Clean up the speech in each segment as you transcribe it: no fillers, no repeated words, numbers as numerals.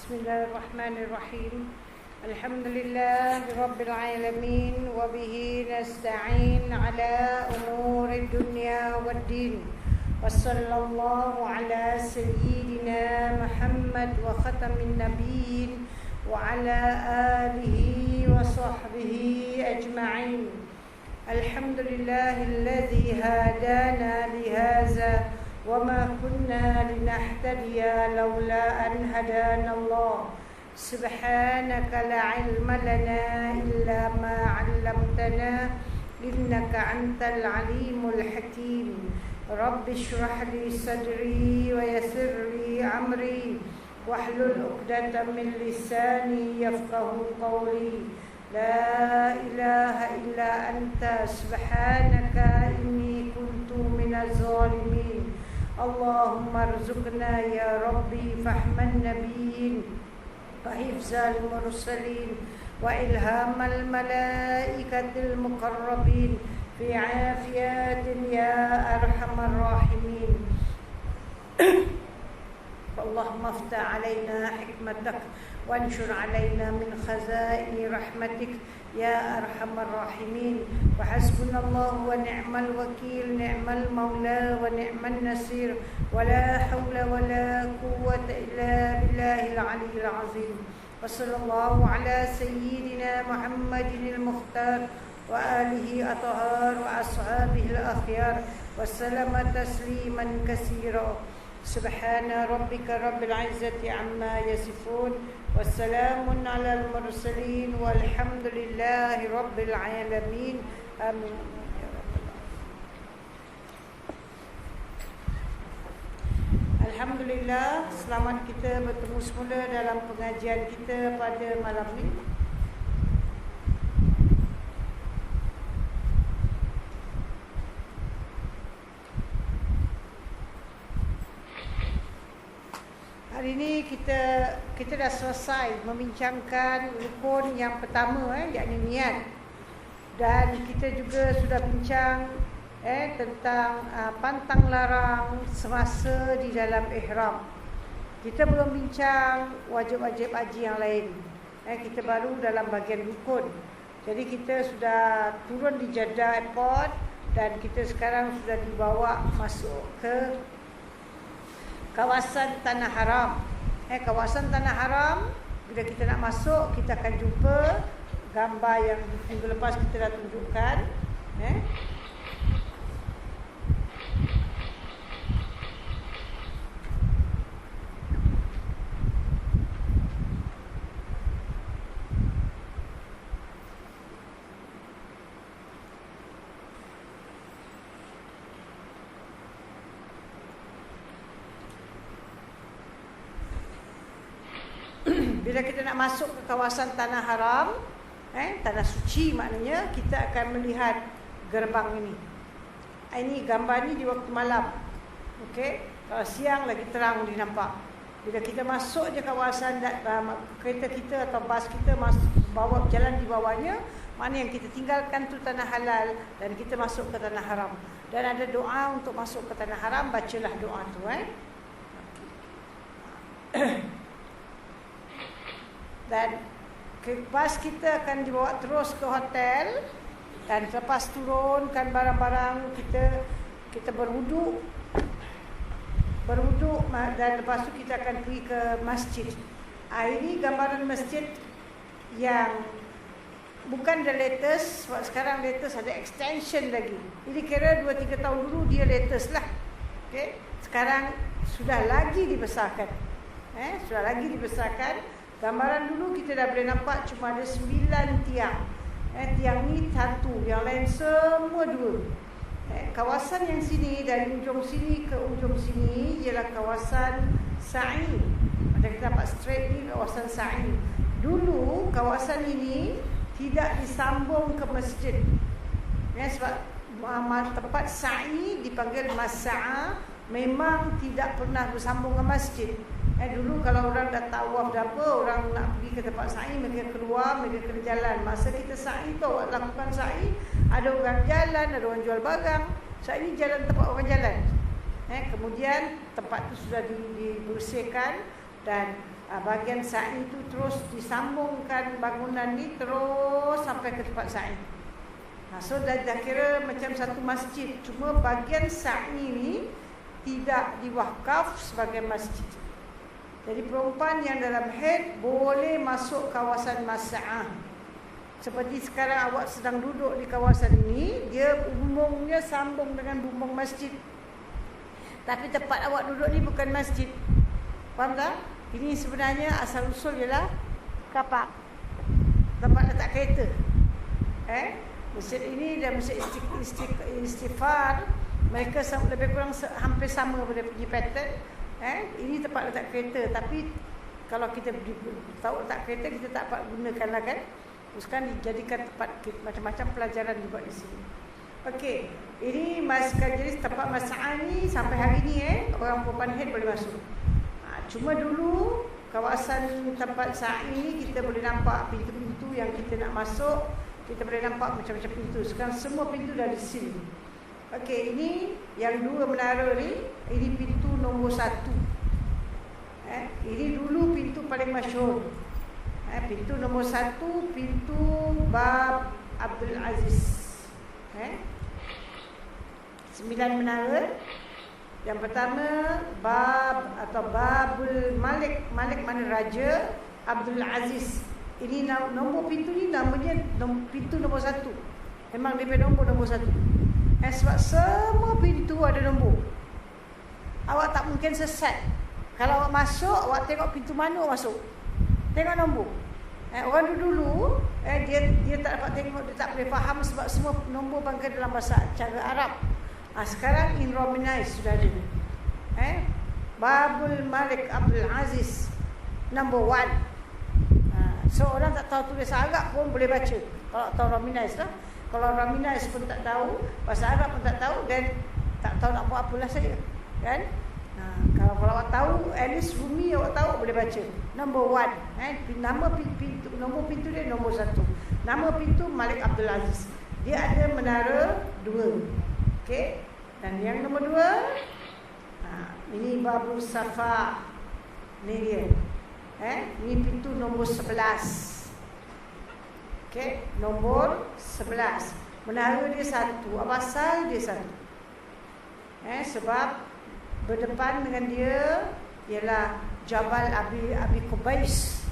Bismillahirrahmanirrahim. Alhamdulillahirabbil alamin wa bihi nasta'in ala umuri dunya waddin. Wassallallahu ala sayyidina Muhammad wa khatamin nabiyyin wa ala alihi wa sahbihi ajma'in. Alhamdulillahilladzi hadana lihaza وما كنا لنهتدي لولا أن هدانا الله سبحانك لا علم لنا إلا ما علمتنا إنك أنت العليم الحكيم رب اشرح لي صدري ويسر لي أمري واحلل عقدة من لساني يفقه قولي لا إله إلا أنت سبحانك إني كنت من الظالمين اللهم ارزقنا يا ربي فهم النبيين وحفظ المرسلين وإلهام الملائكة المقربين في عافية يا أرحم الراحمين اللهم افتح علينا حكمتك وانشر علينا من خزائن رحمتك يا أرحم الراحمين وحسبنا الله ونعم الوكيل نعم المولى ونعم النصير ولا حول ولا قوة إلا بالله العلي العظيم وصلى الله على سيدنا محمد المختار وآله الأطهار وأصحابه الأخيار وسلم تسليما كثيرا سبحان ربك رب العزة عما يصفون والسلام على المرسلين والحمد لله رب العالمين آمين. Alhamdulillah, selamat kita bertemu semula dalam pengajian kita pada malam ini. Hari ini kita dah selesai membincangkan rukun yang pertama, yakni niat. Dan kita juga sudah bincang tentang pantang larang semasa di dalam ihram. Kita belum bincang wajib-wajib haji yang lain. Kita baru dalam bahagian rukun. Jadi kita sudah turun di Jeddah Airport dan kita sekarang sudah dibawa masuk ke kawasan Tanah Haram. Kawasan Tanah Haram, bila kita nak masuk, kita akan jumpa gambar yang minggu lepas kita dah tunjukkan. Bila kita nak masuk ke kawasan Tanah Haram, Tanah Suci maknanya, kita akan melihat gerbang ini. Ini gambar ni di waktu malam. Okey, kalau siang lagi terang boleh nampak. Bila kita masuk je kawasan kereta kita atau bas kita bawa jalan di bawahnya, mana yang kita tinggalkan tu tanah halal dan kita masuk ke Tanah Haram. Dan ada doa untuk masuk ke Tanah Haram, bacalah doa tu Dan bas kita akan dibawa terus ke hotel. Dan lepas turunkan barang-barang, kita berwuduk dan lepas tu kita akan pergi ke masjid. Ini gambaran masjid yang bukan the latest. Sebab sekarang latest ada extension lagi. Jadi kira 2-3 tahun dulu dia latest lah. Okay? Sekarang sudah lagi dibesarkan. Sudah lagi dibesarkan. Gambaran dulu kita dah boleh nampak cuma ada 9 tiang. Tiang ni satu, yang lain semua 2. Kawasan yang sini, dari ujung sini ke ujung sini ialah kawasan Sa'i. Macam kita nampak straight ni kawasan Sa'i. Dulu kawasan ini tidak disambung ke masjid. Sebab tempat Sa'i dipanggil Mas'a memang tidak pernah bersambung ke masjid. Dulu kalau orang dah tawaf dah apa, orang nak pergi ke tempat sa'i, mereka keluar, mereka kena jalan. Masa kita sa'i tu, lakukan sa'i, ada orang jalan, ada orang jual barang. Sa'i ni jalan tempat orang jalan. Kemudian tempat tu sudah dibersihkan dan bahagian sa'i itu terus disambungkan bangunan ni terus sampai ke tempat sa'i. So dah kira macam satu masjid, cuma bahagian sa'i ni tidak diwakaf sebagai masjid. Jadi perempuan yang dalam haid boleh masuk kawasan mas'ah. Seperti sekarang awak sedang duduk di kawasan ini, dia bumbungnya sambung dengan bumbung masjid. Tapi tempat awak duduk ni bukan masjid. Faham tak? Ini sebenarnya asal usul ialah kapak, tempat letak kereta. Masjid ini dan masjid Istighfar, mereka lebih kurang hampir sama pada punya pattern. Ini tempat letak kereta, tapi kalau kita tahu letak kereta, kita tak dapat gunakanlah kan. Teruskan dijadikan tempat macam-macam pelajaran dibuat di sini. Okey, ini jadi tempat mas'ah ni sampai hari ni orang perempuan haid boleh masuk. Cuma dulu kawasan tempat sa'i ni kita boleh nampak pintu-pintu yang kita nak masuk, kita boleh nampak macam-macam pintu. Sekarang semua pintu dah di sini. Okey, ini yang dua menara ni, ini pintu nombor 1. Ini dulu pintu paling masyhur. Pintu nombor 1, pintu Bab Abdul Aziz. 9 menara. Yang pertama Bab atau Babul Malik. Malik mana raja, Abdul Aziz. Ini nombor pintu ni namanya pintu nombor 1. Memang dia nombor 1. Sebab semua pintu ada nombor. Awak tak mungkin sesat. Kalau awak masuk, awak tengok pintu mana awak masuk, tengok nombor. Orang dulu dia tak dapat tengok, dia tak boleh faham sebab semua nombor bangkai dalam bahasa cara Arab. Sekarang in Romanized sudah ada. Babul Malik Abdul Aziz number 1. So orang tak tahu tulis Arab pun boleh baca. Kalau tahu Romanized lah. Kalau Romanized pun tak tahu, bahasa Arab pun tak tahu, dan tak tahu nak buat apalah saja. Kan? Kalau awak tahu, at least Rumi awak tahu boleh baca. Number 1. Nama pintu, nombor pintu dia nombor 1. Nama pintu Malik Abdul Aziz. Dia ada menara 2. Okey. Dan yang nombor 2, ini Babul Safa. Ni dia. Ini pintu nombor 11. Okey, nombor 11. Menara dia 1. Apa asal dia 1? Sebab berdepan dengan dia ialah Jabal Abi Qubais.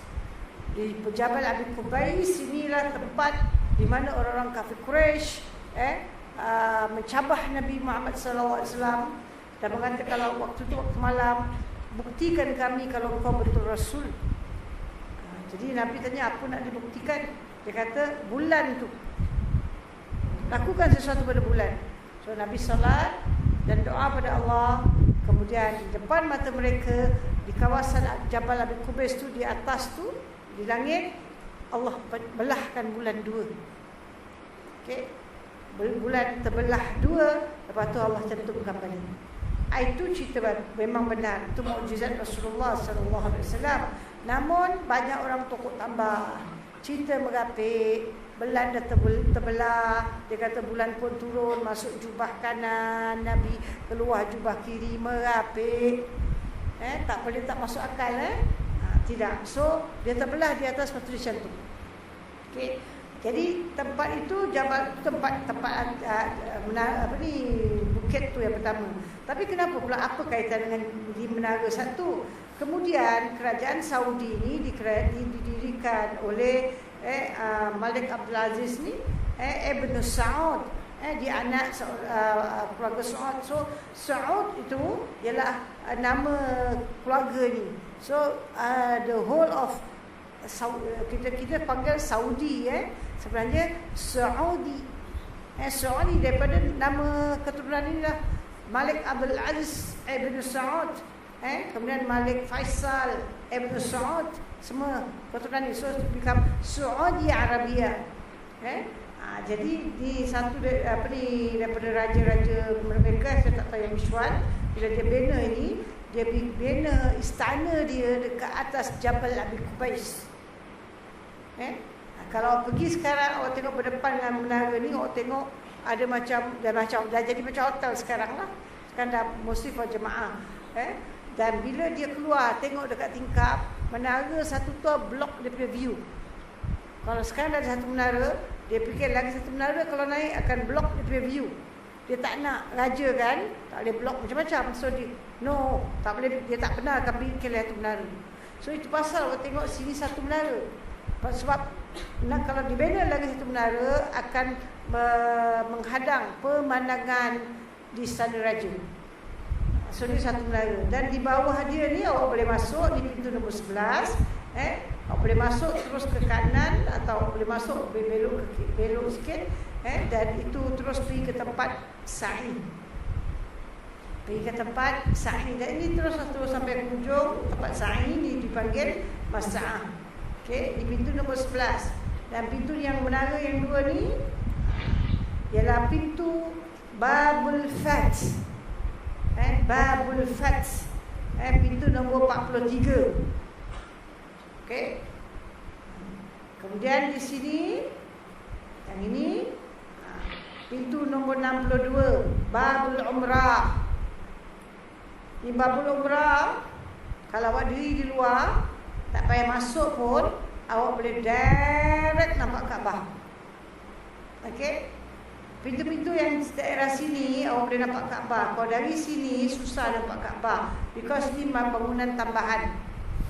Di Jabal Abi Qubais inilah tempat di mana orang-orang kafir Quraisy mencabah Nabi Muhammad sallallahu alaihi wasallam dan mengatakan kalau waktu itu waktu malam, buktikan kami kalau engkau betul rasul. Jadi Nabi tanya, apa nak dibuktikan? Dia kata bulan tu. Lakukan sesuatu pada bulan. So Nabi salat dan doa pada Allah. Kemudian di depan mata mereka, di kawasan Jabal Abi Qubais tu, di atas tu, di langit, Allah belahkan bulan 2. Okey. Bulan terbelah 2, lepas tu Allah cantumkan balik. Itu cerita memang benar. Itu mukjizat Rasulullah sallallahu alaihi wasallam. Namun banyak orang tokok tambah. Cerita merapik, Belanda terbelah. Dia kata bulan pun turun, masuk jubah kanan, Nabi keluar jubah kiri, merapik. Tak boleh, tak masuk akal. Tidak. So dia terbelah di atas, lepas tu dia cantum. Okey. Jadi tempat itu tempat bukit tu yang pertama. Tapi kenapa pula, apa kaitan dengan di menara 1? Kemudian kerajaan Saudi ini didirikan oleh Malik Abdul Aziz ni, Ibn Saud. Dia anak keluarga Saud. So Saud itu ialah nama keluarga ni. So the whole of kita panggil Saudi, sebenarnya Saudi. Saudi daripada nama keturunan ini lah, Malik Abdul Aziz Ibn Saud. Kemudian Malik Faisal Ibn Saud, semua keturunan ini. So become Saudi Arabia. Jadi di satu daripada raja-raja mereka, saya tak tahu yang Miswan, bila dia bina ini, dia bina istana dia dekat atas Jabal Abi Qubais. Kalau pergi sekarang, awak tengok berdepan dengan menara ni, awak tengok ada dah jadi macam hotel sekarang lah. Sekarang dah mostly for jemaah. Dan bila dia keluar, tengok dekat tingkap, menara satu tu blok dia punya view. Kalau sekarang ada satu menara, dia fikir lagi satu menara kalau naik akan blok dia punya view. Dia tak nak raja kan, tak boleh blok macam-macam. So dia tak boleh, dia tak pernah akan fikir satu menara. So itu pasal orang tengok sini satu menara. Sebab kalau dibina lagi satu menara akan menghadang pemandangan di istana raja. So ni satu menara. Dan di bawah dia ni awak boleh masuk di pintu nombor 11. Awak boleh masuk terus ke kanan atau boleh masuk belok sikit. Dan itu terus pergi ke tempat sa'i. Pergi ke tempat sa'i. Dan ini terus sampai ke ujung tempat sa'i ni dipanggil Mas'ah. Okey, di pintu nombor 11. Dan pintu yang menara yang dua ni ialah pintu Babul Fath. Babul Fath. Pintu nombor 43. Okey. Kemudian di sini yang ini pintu nombor 62, Babul Umrah. Di Babul Umrah, kalau awak diri di luar, tak payah masuk pun, awak boleh direct nampak Kaabah. Okey. Pintu-pintu yang di daerah sini awak boleh nampak Kaabah. Kalau dari sini susah nampak Kaabah because ni bangunan tambahan.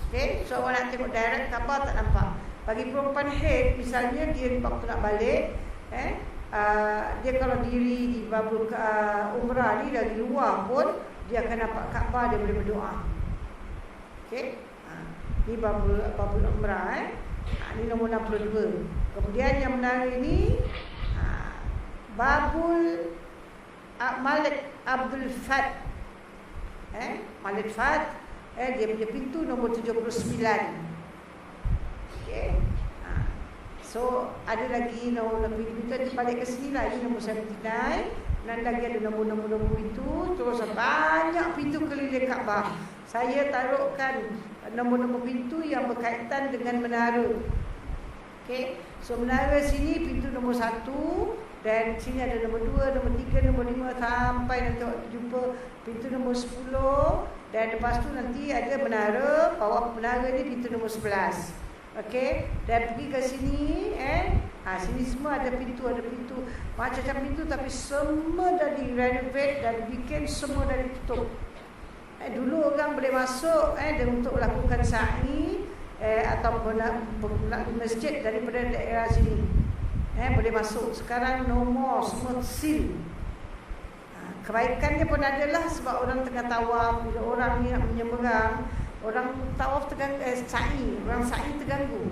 Okey, so awak nak tengok direct Kaabah tak nampak. Bagi perempuan haid misalnya dia waktu nak balik, dia kalau diri di babul umrah ni dari luar pun dia akan nampak Kaabah, dia boleh berdoa. Okey. Ni babul umrah ni nombor 62. Kemudian yang menara ini Babul Malik Abdul Fath. Malik Fath, dia punya pintu nombor 79. Okey. So ada lagi nombor pintu tadi balik ke sini lah, ini nombor 79. Dan lagi ada nombor pintu, terus banyak pintu keliling Kaabah. Saya taruhkan nombor-nombor pintu yang berkaitan dengan menara. Okey. So menara sini pintu nombor 1, dan sini ada nombor 2, nombor 3, nombor 5 sampai nanti awak jumpa pintu nombor 10. Dan lepas tu nanti ada menara, bawah menara ni pintu nombor 11. Okey, dan pergi ke sini sini semua ada pintu macam-macam pintu, tapi semua dah di-renovate dan bikin semua dah ditutup. Dulu orang boleh masuk dan untuk melakukan sa'i ataupun nak masjid daripada daerah sini. Boleh masuk. Sekarang no more, semua seal. Kebaikannya pun adalah sebab orang tengah tawaf, bila orang ni nak menyeberang, orang tawaf sa'i, orang sa'i terganggu.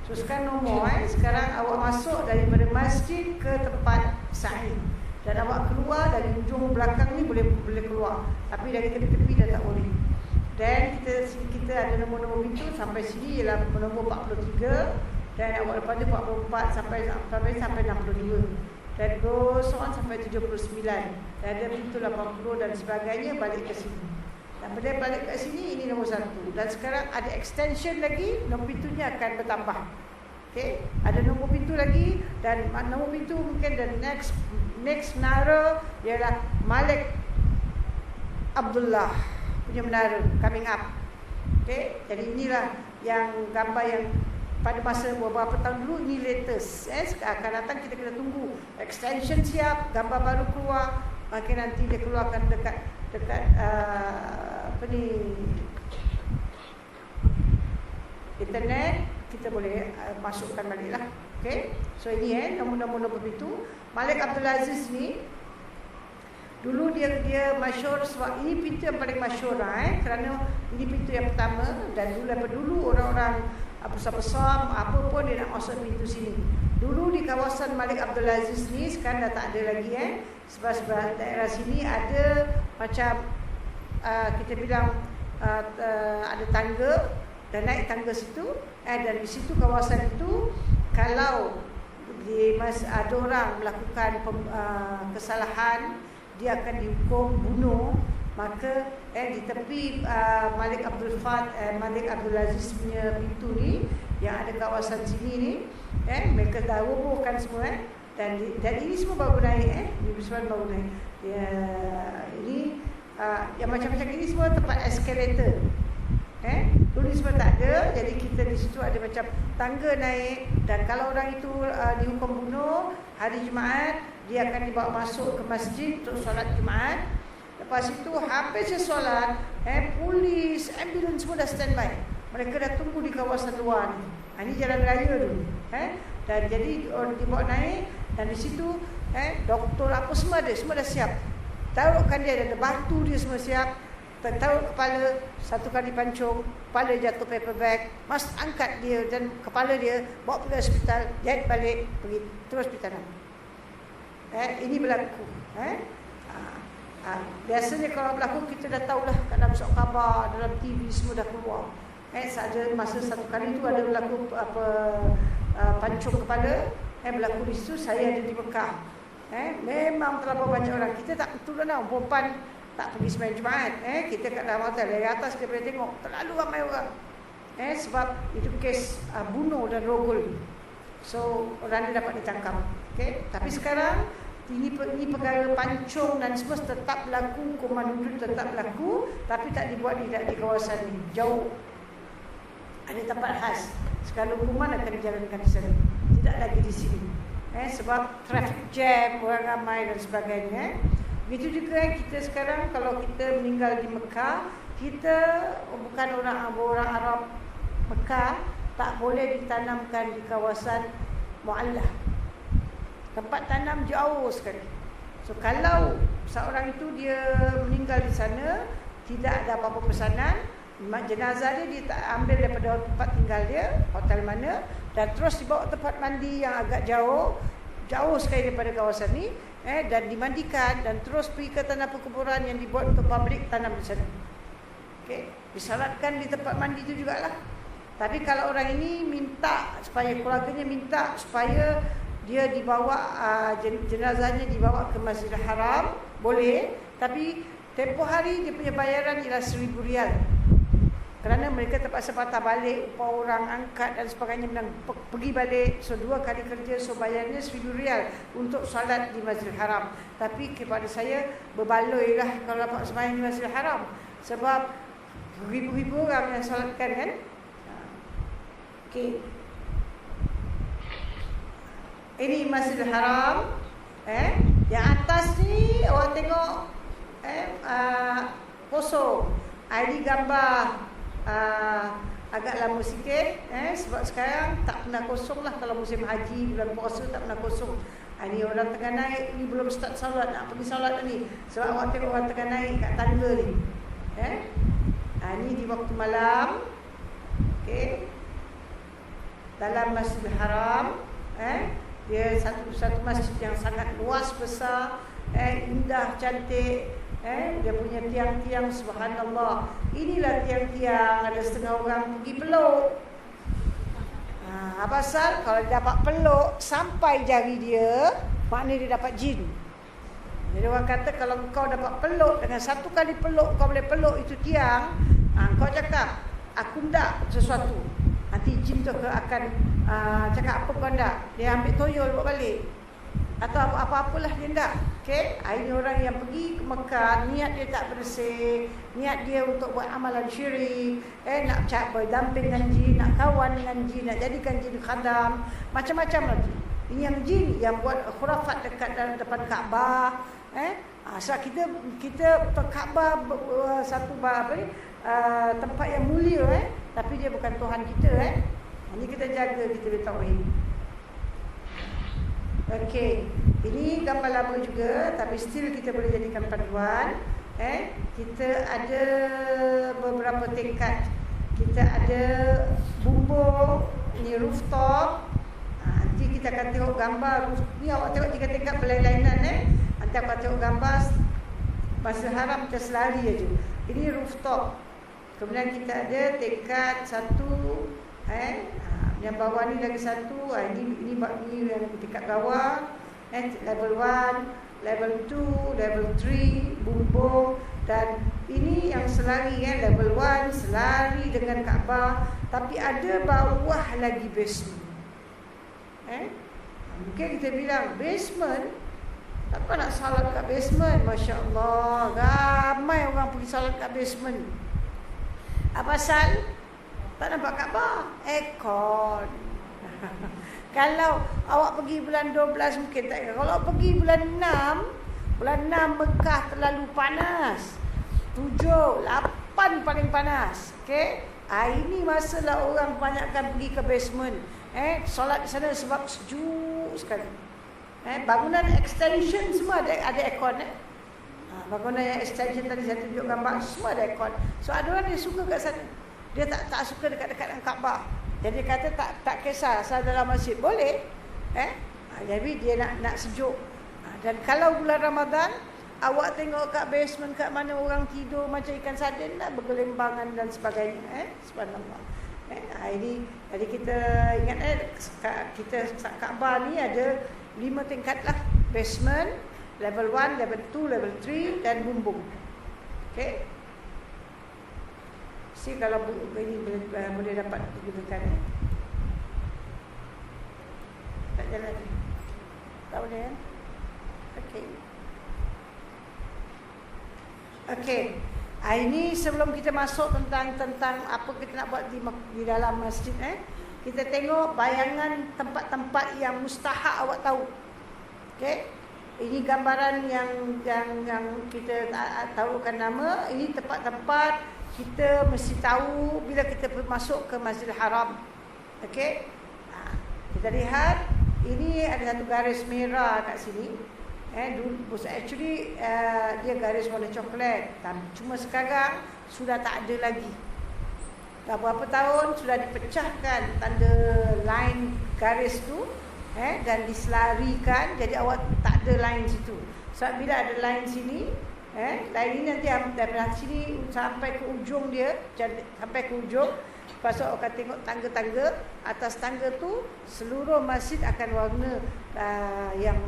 So sekarang no more. Sekarang awak masuk daripada masjid ke tempat sa'i, dan awak keluar dari ujung belakang ni boleh keluar, tapi dari tepi-tepi dah tak boleh. Dan kita ada nombor-nombor pintu sampai sini ialah nombor 43, dan awak lepas tu 44 sampai 62, dan goes on sampai 79, dan ada pintu 80 dan sebagainya balik ke sini. Dan bila balik ke sini, ini nombor 1. Dan sekarang ada extension lagi, nombor pintunya akan bertambah. Okey, ada nombor pintu lagi, dan nombor pintu mungkin the next menara ialah Malik Abdullah punya menara coming up. Okey, jadi inilah yang gambar yang pada masa beberapa tahun dulu, ini latest. Akan datang kita kena tunggu extension siap, gambar baru keluar, maka nanti dia keluarkan dekat internet, kita boleh masukkan baliklah. Okey, so ini nombor pintu. Malik Abdul Aziz ni dulu dia masyhur sebab ini pintu yang paling masyhur kerana ini pintu yang pertama, dan dulu orang-orang besar-besar apa pun dia nak masuk pintu sini. Dulu di kawasan Malik Abdul Aziz ni, sekarang dah tak ada lagi sebab daerah sini ada macam kita bilang ada tangga, dan naik tangga situ, dan di situ kawasan itu kalau ada orang melakukan kesalahan, dia akan dihukum bunuh. Maka di tepi Malik Abdul Aziz punya pintu ni, yang ada kawasan sini ni, mereka dah robohkan semua, dan ini semua baru naik, ini semua baru naik. Ini yang macam-macam ini semua tempat eskalator. Tulis pun tak ada. Jadi kita di situ ada macam tangga naik. Dan kalau orang itu dihukum bunuh hari Jumaat, dia akan dibawa masuk ke masjid untuk solat Jumaat. Lepas itu habis solat, polis, ambulans semua dah standby. Mereka dah tunggu di kawasan luar ni. Ini jalan raya dulu. Dan jadi dibawa naik, dan di situ doktor apa semua ada, semua dah siap. Taruhkan dia ada batu dia semua siap. Taruh kepala, satu kali pancung, kepala jatuh paper bag, mas angkat dia dan kepala dia bawa pergi hospital, jahit balik, pergi terus pergi tanam. Ini berlaku. Biasanya kalau berlaku kita dah tahulah dalam surat khabar, dalam TV semua dah keluar. Saja masa satu kali itu ada berlaku pancung kepala, berlaku di situ. Saya ada di Mekah. Memang terlalu banyak orang. Kita tak betul lah, perempuan tak pergi sembahyang Jumaat. Kita kat dalam hotel dari atas kita boleh tengok terlalu ramai orang. Sebab itu kes bunuh dan rogol. So orang dia dapat ditangkap. Tapi sekarang ini perkara pancung dan semua tetap berlaku, komando tetap berlaku, tapi tak dibuat di kawasan ini, jauh. Ada tempat khas. Sekarang hukuman akan dijalankan di sana, tidak lagi di sini. Sebab traffic jam, orang ramai dan sebagainya. Begitu juga kita sekarang kalau kita meninggal di Mekah, kita bukan orang Arab Mekah, tak boleh ditanamkan di kawasan Mu'allah. Tempat tanam jauh sekali. So kalau seorang itu dia meninggal di sana, tidak ada apa-apa pesanan, jenazah dia tak ambil daripada tempat tinggal dia, hotel mana, dan terus dibawa ke tempat mandi yang agak jauh sekali daripada kawasan ni, dan dimandikan dan terus pergi ke tanah perkuburan yang dibuat untuk publik, tanam di sana. Disalatkan di tempat mandi itu jugalah. Tapi kalau orang ini minta supaya keluarganya minta supaya dia dibawa, jenazahnya dibawa ke Masjidil Haram, boleh, tapi tempoh hari dia punya bayaran ialah RM1,000. Kerana mereka terpaksa patah balik, upah orang angkat dan sebagainya, pergi balik, so 2 kali kerja, so bayarnya RM1,000 untuk solat di Masjidil Haram. Tapi kepada saya, berbaloi lah kalau dapat sembahyang di Masjidil Haram, sebab ribu-ribu orang yang solatkan kan. Ini Masjidil Haram. Yang atas ni orang tengok kosong. Ini gambar agak lama sikit, sebab sekarang tak pernah kosong lah. Kalau musim haji, bulan puasa tak pernah kosong. Ini orang tengah naik, ni belum start salat, nak pergi salat ni. Sebab awak tengok orang tengah naik kat tangga ni. Ini di waktu malam. Dalam Masjidil Haram, dia satu masjid yang sangat luas, besar, indah, cantik. Dia punya tiang-tiang, subhanallah. Inilah tiang-tiang, ada setengah orang pergi peluk. Pasal kalau dia dapat peluk sampai jari dia, maknanya dia dapat jin. Jadi orang kata kalau kau dapat peluk, dengan satu kali peluk kau boleh peluk itu tiang, kau cakap aku ndak sesuatu, nanti jin tu akan cakap apa kau ndak, dia ambil toyol bawa balik atau apa-apalah dia ndak. Ini orang yang pergi ke Mekah, niat dia tak bersih, niat dia untuk buat amalan syirik, nak berdamping dengan jin, nak kawan dengan jin, nak jadikan jin khadam, macam-macam lagi. Ini yang jin yang buat khurafat dekat depan Kaabah. Sebab kita Kaabah satu tempat yang mulia, tapi dia bukan Tuhan kita. Ini kita jaga, kita bertauhid. Ini gambar lama juga, tapi still kita boleh jadikan panduan. Kita ada beberapa tingkat. Kita ada bumbung, ini rooftop. Nanti kita akan tengok gambar. Ni awak tengok 3 tingkat berlainan. Nanti awak tengok gambar Masjidil Haram, kita selari aja. Ini rooftop. Kemudian kita ada tingkat 1. Yang bawah ni lagi 1. Ini yang tingkat bawah. Level 1, level 2, level 3, bumbung. Dan ini yang selari, level 1 selari dengan Kaabah. Tapi ada bawah lagi basement. Mungkin kita bilang basement, apa nak salat kat basement? Masya Allah, ramai orang pergi salat kat basement. Apa pasal? Tak nampak Kaabah, aircon. Kalau awak pergi bulan 12 mungkin tak. Kalau awak pergi bulan 6 Mekah terlalu panas. 7, 8 paling panas. Okey. Ini masalah orang banyakkan pergi ke basement. Solat di sana sebab sejuk sekali. Bangunan extension semua ada aircon. Bangunan yang extension tadi saya tunjuk gambar semua ada aircon. So ada orang yang suka kat sana. Dia tak suka dekat-dekat dengan Kaabah. Jadi kata tak kisah asal dalam masjid boleh. Jadi dia nak sejuk. Dan kalau bulan Ramadan awak tengok kat basement kat mana orang tidur macam ikan sarden lah, bergelimbangan dan sebagainya. Subhanallah. Jadi kita ingat kita Kaabah ni ada 5 tingkat lah. Basement, level 1, level 2, level 3 dan bumbung. Okey. Kalau ini boleh dapat digunakan. Tak jalan. Tak boleh kan? Okey. Ini sebelum kita masuk tentang apa kita nak buat di dalam masjid, kita tengok bayangan tempat-tempat yang mustahak awak tahu. Okey. Ini gambaran yang kita tahukan nama. Ini tempat-tempat kita mesti tahu bila kita masuk ke Masjidil Haram. Okey. Kita lihat ini ada satu garis merah kat sini. Actually dia garis warna coklat. Cuma sekarang sudah tak ada lagi. Dah berapa tahun sudah dipecahkan tanda line garis tu, dan diselarikan, jadi awak tak ada line situ. Sebab bila ada line sini, line ini nanti dari sini sampai ke ujung dia, sampai ke ujung. Lepas tu awak akan tengok tangga-tangga. Atas tangga tu seluruh masjid akan warna yang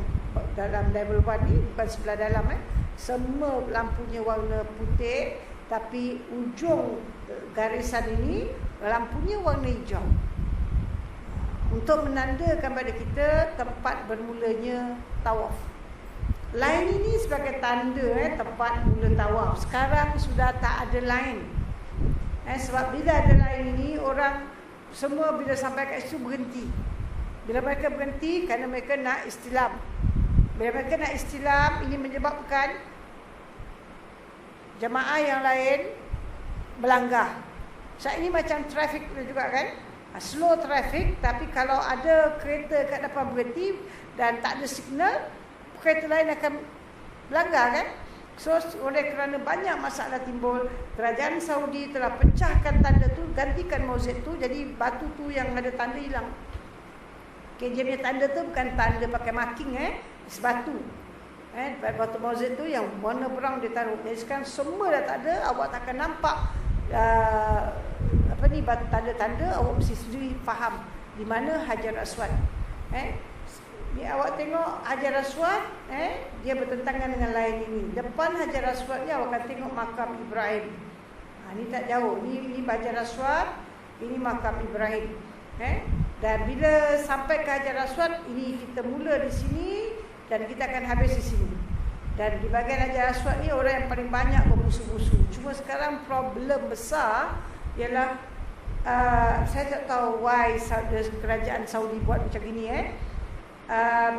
dalam level 1 ni, bukan sebelah dalam, semua lampunya warna putih, tapi ujung garisan ini lampunya warna hijau, untuk menandakan pada kita tempat bermulanya tawaf. Line ini sebagai tanda tempat mula tawaf. Sekarang sudah tak ada line. Sebab bila ada line ini, orang semua bila sampai kat situ berhenti. Bila mereka berhenti kerana mereka nak istilam. Bila mereka nak istilam, ini menyebabkan jemaah yang lain melanggar. Sebab ini macam traffic juga kan. Slow traffic, tapi kalau ada kereta kat depan berhenti dan tak ada signal, kereta lain akan melanggar kan. So oleh kerana banyak masalah timbul, kerajaan Saudi telah pecahkan tanda tu, gantikan mozaik tu, jadi batu tu yang ada tanda hilang. Okay, dia punya tanda tu bukan tanda pakai marking, sebatu. Batu mozaik tu yang warna brown dia taruh. Jadi sekarang semua dah tak ada, awak takkan nampak tanda-tanda. Awak mesti sendiri faham di mana Hajar Aswad. Ni awak tengok Hajar Aswad, dia bertentangan dengan lain ini. Depan Hajar Aswad ni awak akan tengok makam Ibrahim. Ni tak jauh. Ni Hajar Aswad, ini makam Ibrahim. Dan bila sampai ke Hajar Aswad, ini kita mula di sini dan kita akan habis di sini. Dan di bahagian Hajar Aswad ni orang yang paling banyak bermusuh-musuh. Cuma sekarang problem besar ialah saya tak tahu why kerajaan Saudi buat macam gini.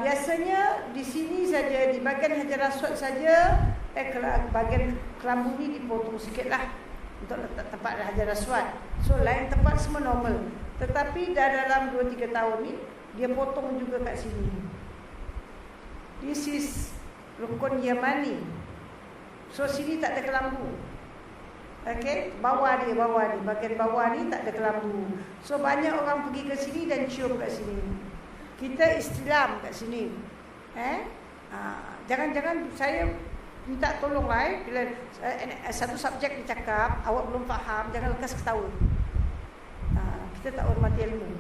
Biasanya di sini saja, di bahagian Hajar Aswad saja, bahagian kelambu ni dipotong sikitlah untuk letak tempat Hajar Aswad. So lain tempat semua normal. Tetapi dalam 2-3 tahun ni dia potong juga kat sini. This is rukun Yamani. So sini tak ada kelambu. Okey, bawah ni, bahagian bawah ni tak ada kelambu. So banyak orang pergi ke sini dan cium kat sini. Kita istilam kat sini. Jangan-jangan saya minta tolonglah bila satu subjek dicakap awak belum faham, jangan lekas ketawa. Kita tak hormati ilmu.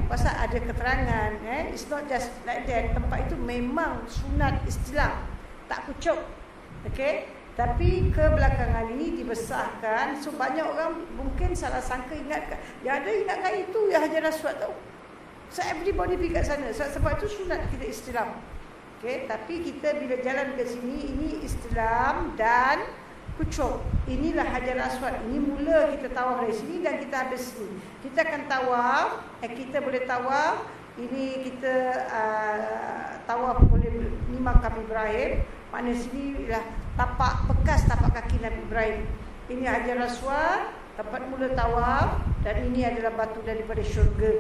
Pasal ada keterangan, it's not just like that. Tempat itu memang sunat istilam, tak kucuk. Okey. Tapi kebelakangan ini dibesarkan, so banyak orang mungkin salah sangka ingatkan. Ya ada ingatkan itu ya Hajar Aswad tau. So everybody pergi kat sana. Sebab itu sunat kita istilam. Okay, tapi kita bila jalan ke sini, ini istilam dan kucuk. Inilah Hajar Aswad. Ini mula kita tawaf dari sini dan kita habis sini. Kita akan tawaf, kita boleh tawaf. Ini kita tawaf boleh ni makam Ibrahim. Mana sini ialah tapak bekas tapak kaki Nabi Ibrahim. Ini Hajar Aswad, tempat mula tawaf, dan ini adalah batu daripada syurga.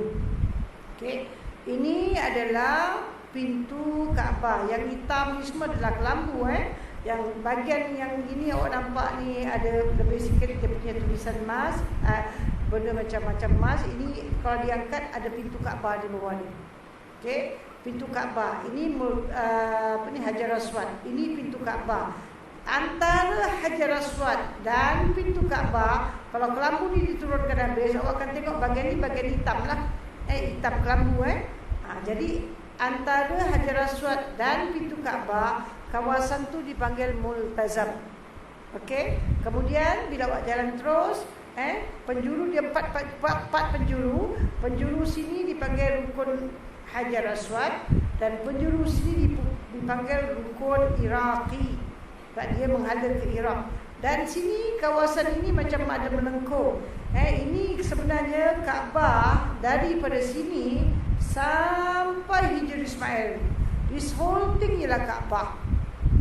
Okey. Ini adalah pintu Kaabah. Yang hitam ni semua adalah kelambu Yang bahagian yang ini awak nampak ni ada lebih sikit dia punya tulisan emas, benda macam-macam emas. Ini kalau diangkat ada pintu Kaabah di bawah ni. Okey, pintu Kaabah. Ini Hajar Aswad. Ini pintu Kaabah. Antara Hajar Aswad dan pintu Kaabah, kalau kelambu ni diturunkan habis, awak akan tengok bahagian ni bahagian hitam lah. Hitam kelambu Jadi antara Hajar Aswad dan pintu Kaabah, kawasan tu dipanggil Multazam. Okey. Kemudian bila awak jalan terus, penjuru dia empat penjuru. Penjuru sini dipanggil rukun Hajar Aswad dan penjuru sini dipanggil rukun Iraqi. Sebab dia menghala ke Iraq. Dan sini kawasan ini macam ada melengkung. Ini sebenarnya Kaabah daripada sini sampai Hijr Ismail. This whole thing ialah Kaabah.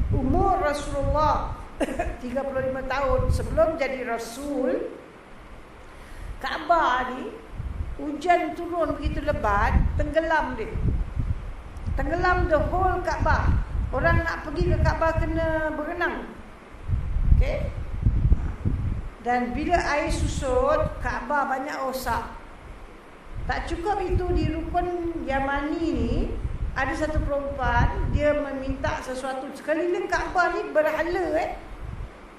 Umur Rasulullah 35 tahun sebelum jadi Rasul. Kaabah ni hujan turun begitu lebat, tenggelam dia. Tenggelam the whole Kaabah. Orang nak pergi ke Kaabah kena berenang. Okey. Dan bila air susut, Kaabah banyak rosak. Tak cukup itu, di rukun Yamani ni ada satu perempuan, dia meminta sesuatu. Sekeliling Kaabah ni berhala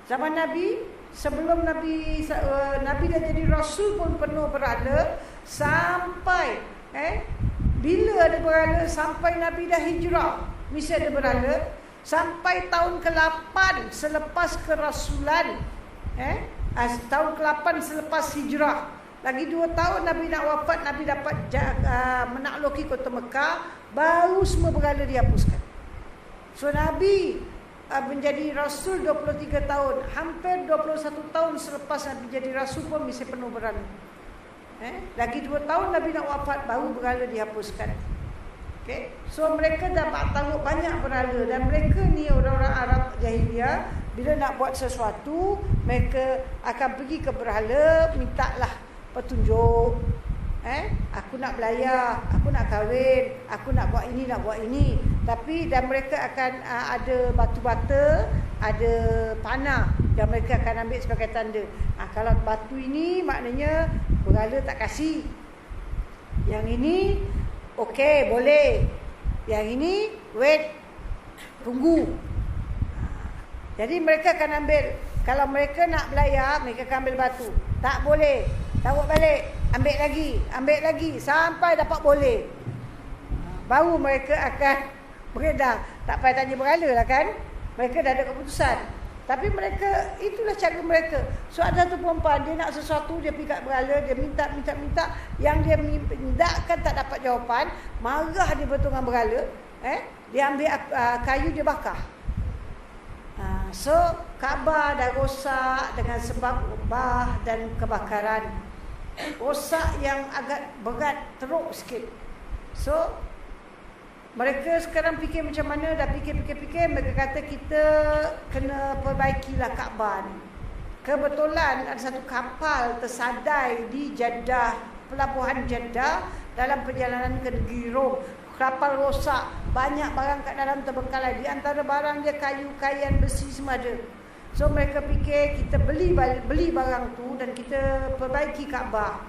Zaman Nabi, sebelum Nabi dah jadi Rasul pun penuh berhala. Sampai bila ada berhala, sampai Nabi dah hijrah mesti ada berhala. Sampai tahun ke-8 selepas kerasulan, tahun ke-8 selepas hijrah, lagi 2 tahun Nabi nak wafat, Nabi dapat menakluki kota Mekah, baru semua berhala dihapuskan. So Nabi menjadi Rasul 23 tahun, hampir 21 tahun selepas Nabi jadi Rasul pun mesti penuh berhala. Lagi 2 tahun Nabi nak wafat, baru berhala dihapuskan. Okay. So mereka dapat tahu banyak berhala. Dan mereka ni orang-orang Arab jahiliah, bila nak buat sesuatu, mereka akan pergi ke berhala, mintalah petunjuk. Aku nak belayar, aku nak kahwin, aku nak buat ini, nak buat ini. Tapi dan mereka akan ada batu bata, ada panah yang mereka akan ambil sebagai tanda. Kalau batu ini maknanya berhala tak kasih. Yang ini okey, boleh. Yang ini wait, tunggu. Jadi mereka akan ambil. Kalau mereka nak belayar, mereka akan ambil batu. Tak boleh, tarik balik, ambil lagi sampai dapat boleh. Baru mereka akan beredar. Tak payah tanya berhala lah kan. Mereka dah ada keputusan. Tapi mereka, itulah cara mereka. So ada satu perempuan, dia nak sesuatu, dia pergi kat berhala, dia minta. Yang dia mintakan tak dapat jawapan, marah dia betul dengan berhala. Dia ambil kayu, dia bakar. So Kaabah dah rosak dengan sebab ubah dan kebakaran. Rosak yang agak berat, teruk sikit. So mereka sekarang fikir macam mana, dah fikir, mereka kata kita kena perbaikilah Kaabah ni. Kebetulan ada satu kapal tersadai di Jeddah, pelabuhan Jeddah, dalam perjalanan ke negeri Rom. Kapal rosak, banyak barang kat dalam terbengkalai. Di antara barang dia kayu, kain, besi semua ada. So mereka fikir kita beli barang tu dan kita perbaiki Kaabah.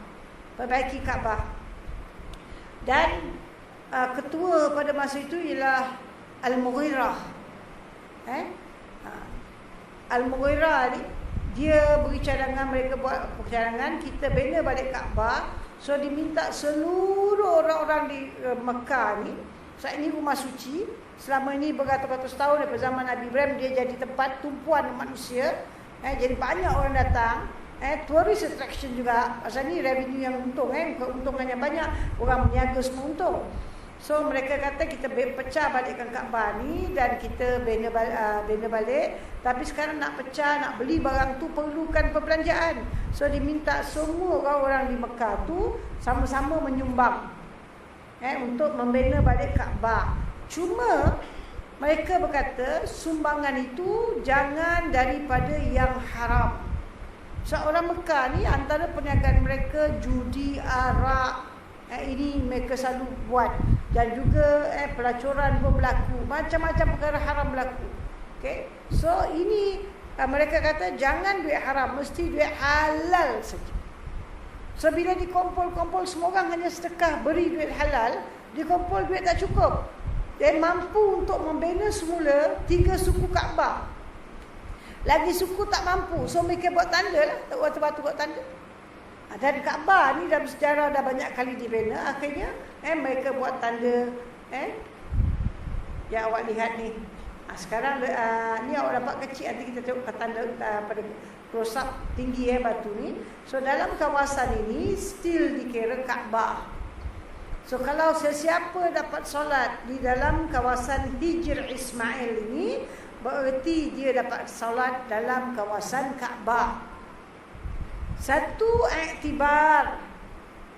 Dan ketua pada masa itu ialah Al-Mughirah. Al-Mughirah ni dia beri cadangan, mereka buat cadangan, kita bina balik Kaabah. So diminta seluruh orang-orang di Mekah ni, saat ini rumah suci, selama ini beratus-ratus tahun daripada zaman Nabi Ibrahim, dia jadi tempat tumpuan manusia. Jadi banyak orang datang. Tourist attraction juga. Pasal ni revenue yang untung, keuntungannya banyak, orang berniaga semua untung. So mereka kata kita pecah balikkan Kaabah ni dan kita bina balik. Tapi sekarang nak pecah, nak beli barang tu perlukan perbelanjaan. So diminta semua orang di Mekah tu sama-sama menyumbang untuk membina balik Kaabah. Cuma mereka berkata sumbangan itu jangan daripada yang haram. Seorang Mekah ni antara perniagaan mereka judi, arak, ini mereka selalu buat. Dan juga pelacuran pun berlaku. Macam-macam perkara haram berlaku. Okay? So ini mereka kata jangan duit haram, mesti duit halal saja. So bila dikumpul-kumpul semua orang hanya sedekah beri duit halal, dikumpul duit tak cukup. Dia mampu untuk membina semula 3 suku Kaabah. Lagi suku tak mampu. So mereka buat tanda lah. Tak batu-batu buat tanda. Dan Kaabah ni dalam sejarah dah banyak kali dibina. Akhirnya mereka buat tanda. Yang awak lihat ni. Sekarang ni awak nampak kecil. Nanti kita tengok tanda pada close up tinggi batu ni. So dalam kawasan ini still dikira Kaabah. So kalau sesiapa dapat solat di dalam kawasan Hijr Ismail ini, bererti dia dapat solat dalam kawasan Kaabah. Satu iktibar,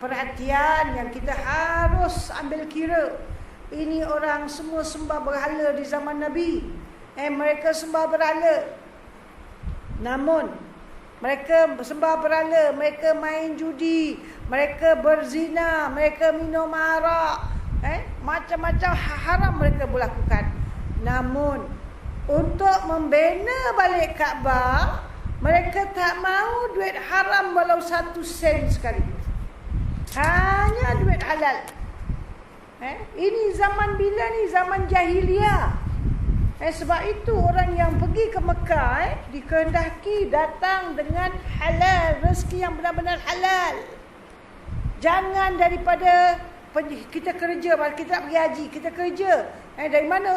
perhatian yang kita harus ambil kira. Ini orang semua sembah berhala di zaman Nabi. Mereka sembah berhala. Namun mereka sembah berhala, mereka main judi, mereka berzina, mereka minum arak, macam-macam haram mereka lakukan. Namun untuk membina balik Kaabah, mereka tak mau duit haram walau 1 sen sekali. Hanya duit halal. Ini zaman bila ni? Zaman jahiliah. Sebab itu orang yang pergi ke Mekah dikehendaki datang dengan halal, rezeki yang benar-benar halal. Jangan daripada kita kerja, kita nak pergi haji, kita kerja. Dari mana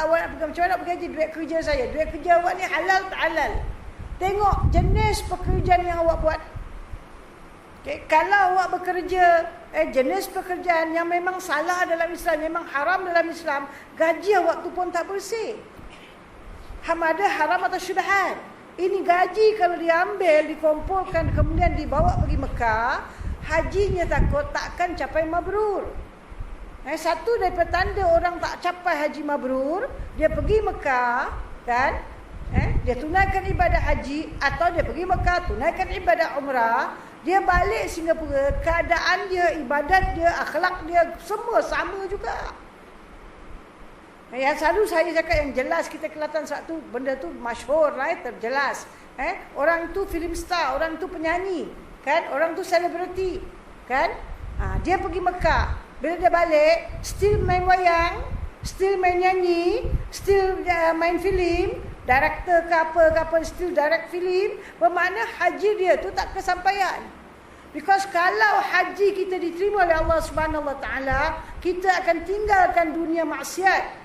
awak nak pergi, macam mana nak pergi haji? Duit kerja saya. Duit kerja awak ni halal tak halal? Tengok jenis pekerjaan yang awak buat. Okay, kalau awak bekerja jenis pekerjaan yang memang salah dalam Islam, memang haram dalam Islam, gaji awak tu pun tak bersih. Ada haram atau syubhat. Ini gaji kalau diambil, dikumpulkan, kemudian dibawa pergi Mekah, hajinya takkan capai mabrur. Satu daripada tanda orang tak capai haji mabrur, dia pergi Mekah dan dia tunaikan ibadah haji, atau dia pergi Mekah tunaikan ibadah umrah. Dia balik Singapura, keadaan dia, ibadat dia, akhlak dia semua sama juga. Yang selalu saya cakap yang jelas kita kelihatan satu benda tu masyhur, terjelas. Orang tu film star, orang tu penyanyi, kan? Orang tu selebriti, kan? Dia pergi Mekah, bila dia balik still main wayang, still main nyanyi, still main filem, director ke apa still direct filem. Bermakna haji dia tu tak kesampaian. Because kalau haji kita diterima oleh Allah Subhanahu Wa Taala, kita akan tinggalkan dunia maksiat.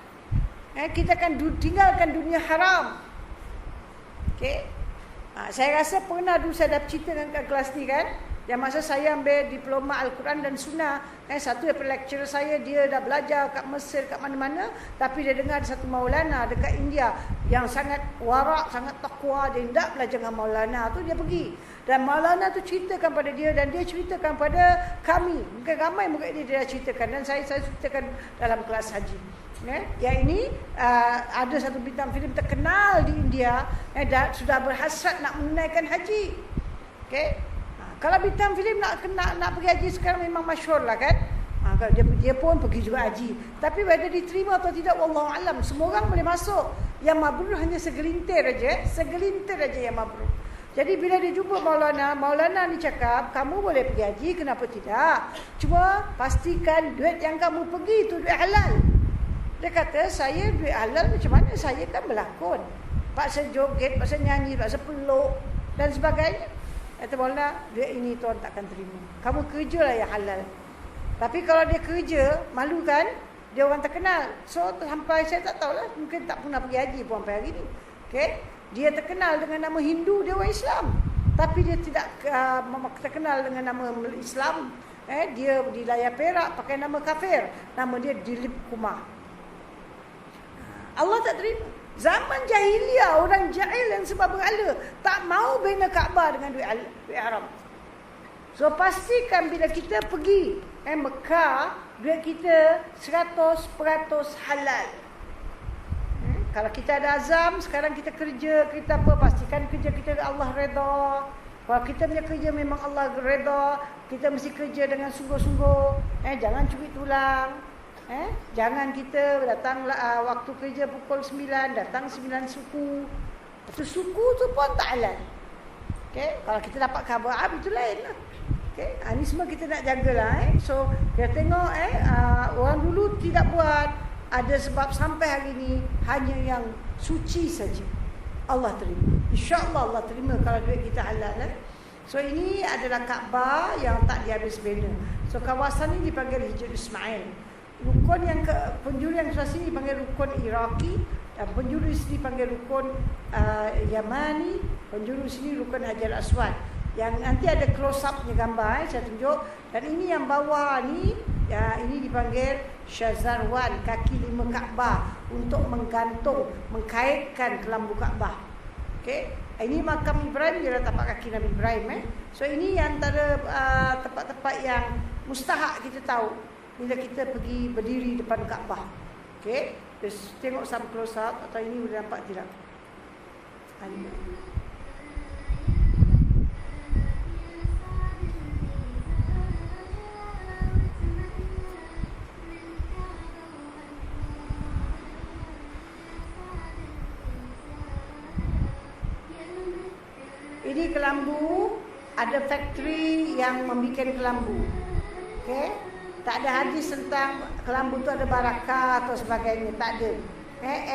Kita akan tinggalkan dunia haram. Okay. Saya rasa pernah dulu saya dah ceritakan kat kelas ni kan. Yang masa saya ambil diploma Al-Quran dan Sunnah, satu daripada lecturer saya, dia dah belajar kat Mesir, kat mana-mana, tapi dia dengar satu Maulana dekat India yang sangat warak, sangat taqwa, dia tidak belajar dengan Maulana tu, dia pergi. Dan Maulana tu ceritakan pada dia, dan dia ceritakan pada kami. Mungkin ramai murid dia dah ceritakan, dan saya ceritakan dalam kelas haji. Yang ini ada satu bintang filem terkenal di India sudah berhasrat nak menunaikan haji. Okay? Kalau bintang filem nak pergi haji sekarang memang masyhur lah kan. Dia pun pergi juga haji. Tapi whether diterima atau tidak, wallahu alam. Semua orang boleh masuk. Yang mabrur hanya segelintir aja, yang mabrur. Jadi bila dia jumpa Maulana ni cakap, kamu boleh pergi haji, kenapa tidak? Cuma pastikan duit yang kamu pergi itu duit halal. Dia kata, saya duit halal macam mana? Saya kan berlakon. Paksa joget, paksa nyanyi, paksa peluk dan sebagainya. Kata Maulana, duit ini tuan takkan terima. Kamu kerjalah yang halal. Tapi kalau dia kerja, malu kan? Dia orang terkenal. So sampai saya tak tahulah, mungkin tak pernah pergi haji pun sampai hari ni. Okay? Dia terkenal dengan nama Hindu, dia orang Islam. Tapi dia tidak terkenal dengan nama Islam. Dia di layar perak pakai nama kafir. Nama dia Dilip Kumar. Allah tak terima. Zaman jahiliah, orang jahil yang sebab berhala tak mau bina Kaabah dengan duit haram. So pastikan bila kita pergi Mekah, duit kita 100% halal. Kalau kita ada azam, sekarang kita kerja, kita apa, pastikan kerja kita Allah redha. Kalau kita punya kerja memang Allah redha, kita mesti kerja dengan sungguh-sungguh. Jangan curi tulang. Jangan kita datang waktu kerja pukul 9, datang 9 suku. Itu suku tu pun tak halal. Okay? Kalau kita dapat khabar itu lain lah. Okay? Ini semua kita nak jagalah. So kita tengok orang dulu tidak buat. Ada sebab sampai hari ini hanya yang suci saja Allah terima. InsyaAllah Allah terima kalau duit kita halal. So ini adalah Kaabah yang tak dihabis bina. So kawasan ini dipanggil Hijr Ismail. Rukun yang penjuru yang sebelah sini dipanggil rukun Iraqi, dan penjuru sini dipanggil rukun Yamani, penjuru sini rukun Hajar Aswad. Yang nanti ada close up-nya gambar saya tunjuk. Dan ini yang bawah ni, ini dipanggil Syazarwan, kaki 5 Kaabah, untuk menggantung, mengkaitkan kelambu Kaabah. Okey. Ini makam Ibrahim, dia tapak kaki Nabi Ibrahim. So ini antara tempat-tempat yang mustahak kita tahu bila kita pergi berdiri depan Kaabah. Okey. Terus tengok some close up, atau ini boleh nampak tidak? Ini kelambu, ada factory yang membuat kelambu. Okey. Tak ada hadis tentang kelambu tu ada barakah atau sebagainya, tak ada.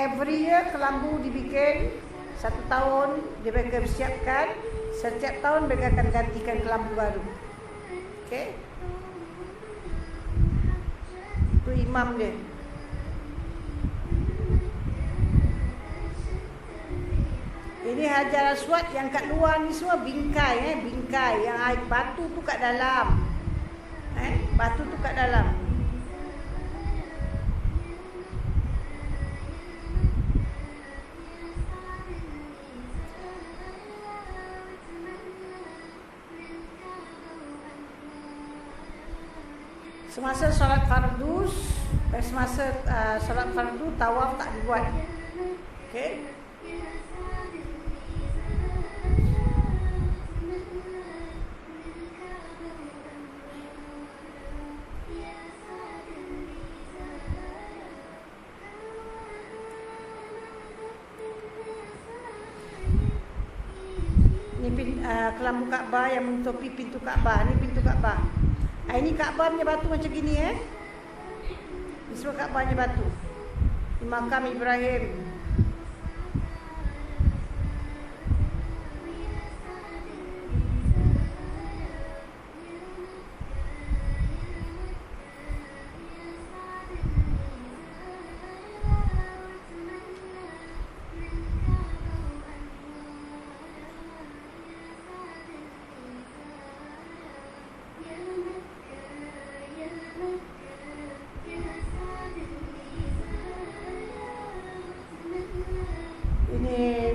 Every year kelambu dibikin, 1 tahun dia mereka bersiapkan, setiap tahun mereka akan gantikan kelambu baru. Okey. Itu imam dia. Ini Hajar Aswad yang kat luar ni semua bingkai, bingkai yang air batu tu kat dalam. Batu tu kat dalam. Semasa solat fardu, solat fardu tawaf tak dibuat. Okey. Kelambu Kaabah yang menutupi pintu Kaabah. Ini pintu Kaabah. Ini Kaabah punya batu macam gini. Ini semua Kaabah punya batu. Ini makam Ibrahim.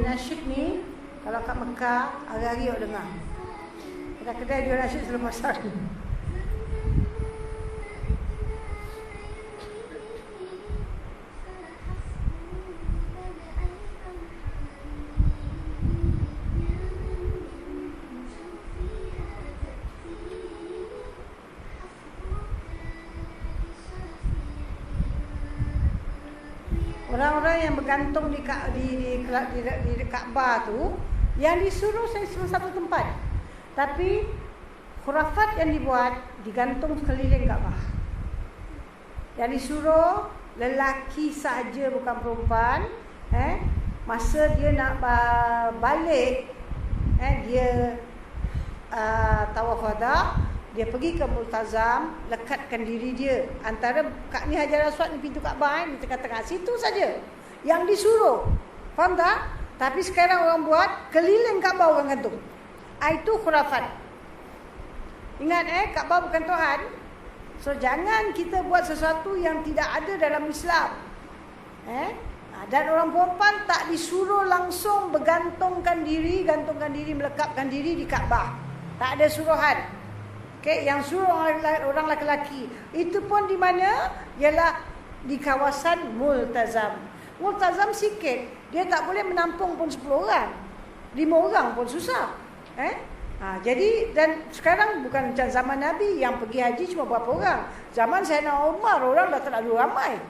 Nasyid ni kalau kat Mekah hari-hari awak dengar. Kedai-kedai jual nasyid selepas hari. Orang-orang yang bergantung di Kaabah tu, yang disuruh saya satu tempat. Tapi khurafat yang dibuat digantung sekeliling Kaabah. Yang disuruh lelaki saja, bukan perempuan. Masa dia nak balik, dia tawaf wada, dia pergi ke Multazam, lekatkan diri dia antara ni Hajar Aswad ni pintu Kaabah di tengah-tengah situ saja. Yang disuruh. Faham tak? Tapi sekarang orang buat keliling Kaabah orang gantung. Itu khurafat. Ingat Kaabah bukan Tuhan. So jangan kita buat sesuatu yang tidak ada dalam Islam. Dan orang perempuan tak disuruh langsung gantungkan diri, melekapkan diri di Kaabah. Tak ada suruhan. Yang suruh orang lelaki itu pun di mana? Ialah di kawasan multazam. Multazam sikit, dia tak boleh menampung pun 10 orang. 5 orang pun susah. Jadi dan sekarang bukan macam zaman Nabi yang pergi haji cuma berapa orang. Zaman Sayyidina Umar orang dah terlalu ramai.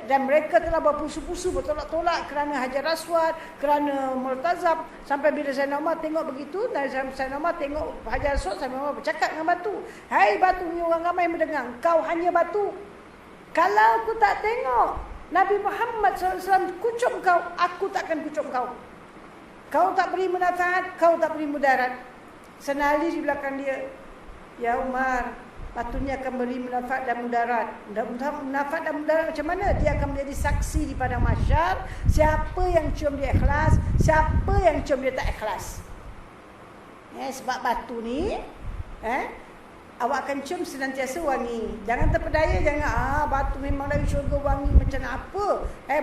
Dan mereka telah berpusu-pusu, bertolak-tolak kerana Hajar Aswad, kerana multazam. Sampai bila Sayyidina Umar tengok begitu, dan Sayyidina Umar tengok Hajar Aswad, Sayyidina Umar bercakap dengan batu. Hai batu, ni orang ramai mendengar, kau hanya batu. Kalau aku tak tengok Nabi Muhammad SAW kucuk kau, aku takkan kucuk kau. Kau tak beri manfaat, kau tak beri mudarat. Senali di belakang dia, ya Umar, batu ni akan beri manfaat dan mudarat. Manfaat dan mudarat macam mana? Dia akan menjadi saksi di padang mahsyar. Siapa yang cium dia ikhlas, siapa yang cium dia tak ikhlas. Sebab batu ni awak akan cium senantiasa wangi. Jangan terpedaya, jangan batu memang dari syurga wangi macam apa.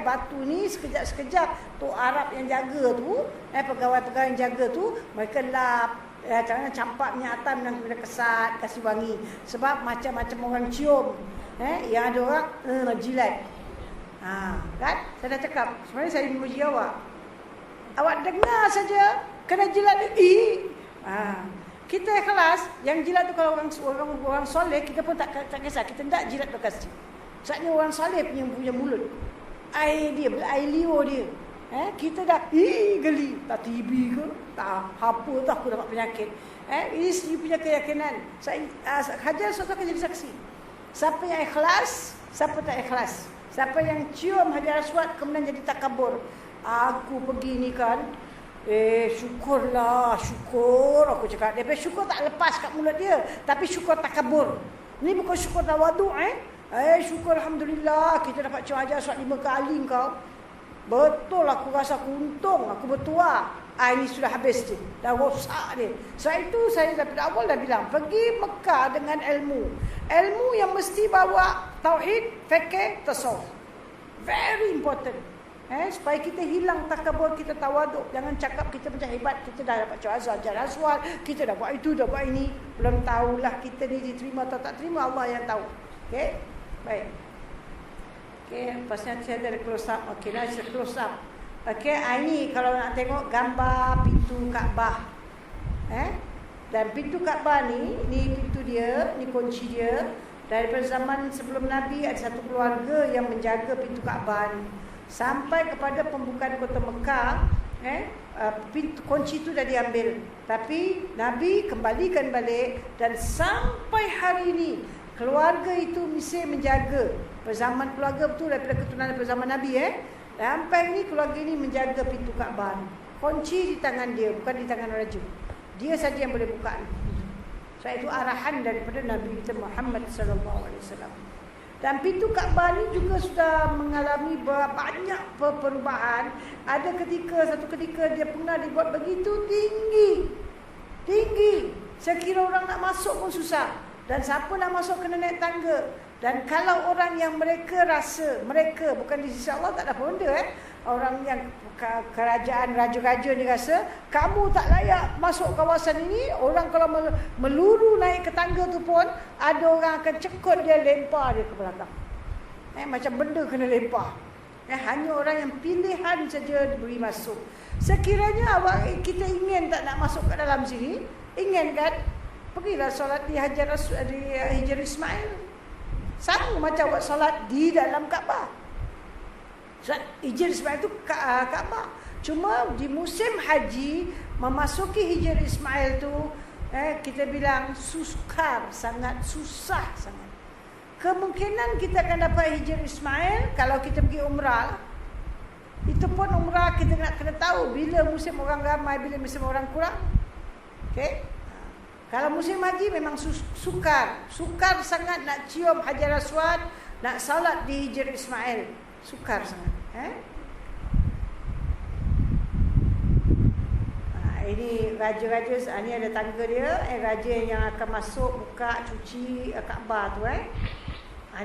Batu ni sekejap-sekejap tu Arab yang jaga tu, pegawai-pegawai yang jaga tu, mereka lap, jangan campak minyak atam dan kena kesat, kasih wangi. Sebab macam-macam orang cium. Yang ada orang nak jilat. Kan? Saya dah cakap, sebenarnya saya memuji awak. Awak dengar saja kena jilat. Kita ikhlas, yang jilat tu kalau orang soleh, kita pun tak kisah, kita tak jilat bekas. Sebabnya orang soleh punya mulut. Air liur dia. Kita dah geli, tak TB ke, tak apa tak aku dapat penyakit. Ini dia punya keyakinan. Hajar Aswad akan jadi saksi. Siapa yang ikhlas, siapa tak ikhlas. Siapa yang cium Hajar Aswad kemudian jadi takabur. Aku pergi ni kan, syukurlah, syukur aku cakap. Dia syukur tak lepas kat mulut dia, tapi syukur takabur. Ni bukan syukur tawaduk. Syukur Alhamdulillah kita dapat cium Hajar Aswad 5 kali kau. Betul aku rasa aku untung, aku bertuah. Ini sudah habis dia, dah rosak dia. Sebab itu saya daripada awal dah bilang, pergi Mekah dengan ilmu. Ilmu yang mesti bawa tauhid, fikih, tasawuf. Very important. Supaya kita hilang takabur, kita tawaduk. Jangan cakap kita macam hebat, kita dah dapat Hajar Aswad, kita dah buat itu, dah buat ini. Belum tahulah kita ni diterima atau tak terima, Allah yang tahu. Okey? Baik. Pasal saya ada close up. Lah saya close up. Ini kalau nak tengok gambar pintu Kaabah. Dan pintu Kaabah ni pintu dia, ni kunci dia. Daripada zaman sebelum Nabi ada satu keluarga yang menjaga pintu Kaabah ni. Sampai kepada pembukaan kota Mekah, pintu kunci itu dah diambil. Tapi Nabi kembalikan balik dan sampai hari ini keluarga itu mesti menjaga. Zaman keluarga betul daripada keturunan daripada zaman Nabi. Sampai ini keluarga ini menjaga pintu Kaabah. Kunci di tangan dia, bukan di tangan raja. Dia saja yang boleh buka. Sebab itu arahan daripada Nabi kita Muhammad sallallahu alaihi wasallam. Dan pintu Kaabah ni juga sudah mengalami banyak perubahan. Ada satu ketika dia pernah dibuat begitu tinggi. Saya kira orang nak masuk pun susah. Dan siapa nak masuk kena naik tangga. Dan kalau orang yang mereka bukan di sisi Allah tak ada apa benda. Orang yang kerajaan raja-raja ni rasa kamu tak layak masuk kawasan ini. Orang kalau meluru naik ke tangga tu pun ada orang akan cekut dia, lempar dia ke belakang. Macam benda kena lempar. Hanya orang yang pilihan saja diberi masuk. Sekiranya kita ingin tak nak masuk ke dalam sini, ingin kan, pergilah solat di Hajar Ismail. Sama macam buat solat di dalam Kaabah. Hajar Ismail itu Kaabah. Cuma di musim haji memasuki Hajar Ismail tu kita bilang sukar sangat, susah sangat. Kemungkinan kita akan dapat Hajar Ismail kalau kita pergi umrah. Itu pun umrah kita nak kena tahu bila musim orang ramai, bila musim orang kurang. Okey? Kalau musim haji memang sukar sangat nak cium Hajar Aswad, nak salat di Hajar Ismail. Sukar sangat. Ini raja-raja, ni ada tangga dia. Raja yang akan masuk, buka, cuci Kaabah tu.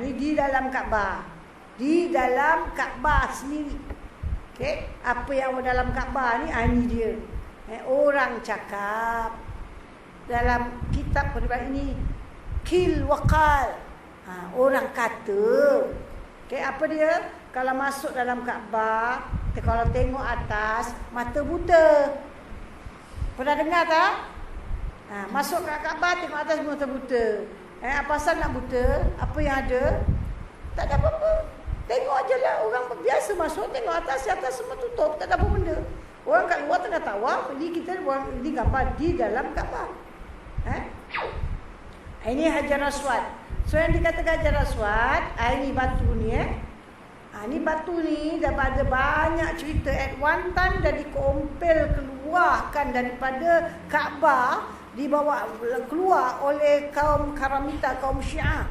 Ni di dalam Kaabah. Di dalam Kaabah sendiri. Okay. Apa yang dalam Kaabah ni, ni dia. Orang cakap dalam kitab peribadi ini, kil waqal. Orang kata. Okay, apa dia? Kalau masuk dalam Kaabah, kalau tengok atas, mata buta. Pernah dengar tak? Masuk ke Kaabah, tengok atas, mata buta. Apa asal nak buta? Apa yang ada? Tak ada apa-apa. Tengok aje lah. Orang biasa masuk, tengok atas semua tutup. Tak ada apa benda. Orang kat luar tengah tawaf. Ini gambar di dalam Kaabah. Ini Hajar Aswad. So yang dikatakan Hajar Aswad, ini batu ni. Ni batu ni dah ada banyak cerita. At one time dah dikompel keluarkan daripada Kaabah, dibawa keluar oleh kaum Karamita, kaum Syiah.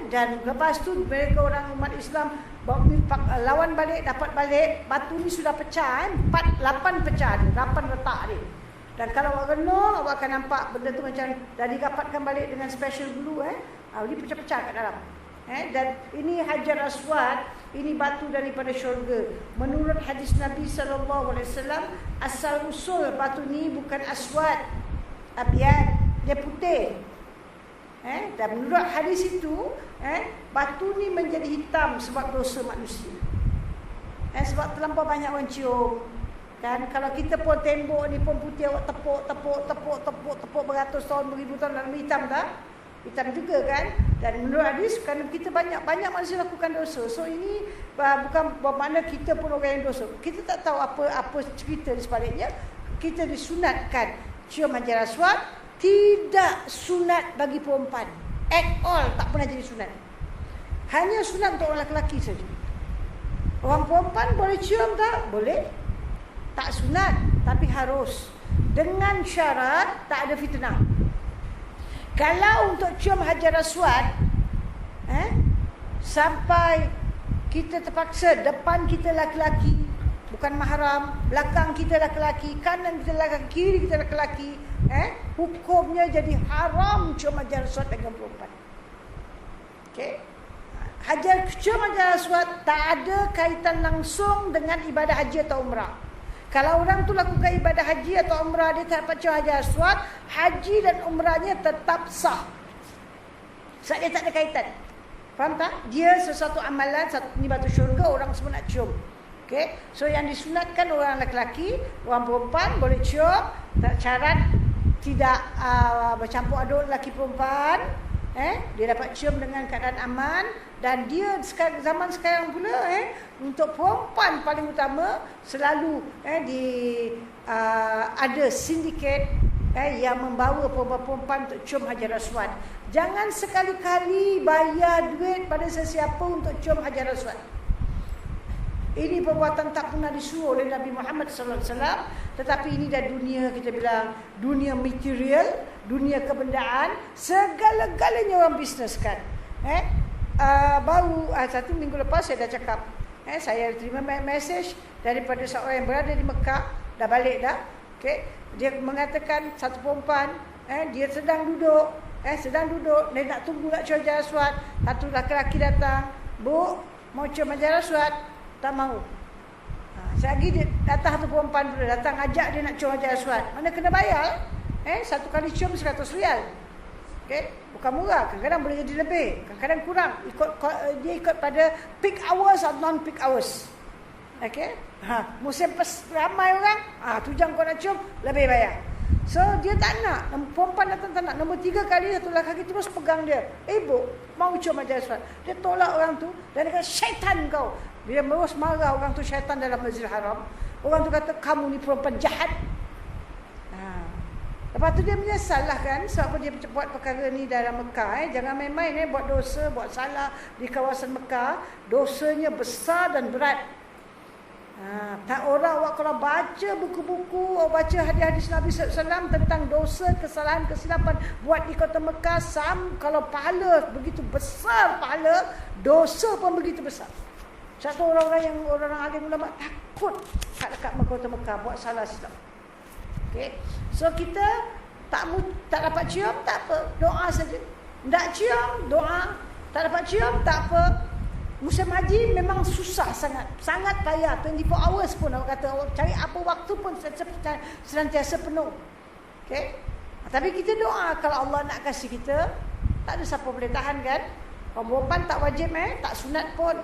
Dan lepas tu mereka orang umat Islam lawan balik, dapat balik. Batu ni sudah pecah. 8 pecah dia, 8 retak dia. Dan kalau awak renung, awak akan nampak benda tu macam dah didapatkan balik dengan special glue. Dia pecah-pecah kat dalam. Dan ini Hajar Aswad, ini batu daripada syurga. Menurut hadis Nabi SAW, asal usul batu ni bukan aswad, abyad, dia putih. Dan menurut hadis itu, batu ni menjadi hitam sebab dosa manusia. Sebab terlampau banyak orang cium. Kan kalau kita pun tembok ni pun putih, awak tepuk beratus tahun, beribu tahun dalam hitam tak? Hitam juga kan. Dan menurut hadis, kerana kita banyak manusia lakukan dosa. So ini bukan bermakna kita pun orang yang dosa. Kita tak tahu apa cerita di sebaliknya. Kita disunatkan cium Hajar Aswad. Tidak sunat bagi perempuan. At all, tak pernah jadi sunat. Hanya sunat untuk orang lelaki saja. Orang perempuan boleh cium tak? Boleh. Tak sunat, tapi harus. Dengan syarat tak ada fitnah. Kalau untuk cium Hajar Aswad, sampai kita terpaksa, depan kita laki-laki, bukan mahram, belakang kita laki-laki, kanan kita laki-laki, kiri kita laki-laki, hukumnya jadi haram cium Hajar Aswad dengan perempuan. Okey. Cium Hajar Aswad tak ada kaitan langsung dengan ibadah haji atau umrah. Kalau orang tu lakukan ibadah haji atau umrah, dia tak dapat cium Hajar Aswad, haji dan umrahnya tetap sah. Sebab dia tak ada kaitan. Faham tak? Dia sesuatu amalan, ni batu syurga, orang semua nak cium. Okay? So yang disunatkan orang lelaki, orang perempuan boleh cium. Tak syarat tidak bercampur aduk lelaki perempuan. Dia dapat cium dengan keadaan aman. Dan dia zaman sekarang pula untuk perempuan paling utama selalu ada sindiket yang membawa perempuan untuk cium Hajar Aswad. Jangan sekali-kali bayar duit pada sesiapa untuk cium Hajar Aswad. Ini perbuatan tak pernah disuruh oleh Nabi Muhammad SAW. Tetapi ini dah dunia, kita bilang dunia material, dunia kebendaan, segala-galanya orang bisneskan. Baru satu minggu lepas saya dah cakap, saya terima mesej daripada seorang yang berada di Mekah, dah balik dah. Okay. Dia mengatakan satu perempuan, dia sedang duduk, dia nak tunggu nak cium Hajar Aswad. Satu lelaki datang, "Bu, mau cium Hajar Aswad?" Tak mau. Selagi dia datang satu perempuan pula datang ajak dia nak cium Hajar Aswad. Mana kena bayar? Satu kali cium 100 rial. Okay? Bukan murah, kadang-kadang boleh jadi lebih, kadang-kadang kurang. Dia ikut pada peak hours atau non-peak hours. Okay? Musim ramai orang, tu jam kau nak cium, lebih bayar. So dia tak nak, perempuan datang tak nak. Nombor 3 kali satu lelaki terus pegang dia. Bu, mau cium Hajar Aswad. Dia tolak orang tu dan dia kata, "Syaitan kau." Dia terus marah orang tu, syaitan dalam Masjidil Haram. Orang tu kata, "Kamu ni perempuan jahat." Lepas tu dia menyesal lah kan, sebab dia buat perkara ni dalam Mekah. Jangan main-main buat dosa, buat salah di kawasan Mekah. Dosanya besar dan berat. Tak orang awak kalau baca buku-buku, awak baca hadis-hadis Nabi SAW tentang dosa, kesalahan, kesilapan buat di kota Mekah, kalau pahala begitu besar, pahala dosa pun begitu besar. Satu orang-orang yang orang alim ulama takut kat dekat kota Mekah buat salah silap. Okey. So kita tak dapat cium, tak apa, doa saja. Tak cium, doa. Tak dapat cium, tak apa. Musim haji memang susah sangat. Sangat payah. 24 hours pun awak kata. Awak cari apa waktu pun senantiasa penuh. Okay? Tapi kita doa kalau Allah nak kasih kita. Tak ada siapa boleh tahan kan. Perempuan tak wajib tak sunat pun.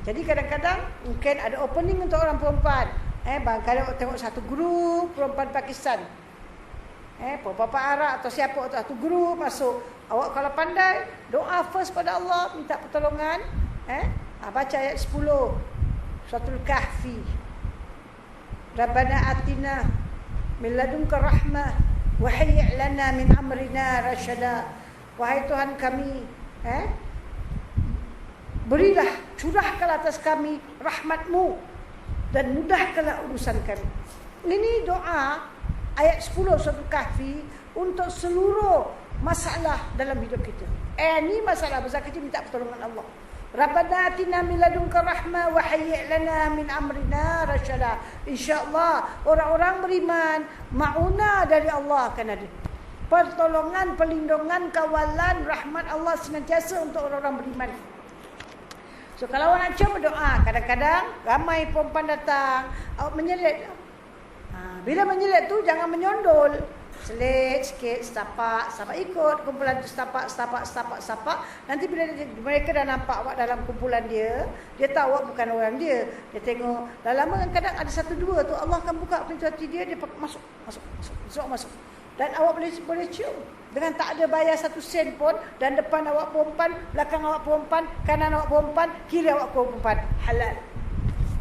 Jadi kadang-kadang mungkin ada opening untuk orang perempuan. Kadang-kadang awak tengok satu guru perempuan Pakistan. Perempuan Arab atau siapa atau satu guru masuk. Awak kalau pandai, doa first pada Allah, minta pertolongan. Baca ayat 10 Suratul Kahfi. Rabbana atina min ladunka rahmah wa hayyi' lana min amrina rasyada. Wahai Tuhan kami, berilah, curahkanlah atas kami rahmat-Mu dan mudahkanlah urusan kami. Ini doa ayat 10 Suratul Kahfi untuk seluruh masalah dalam hidup kita. Ini masalah besar, kita minta pertolongan Allah. Rabbana atina min ladunka rahmah wa hayyi' lana min amrina rasyada. Insya-Allah orang-orang beriman, mauna dari Allah akan ada. Pertolongan, perlindungan, kawalan, rahmat Allah senantiasa untuk orang-orang beriman. So kalau awak nak cium, berdoa. Kadang-kadang ramai perempuan datang, awak menyelit. Bila menyelit tu jangan menyondol. Selit sikit, setapak ikut kumpulan tu, setapak. Nanti bila mereka dah nampak awak dalam kumpulan dia tahu awak bukan orang dia. Dia tengok, dah lama kadang ada satu dua tu Allah akan buka pintu hati dia masuk. Dan awak boleh cium dengan tak ada bayar 1 sen pun. Dan depan awak perempuan, belakang awak perempuan, kanan awak perempuan, kiri awak perempuan, halal.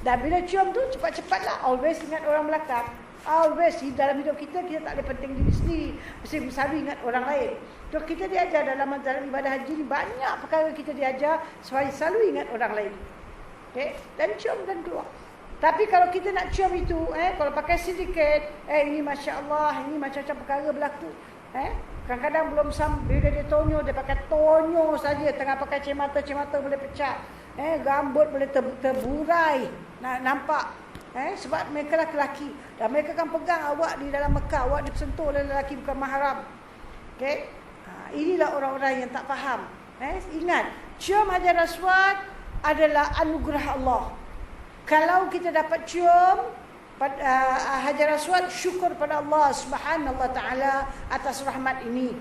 Dan bila cium tu cepat-cepatlah. Always ingat orang belakang. Always dalam hidup kita tak boleh penting diri sendiri. Mesti selalu ingat orang lain. So kita diajar dalam ibadah haji ni, banyak perkara kita diajar supaya selalu ingat orang lain. Okay? Dan cium dan keluar. Tapi kalau kita nak cium itu, kalau pakai sedikit, ini Masya Allah, ini macam-macam perkara berlaku. Kadang-kadang belum bila dia tonyo, dia pakai tonyo saja, tengah pakai cermata boleh pecah. Rambut boleh terburai. Nampak. Sebab mereka lelaki dan mereka akan pegang awak di dalam Mekah, awak disentuh oleh lelaki bukan mahram. Okey? Inilah orang-orang yang tak faham. Ingat, cium Hajar Aswad adalah anugerah Allah. Kalau kita dapat cium Hajar Aswad, syukur pada Allah Subhanahu wa taala atas rahmat ini.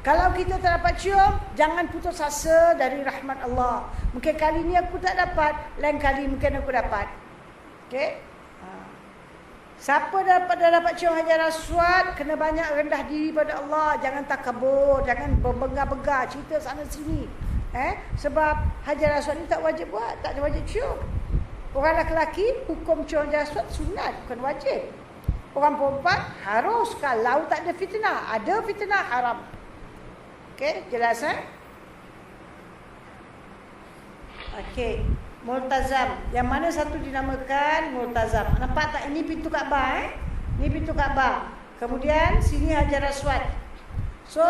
Kalau kita tak dapat cium, jangan putus asa dari rahmat Allah. Mungkin kali ni aku tak dapat, lain kali mungkin aku dapat. Okey? Siapa dah dapat cium Hajar Aswad, kena banyak rendah diri pada Allah. Jangan takabur, jangan berbengah-bengah cerita sana sini. Sebab Hajar Aswad ni tak wajib buat, tak wajib cium. Orang lelaki hukum cium Hajar Aswad sunat, bukan wajib. Orang perempuan harus, kalau tak ada fitnah. Ada fitnah, haram. Okey, jelas Okey. Multazam. Yang mana satu dinamakan multazam. Nampak tak? Ini pintu Kaabah. Ini pintu Kaabah. Kemudian sini Hajar Aswad. So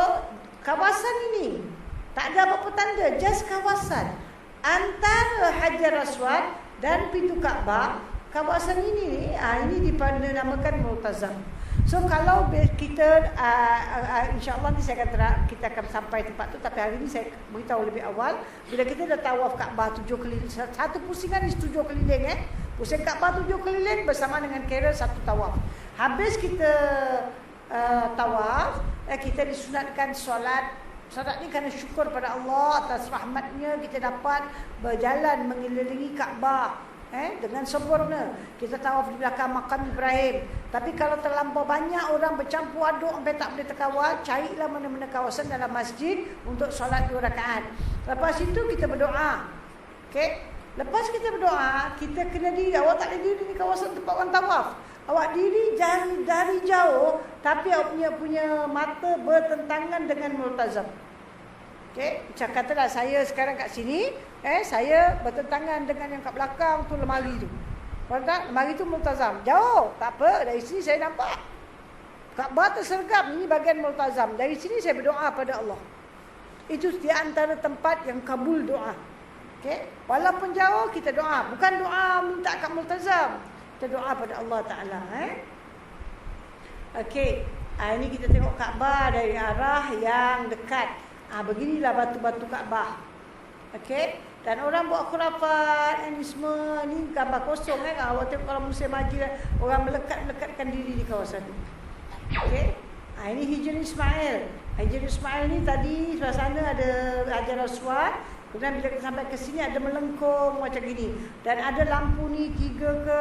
kawasan ini tak ada apa-apa tanda, just kawasan antara Hajar Aswad dan pintu Kaabah. Kawasan ini ini dinamakan multazam. So kalau kita insya-Allah nanti kita akan sampai tempat tu, tapi hari ini saya beritahu lebih awal. Bila kita dah tawaf Kaabah 7 keliling, satu pusingan ni 7 keliling pusing Kaabah 7 keliling bersama dengan kira satu tawaf. Habis kita tawaf, kita disunatkan solat. Solat ni kerana syukur pada Allah atas rahmatnya kita dapat berjalan mengelilingi Kaabah dengan sempurna. Kita tawaf di belakang makam Ibrahim. Tapi kalau terlampau banyak orang bercampur aduk sampai tak boleh terkawal, carilah mana-mana kawasan dalam masjid untuk solat 2 rakaat. Lepas itu kita berdoa. Okey? Lepas kita berdoa, kita kena diri. Awak tak boleh diri di kawasan tempat orang tawaf. Awak diri dari jauh, tapi awak punya mata bertentangan dengan multazam. Okey, macam katalah saya sekarang kat sini, saya bertentangan dengan yang kat belakang tu lemari tu. Faham tak? Lemari tu multazam. Jauh, tak apa, dari sini saya nampak. Kaabah tersergap, ini bahagian multazam. Dari sini saya berdoa pada Allah. Itu di antara tempat yang kabul doa. Okey, walaupun jauh kita doa, bukan doa minta kat multazam. Kita doa pada Allah Taala, Okey. Ini kita tengok Kaabah dari arah yang dekat. Beginilah batu-batu Kaabah. Okey. Dan orang buat khurafat, ini semua ni gambar kosong kan. Awak tengok kalau musim haji orang melekat-lekatkan diri di kawasan ni. Okey. Ini Hijr Ismail. Hijr Ismail ni tadi sebelah sana ada Hajar Aswad. Kemudian bila kita sampai ke sini ada melengkung macam gini. Dan ada lampu ni 3 ke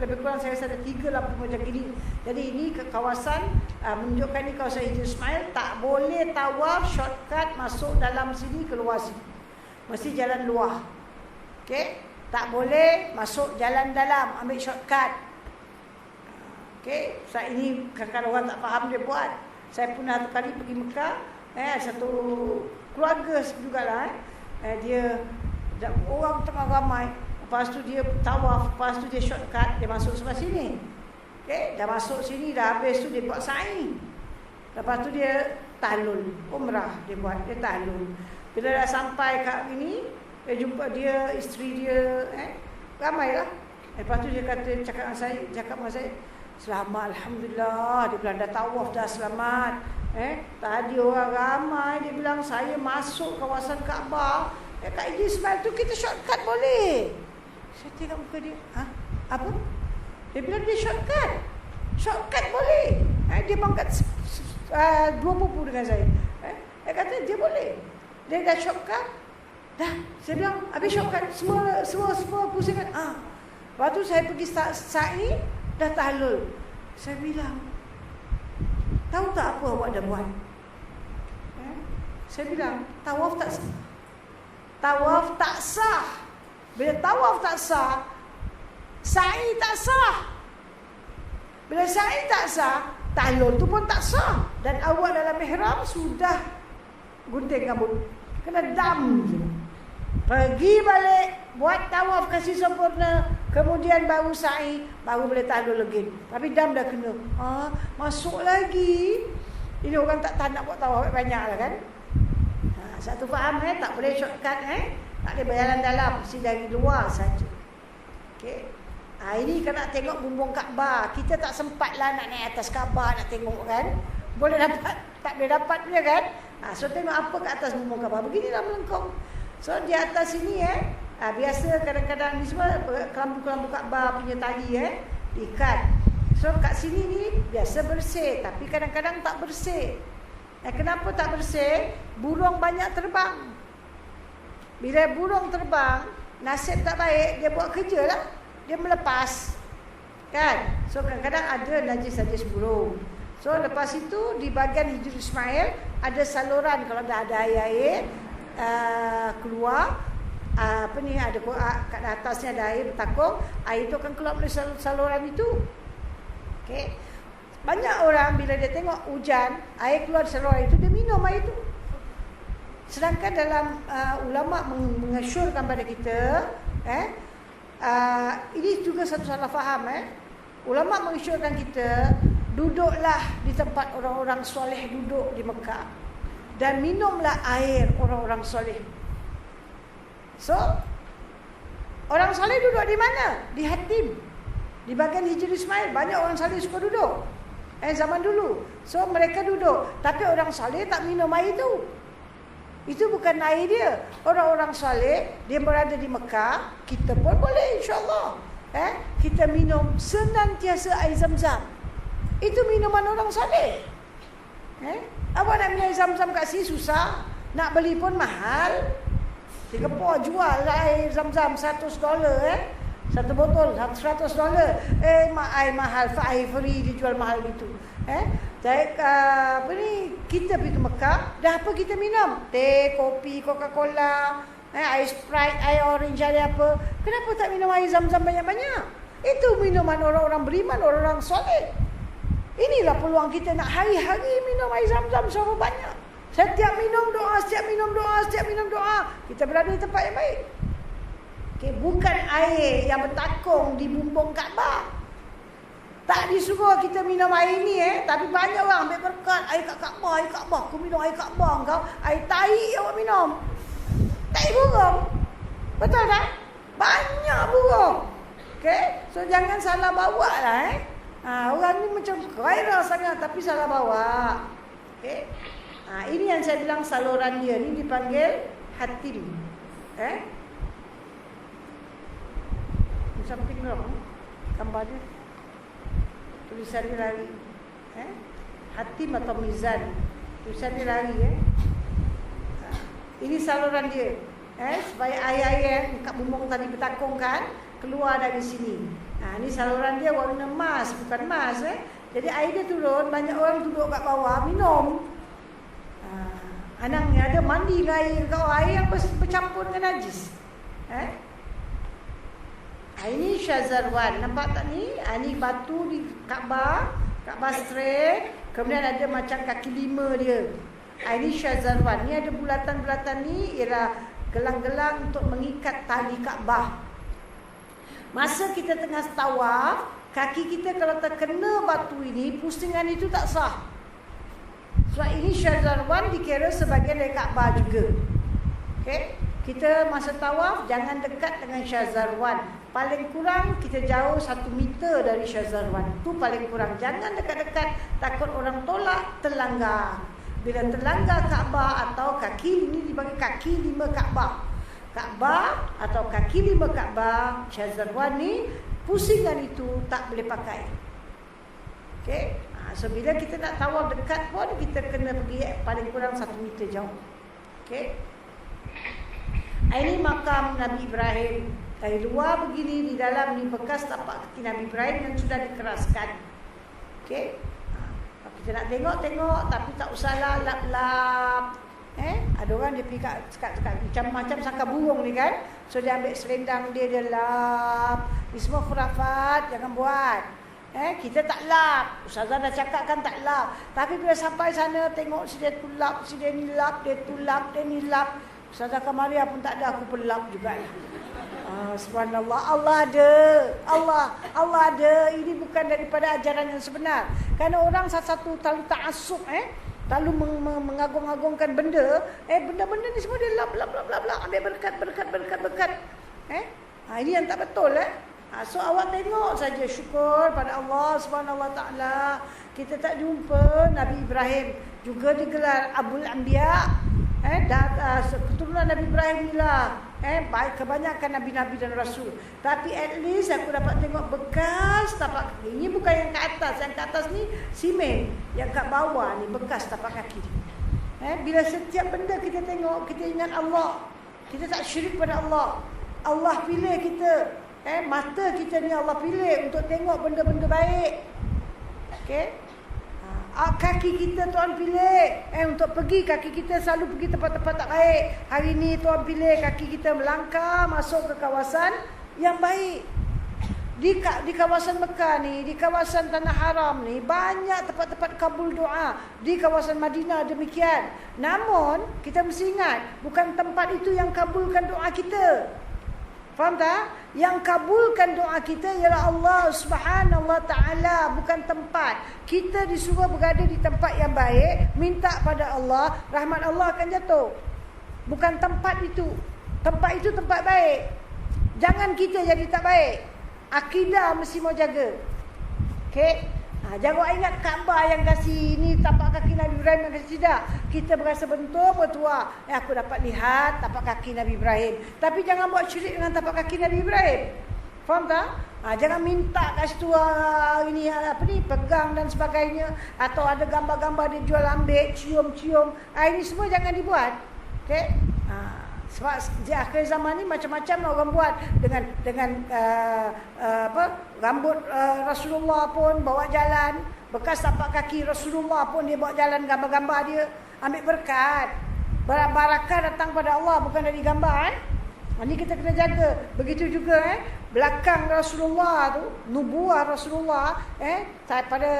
lebih kurang saya rasa ada 3 lampu macam gini. Jadi ini ke kawasan menunjukkan ni kawasan Hijr Ismail. Tak boleh tawaf shortcut masuk dalam sini keluar sini. Mesti jalan luar. Okey, tak boleh masuk jalan dalam ambil shortcut. Okey, saat ini kadang-kadang orang tak faham dia buat. Saya pernah satu kali pergi Mekah, satu keluarga jugalah. Dia orang tengah ramai, lepas tu dia tawaf, lepas tu dia shortcut, dia masuk sebelah sini. Okey, dah masuk sini dah habis tu dia buat sa'i. Lepas tu dia tahlul, umrah dia buat, dia tahlul. Bila dah sampai kat sini, dia jumpa dia, isteri dia, ramailah. Lepas tu dia cakap dengan saya, selamat, alhamdulillah. Dia bilang dah tawaf dah selamat. Tadi orang ramai, dia bilang saya masuk kawasan Kaabah. Kat Hijr Ismail tu kita shortcut boleh. Saya tengok muka dia, apa? Dia bilang dia shortcut. Shortcut boleh. Dia bangkat 2 pupu dengan saya. Dia kata dia boleh. Dia dah shortcut. Dah, saya bilang habis shortcut semua pusingkan. Lepas tu saya pergi saat ni dah tahlul. Saya bilang, tahu tak apa awak dah buat? Saya bilang, tawaf tak sah. Tawaf tak sah. Bila tawaf tak sah, sa'i tak sah. Bila sa'i tak sah, tahlul tu pun tak sah. Dan awak dalam ihram sudah gunting rambut. Kena dam je. Pergi balik, buat tawaf kasih sempurna, kemudian baru sa'i, baru boleh tahlul lagi. Tapi dam dah kena. Masuk lagi. Ini orang tak nak buat tawaf banyak lah kan. Satu faham tak boleh shortcut tak boleh berjalan dalam, mesti dari luar saja. Okey. Ini kan nak tengok bumbung Kaabah. Kita tak sempatlah nak naik atas Kaabah nak tengok kan. Boleh dapat, tak boleh dapat punya kan. So tengok apa kat atas bumbung Kaabah. Beginilah melengkung. So di atas sini biasa kadang-kadang ni semua kelambu-kelambu Kaabah punya tali diikat. So kat sini ni biasa bersih, tapi kadang-kadang tak bersih. Kenapa tak bersih? Burung banyak terbang. Bila burung terbang, nasib tak baik, dia buat kerja lah. Dia melepas. Kan? So kadang-kadang ada najis-najis burung. So lepas itu di bahagian Hijr Ismail ada saluran, kalau dah ada air keluar, ada kat atasnya ada air bertakung, air itu akan keluar melalui saluran itu. Okey. Banyak orang bila dia tengok hujan, air keluar dari saluran itu, dia minum air itu. Sedangkan dalam ulama mengesyorkan pada kita, ini juga satu salah faham. Ulama mengesyorkan kita, duduklah di tempat orang-orang soleh duduk di Mekah dan minumlah air orang-orang soleh. So, orang soleh duduk di mana? Di Hatim. Di bahagian Hijr Ismail banyak orang soleh suka duduk. Zaman dulu. So mereka duduk, tapi orang soleh tak minum air itu. Itu bukan air dia. Orang-orang soleh dia berada di Mekah, kita pun boleh insya-Allah. Kita minum senantiasa air Zam-Zam. Itu minuman orang soleh. Awak nak minum air Zam-Zam kat sini susah, nak beli pun mahal. Singapura jual air Zam-Zam $100 satu botol $100. Air mahal, air free dijual mahal gitu. Kita pergi ke Mekah, dah apa kita minum? Teh, kopi, Coca-Cola, air Sprite, air orange, air apa. Kenapa tak minum air Zam-Zam banyak-banyak? Itu minuman orang-orang beriman, orang-orang soleh. Inilah peluang kita nak hari-hari minum air Zam-Zam sama banyak. Setiap minum doa, setiap minum doa, setiap minum doa. Kita berada di tempat yang baik. Bukan air yang bertakung di bumbung Kaabah. Tak disuruh kita minum air ni tapi banyak orang ambil berkat air kat Kaabah, air Kaabah. Aku minum air Kaabah, kau air tai awak minum. Tai burung. Betul tak? Banyak burung. Okey, so jangan salah bawa lah Orang ni macam gairah sangat tapi salah bawa. Okey. Ini yang saya bilang saluran dia ni dipanggil hatim. Samping dong, gambar dia. Tulisan dia lari. Hatim atau mizan. Tulisan dia lari. Ini saluran dia. Supaya air-air yang kat bumbung tadi bertakungkan keluar dari sini. Ini saluran dia warna emas, bukan emas. Jadi air dia turun, banyak orang duduk kat bawah minum. Anangnya ada mandi dengan air kat bawah, air yang bercampur dengan najis. Ini Syazarwan. Nampak tak ni? Ini batu di Kaabah straight. Kemudian ada macam kaki 5 dia. Ini Syazarwan. Ni ada bulatan-bulatan ni ialah gelang-gelang untuk mengikat tali Kaabah. Masa kita tengah tawaf, kaki kita kalau terkena batu ini, pusingan itu tak sah. Sebab ini Syazarwan dikira sebagian dari Kaabah juga. Okey? Kita masa tawaf jangan dekat dengan Syazarwan. Paling kurang kita jauh 1 meter dari Syazarwan. Itu paling kurang. Jangan dekat-dekat, takut orang tolak, terlanggar. Bila terlanggar Kaabah atau kaki ini dipanggil kaki 5 Kaabah. Kaabah atau kaki 5 Kaabah, Syazarwan ni pusingan itu tak boleh pakai. Okey? So bila kita nak tawaf dekat pun kita kena pergi paling kurang 1 meter jauh. Okey? Ini makam Nabi Ibrahim. Dari luar begini, di dalam ni bekas tapak kaki Nabi Ibrahim yang sudah dikeraskan. Okey? Kita nak tengok-tengok tapi tak usahlah lap-lap. Ada orang dia pergi kat macam sangka burung ni kan. So dia ambil selendang dia lap. Ini semua khurafat, jangan buat. Kita tak lap. Ustazah dah cakap kan tak lap. Tapi bila sampai sana tengok si dia tu lap, si dia ni lap, dia tu lap, dia ni lap. Ustazah Kamaria pun tak ada, aku pelap juga. Subhanallah, Allah ada. Ini bukan daripada ajaran yang sebenar. Kerana orang satu-satu terlalu ta'assub, terlalu mengagung-agungkan benda, benda-benda ni semua dia lap, ambil berkat. Ini yang tak betul. So awak tengok saja, syukur pada Allah Subhanahu Wa Taala. Kita tak jumpa Nabi Ibrahim, juga digelar Abul Anbiya. Keturunan Nabi Ibrahim ni lah. Baik kebanyakan Nabi-Nabi dan Rasul. Tapi at least aku dapat tengok bekas tapak kaki. Ini bukan yang ke atas. Yang ke atas ni simen. Yang kat bawah ni bekas tapak kaki. Bila setiap benda kita tengok, kita ingat Allah. Kita tak syirik pada Allah. Allah pilih kita. Mata kita ni Allah pilih untuk tengok benda-benda baik. Okey? Kaki kita Tuhan pilih untuk pergi. Kaki kita selalu pergi tempat-tempat tak baik. Hari ni Tuhan pilih kaki kita melangkah masuk ke kawasan yang baik. Di kawasan Mekah ni, di kawasan Tanah Haram ni, banyak tempat-tempat kabul doa. Di kawasan Madinah demikian. Namun kita mesti ingat, bukan tempat itu yang kabulkan doa kita. Faham tak? Yang kabulkan doa kita ialah Allah Subhanahu Wa Taala, bukan tempat. Kita disuruh berada di tempat yang baik, minta pada Allah, rahmat Allah akan jatuh. Bukan tempat itu. Tempat itu tempat baik. Jangan kita jadi tak baik. Akidah mesti mau jaga. Okey? Jangan ingat Kaabah yang kasih ni tapak kaki Nabi Ibrahim yang kasih, tidak. Kita berasa bentuk bertua. Aku dapat lihat tapak kaki Nabi Ibrahim. Tapi jangan buat syirik dengan tapak kaki Nabi Ibrahim. Faham tak? Jangan minta kat situ ini pegang dan sebagainya. Atau ada gambar-gambar dia jual ambil, cium-cium. Ini semua jangan dibuat. Okey? Sebab di akhir zaman ni macam-macam orang buat dengan rambut Rasulullah pun bawa jalan, bekas tapak kaki Rasulullah pun dia bawa jalan, gambar-gambar dia, ambil berkat. Barakah datang pada Allah bukan dari gambar. Ini kita kena jaga. Begitu juga belakang Rasulullah tu, nubuah Rasulullah, pada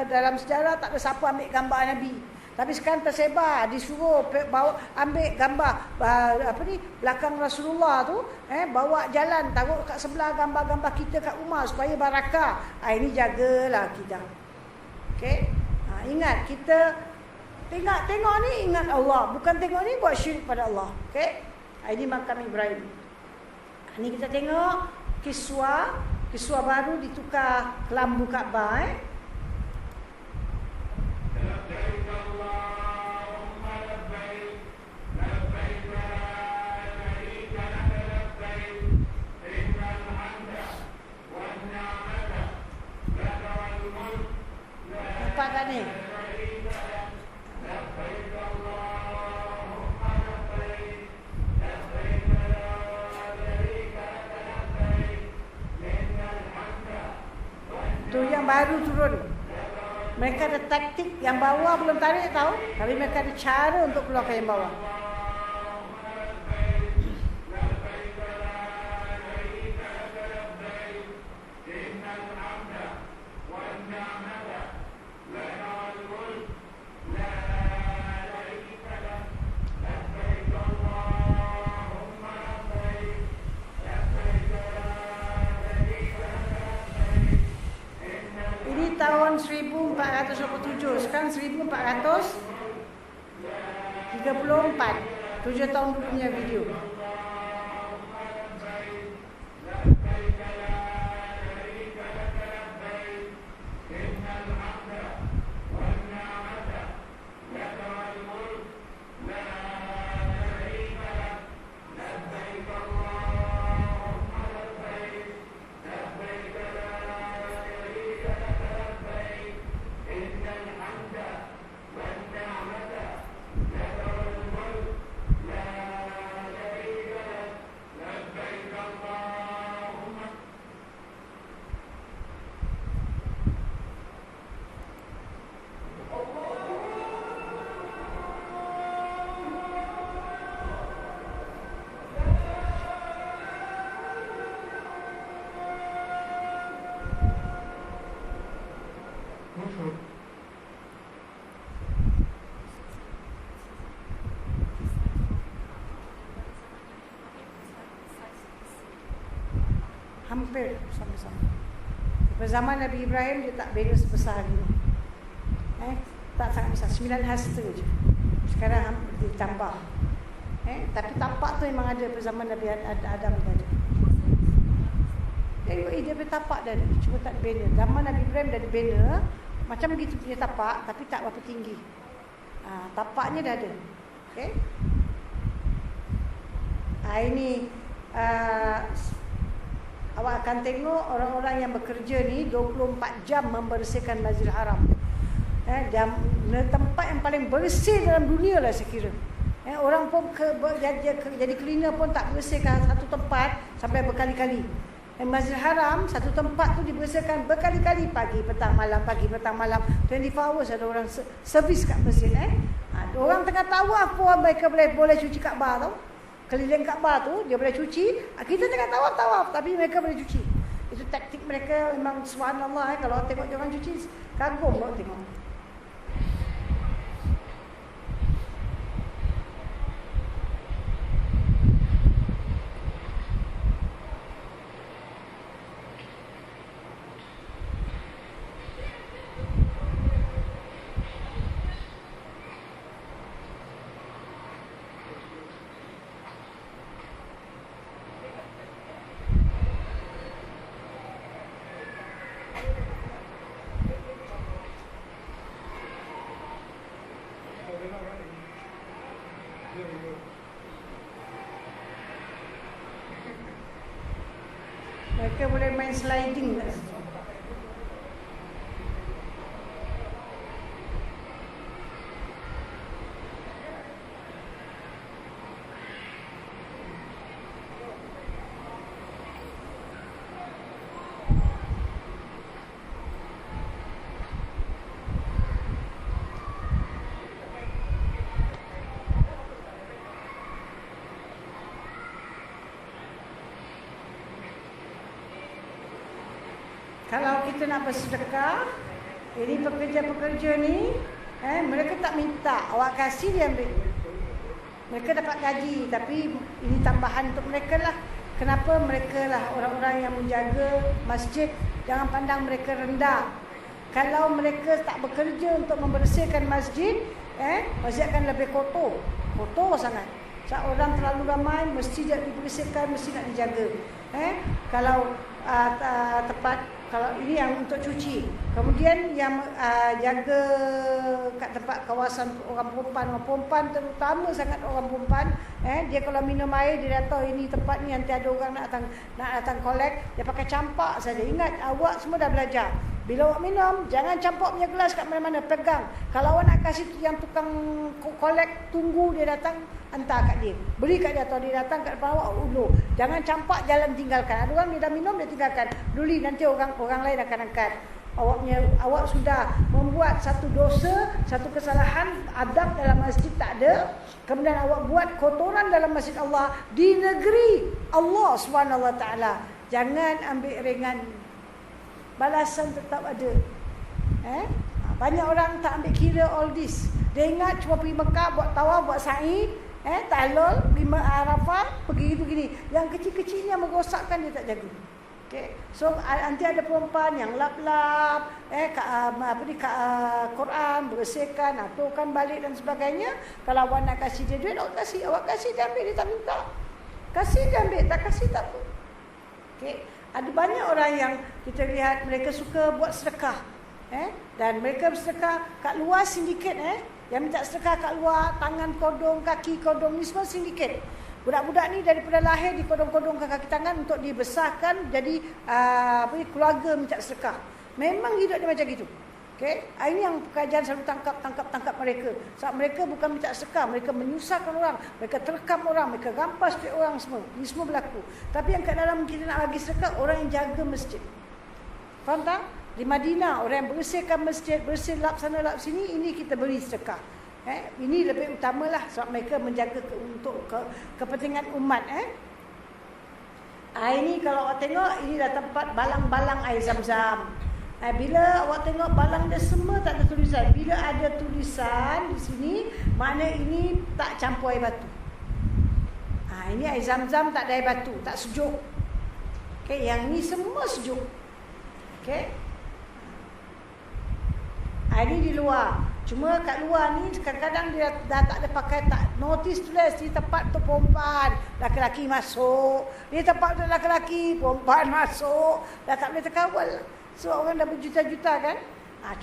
dalam sejarah tak ada siapa ambil gambar Nabi. Tapi sekarang tersebar, disuruh bawa ambil gambar belakang Rasulullah tu, bawa jalan, taruh kat sebelah gambar-gambar kita kat rumah supaya barakah. Ini jagalah kita. Okey? Ingat kita tengok ni ingat Allah, bukan tengok ni buat syirik pada Allah. Okey? Ini makam Ibrahim. Ini kita tengok kiswah Kiswah baru ditukar kelambu Kaabah. Nampak tak ni? Tu yang baru turun. Mereka ada taktik, yang bawah belum tarik tahu, tapi mereka ada cara untuk keluarkan yang bawah. Tahun 1427, sekarang 1434, 7 tahun punya video. Hampir sama-sama. Pada zaman Nabi Ibrahim dia tak beza sebesar ini. Tak sangat besar, 9 hasta je. Sekarang ditambah. Tapi tapak tu memang ada pada zaman Nabi Adam dah ada. Dia punya tapak dah ada, cuma tak ada banner. Zaman Nabi Ibrahim dah ada banner, macam begitu punya tapak, tapi tak berapa tinggi. Tapaknya dah ada. Okay? Ini awak akan tengok orang-orang yang bekerja ni 24 jam membersihkan Masjidil Haram. Tempat yang paling bersih dalam dunia lah saya kira. Orang pun jadi cleaner pun tak bersihkan satu tempat sampai berkali-kali. Masjidil Haram satu tempat tu dibersihkan berkali-kali, pagi petang malam, pagi petang malam, 24 hours ada orang servis kat masjid. Orang tengah tawaf pun mereka boleh cuci Kaabah tau. Keliling Kaabah tu dia boleh cuci. Kita tengah tawaf tapi mereka boleh cuci. Itu taktik mereka memang subhanallah. Kalau tengok dia orang cuci kagum nak tengok. Mereka boleh main sliding kat situ. Kalau kita nak bersedekah, ini pekerja-pekerja ni, mereka tak minta, awak kasih dia ambil. Mereka dapat gaji, tapi ini tambahan untuk mereka lah. Kenapa mereka lah orang-orang yang menjaga masjid, jangan pandang mereka rendah. Kalau mereka tak bekerja untuk membersihkan masjid, masjid akan lebih kotor sangat. orang terlalu ramai, mesti dibersihkan, mesti nak dijaga. Kalau tempat, kalau ini yang untuk cuci. Kemudian yang jaga kat tempat kawasan orang perempuan terutama sangat orang perempuan, dia kalau minum air dia dah tahu ini tempat ni nanti ada orang nak datang collect, dia pakai campak saja. Ingat, awak semua dah belajar. Bila awak minum, jangan campak punya gelas kat mana-mana, pegang. Kalau awak nak kasih yang tukang collect, tunggu dia datang, hantar kat dia. Beri kat dia atau dia datang kat depan awak, ulur. Jangan campak, jalan tinggalkan. Ada orang dia dah minum, dia tinggalkan. Duli, nanti orang lain akan angkat. Awak sudah membuat satu dosa, satu kesalahan, adab dalam masjid tak ada. Kemudian awak buat kotoran dalam masjid Allah di negeri Allah SWT. Jangan ambil ringan. Balasan tetap ada. Banyak orang tak ambil kira all this. Dia ingat cuma pergi Mekah, buat tawaf, buat sa'i, tahlul, lima Arafah, pergi gini. Yang kecil-kecil ni yang merosakkan dia tak jaga. Okay. So nanti ada perempuan yang lap-lap, Quran, bersihkan, aturkan balik dan sebagainya. Kalau awak nak kasih dia duit, awak kasih dia ambil, dia tak minta. Kasih dia ambil, tak kasih tak apa. Okay. Ada banyak orang yang kita lihat mereka suka buat sedekah. Dan mereka bersedekah kat luar sindiket. Yang minta sedekah kat luar, tangan kodong, kaki kodong, ni semua sindiket. Budak-budak ni daripada lahir dikodong-kodongkan kaki tangan untuk dibesarkan jadi keluarga minta sedekah. Memang hidup dia macam gitu. Okay? Ini yang kajian selalu tangkap mereka. Sebab mereka bukan minta sedekah, mereka menyusahkan orang, mereka terkam orang, mereka rampas duit orang semua. Ini semua berlaku. Tapi yang kat dalam kita nak bagi sedekah, orang yang jaga masjid. Faham tak? Di Madinah, orang yang bersihkan masjid, bersih lap sana lap sini, ini kita beri sedekah. Ini lebih utamalah sebab mereka menjaga untuk kepentingan umat. Ini kalau awak tengok, ini dah tempat balang-balang air Zam-Zam. Bila awak tengok balang dia semua tak ada tulisan. Bila ada tulisan di sini, makna ini tak campur air batu. Ini air Zam-Zam tak ada air batu, tak sejuk. Okay, yang ni semua sejuk. Okay. Ini di luar. Cuma kat luar ni kadang-kadang dia dah tak ada pakai, tak notice tulis di tempat tu perempuan, laki-laki masuk. Di tempat tu laki-laki, perempuan masuk. Dah tak boleh terkawal. So orang dah berjuta-juta kan.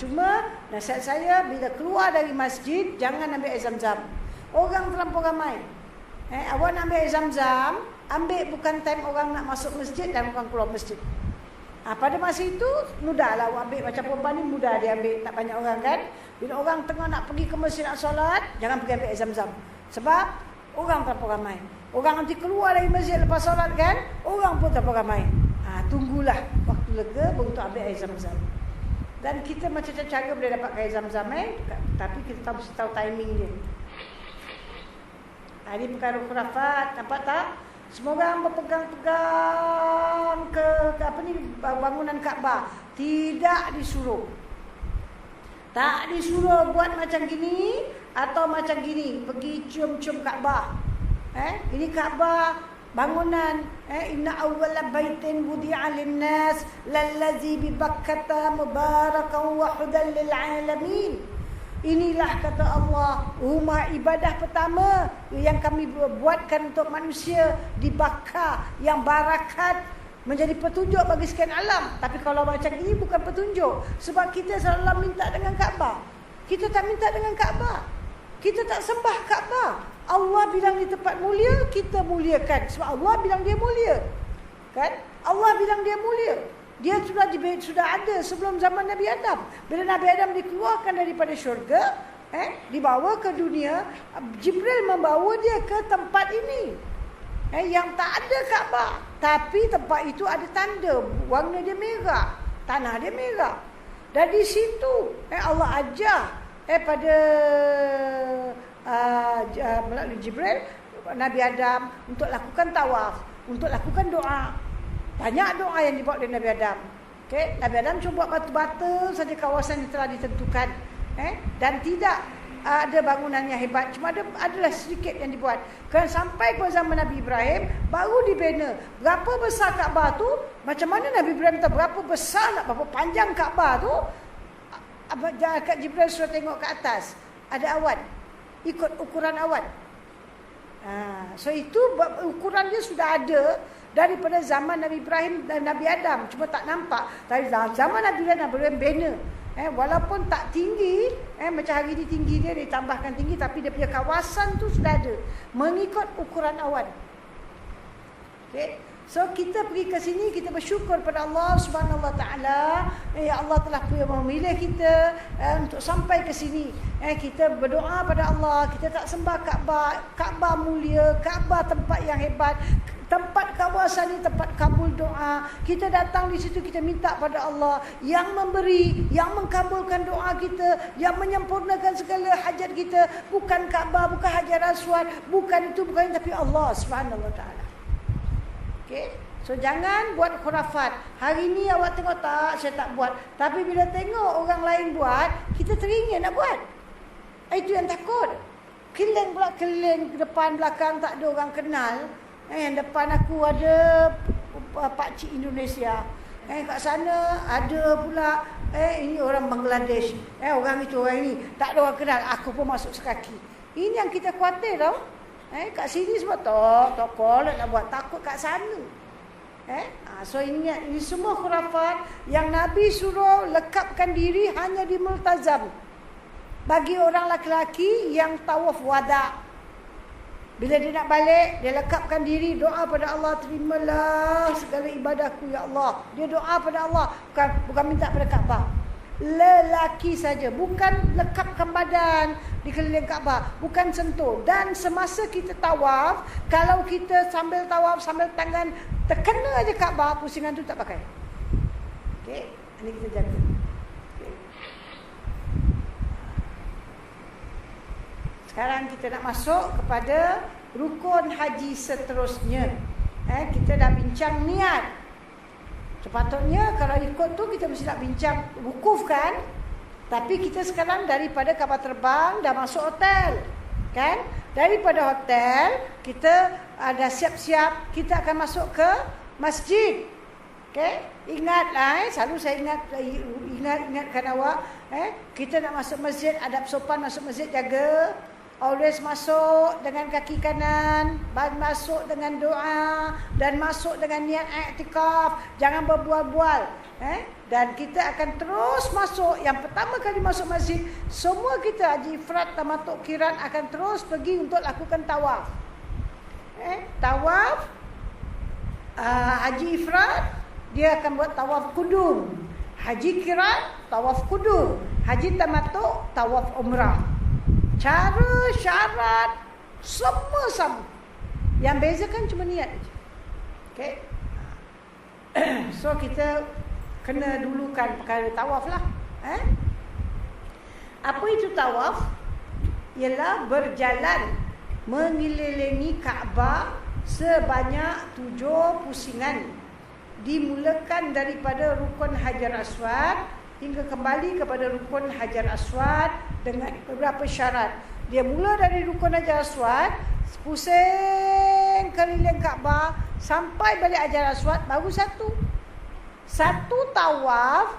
Cuma nasihat saya, bila keluar dari masjid, jangan ambil air Zam-Zam. Orang terlampau ramai. Awak nak ambil air Zam-Zam, ambil bukan time orang nak masuk masjid dan orang keluar masjid. Pada masa itu, mudahlah awak ambil. Macam perempuan ni mudah dia ambil, tak banyak orang kan. Bila orang tengah nak pergi ke masjid nak solat, jangan pergi ambil air Zam-Zam. Sebab orang terlampau ramai. Orang nanti keluar dari masjid lepas solat kan, orang pun terlampau ramai. Tunggulah waktu lega baru untuk ambil air Zam-Zam. Dan kita macam-macam cara boleh dapat air Zam-Zam tapi kita mesti tahu timing dia. Ini perkara khurafat, nampak tak? Semua orang berpegang-pegang ke bangunan Kaabah. Tidak disuruh. Tak disuruh buat macam gini atau macam gini, pergi cium-cium Kaabah. Ini Kaabah, bangunan. Inna awwala baitin wudi'a lin-nas lallazi bi Bakkah mubarakan wa hudan lil alamin. Inilah kata Allah, rumah ibadah pertama yang kami buatkan untuk manusia di Bakkah, yang barakat, menjadi petunjuk bagi sekian alam. Tapi kalau macam ini bukan petunjuk, sebab kita selalu minta dengan Kaabah. Kita tak minta dengan Kaabah. Kita tak sembah Kaabah. Allah bilang di tempat mulia, kita muliakan. Sebab Allah bilang dia mulia. Kan? Allah bilang dia mulia. Dia sudah ada sebelum zaman Nabi Adam. Bila Nabi Adam dikeluarkan daripada syurga, dibawa ke dunia, Jibril membawa dia ke tempat ini. Yang tak ada Kaabah. Tapi tempat itu ada tanda, warna dia merah, tanah dia merah. Dan di situ Allah ajar pada melalui Jibril Nabi Adam untuk lakukan tawaf, untuk lakukan doa. Banyak doa yang dibuat oleh Nabi Adam. Nabi Adam cuma buat batu-batu saja kawasan yang telah ditentukan. Dan tidak ada bangunan yang hebat, cuma adalah sedikit yang dibuat. Kerana sampai ke zaman Nabi Ibrahim baru dibina. Berapa besar Kaabah tu? Macam mana Nabi Ibrahim tahu berapa besar, berapa panjang Kaabah tu? Kat Jibril suruh tengok ke atas, ada awan. Ikut ukuran awan. So itu ukuran dia sudah ada daripada zaman Nabi Ibrahim dan Nabi Adam, cuma tak nampak. Dari zaman Nabi Ibrahim, Nabi Ibrahim bina. Walaupun tak tinggi, macam hari ni tinggi dia ditambahkan tinggi, tapi dia punya kawasan tu sudah ada mengikut ukuran awan. Okay. So kita pergi ke sini, kita bersyukur pada Allah Subhanahu Wa Taala. Ya Allah telah memilih kita untuk sampai ke sini. Kita berdoa pada Allah, kita tak sembah Kaabah. Kaabah mulia, Kaabah tempat yang hebat, tempat kawasan ini tempat kabul doa. Kita datang di situ, kita minta pada Allah yang memberi, yang mengkabulkan doa kita, yang menyempurnakan segala hajat kita. Bukan Kaabah, bukan Hajar Aswad, bukan itu, bukan itu, tapi Allah Subhanahu Wa Taala. Okay. So jangan buat khurafat. Hari ni awak tengok tak, saya tak buat. Tapi bila tengok orang lain buat, kita teringin nak buat. Itu yang takut. Keliling pula, keliling depan belakang tak ada orang kenal. Yang depan aku ada pakcik Indonesia. Kat sana ada pula ini orang Bangladesh. Orang itu, orang ini tak ada orang kenal. Aku pun masuk sekaki. Ini yang kita khawatir tau. Kat sini semua tak kolot nak buat, takut kat sana. So ini semua khurafat yang Nabi suruh lekapkan diri hanya di multazam. Bagi orang lelaki yang tawaf wada, bila dia nak balik, dia lekapkan diri, doa pada Allah, terimalah segala ibadahku ya Allah. Dia doa pada Allah, bukan minta pada Kaabah. Lelaki saja, bukan lekapkan badan di keliling Kaabah, bukan sentuh. Dan semasa kita tawaf, kalau kita sambil tawaf, sambil tangan terkena aja Kaabah, pusingan tu tak pakai. Okey, ini kita jaga. Okay. Sekarang kita nak masuk kepada rukun haji seterusnya. Kita dah bincang niat. Sepatutnya kalau ikut tu kita mesti nak bincang wukuf kan. Tapi kita sekarang daripada kapal terbang dah masuk hotel kan. Daripada hotel kita dah siap-siap, kita akan masuk ke masjid. Okay? Ingatlah, selalu saya ingatkan awak, kita nak masuk masjid, adab sopan masuk masjid, jaga. Always masuk dengan kaki kanan, masuk dengan doa dan masuk dengan niat i'tikaf. Jangan berbual-bual. Dan kita akan terus masuk. Yang pertama kali masuk masjid, semua kita haji ifrad, tamattu, qiran akan terus pergi untuk lakukan tawaf. Tawaf haji ifrad, dia akan buat tawaf kudum. Haji qiran, tawaf kudum. Haji tamattu, tawaf umrah. Cara, syarat, semua sama. Yang bezakan cuma niat saja. Okay. So kita kena dulukan perkara tawaf lah. Apa itu tawaf? Ialah berjalan mengelilingi Kaabah sebanyak 7 pusingan. Dimulakan daripada rukun Hajar Aswad hingga kembali kepada rukun Hajar Aswad dengan beberapa syarat. Dia mula dari rukun Hajar Aswad, pusing keliling Kaabah sampai balik Hajar Aswad, baru satu tawaf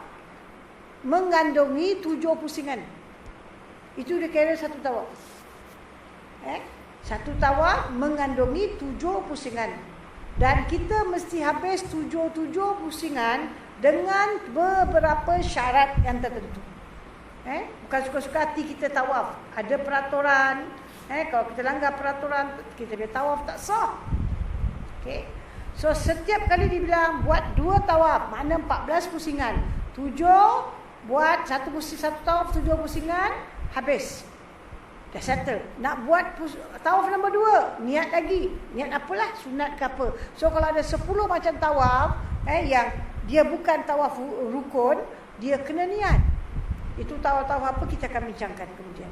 mengandungi 7 pusingan. Itu dia kira satu tawaf. Satu tawaf mengandungi 7 pusingan. Dan kita mesti habis 7 pusingan dengan beberapa syarat yang tertentu. Bukan suka-suka hati kita tawaf. Ada peraturan. Kalau kita langgar peraturan, kita punya tawaf tak sah. Okay. So setiap kali dibilang buat 2 tawaf, makna 14 pusingan. 7 buat satu tawaf 7 pusingan, habis. Dah settle. Nak buat tawaf nombor 2, niat lagi. Niat apalah, sunat ke apa. So kalau ada 10 macam tawaf yang dia bukan tawaf rukun, dia kena niat. Itu tawaf-tawaf apa kita akan bincangkan kemudian.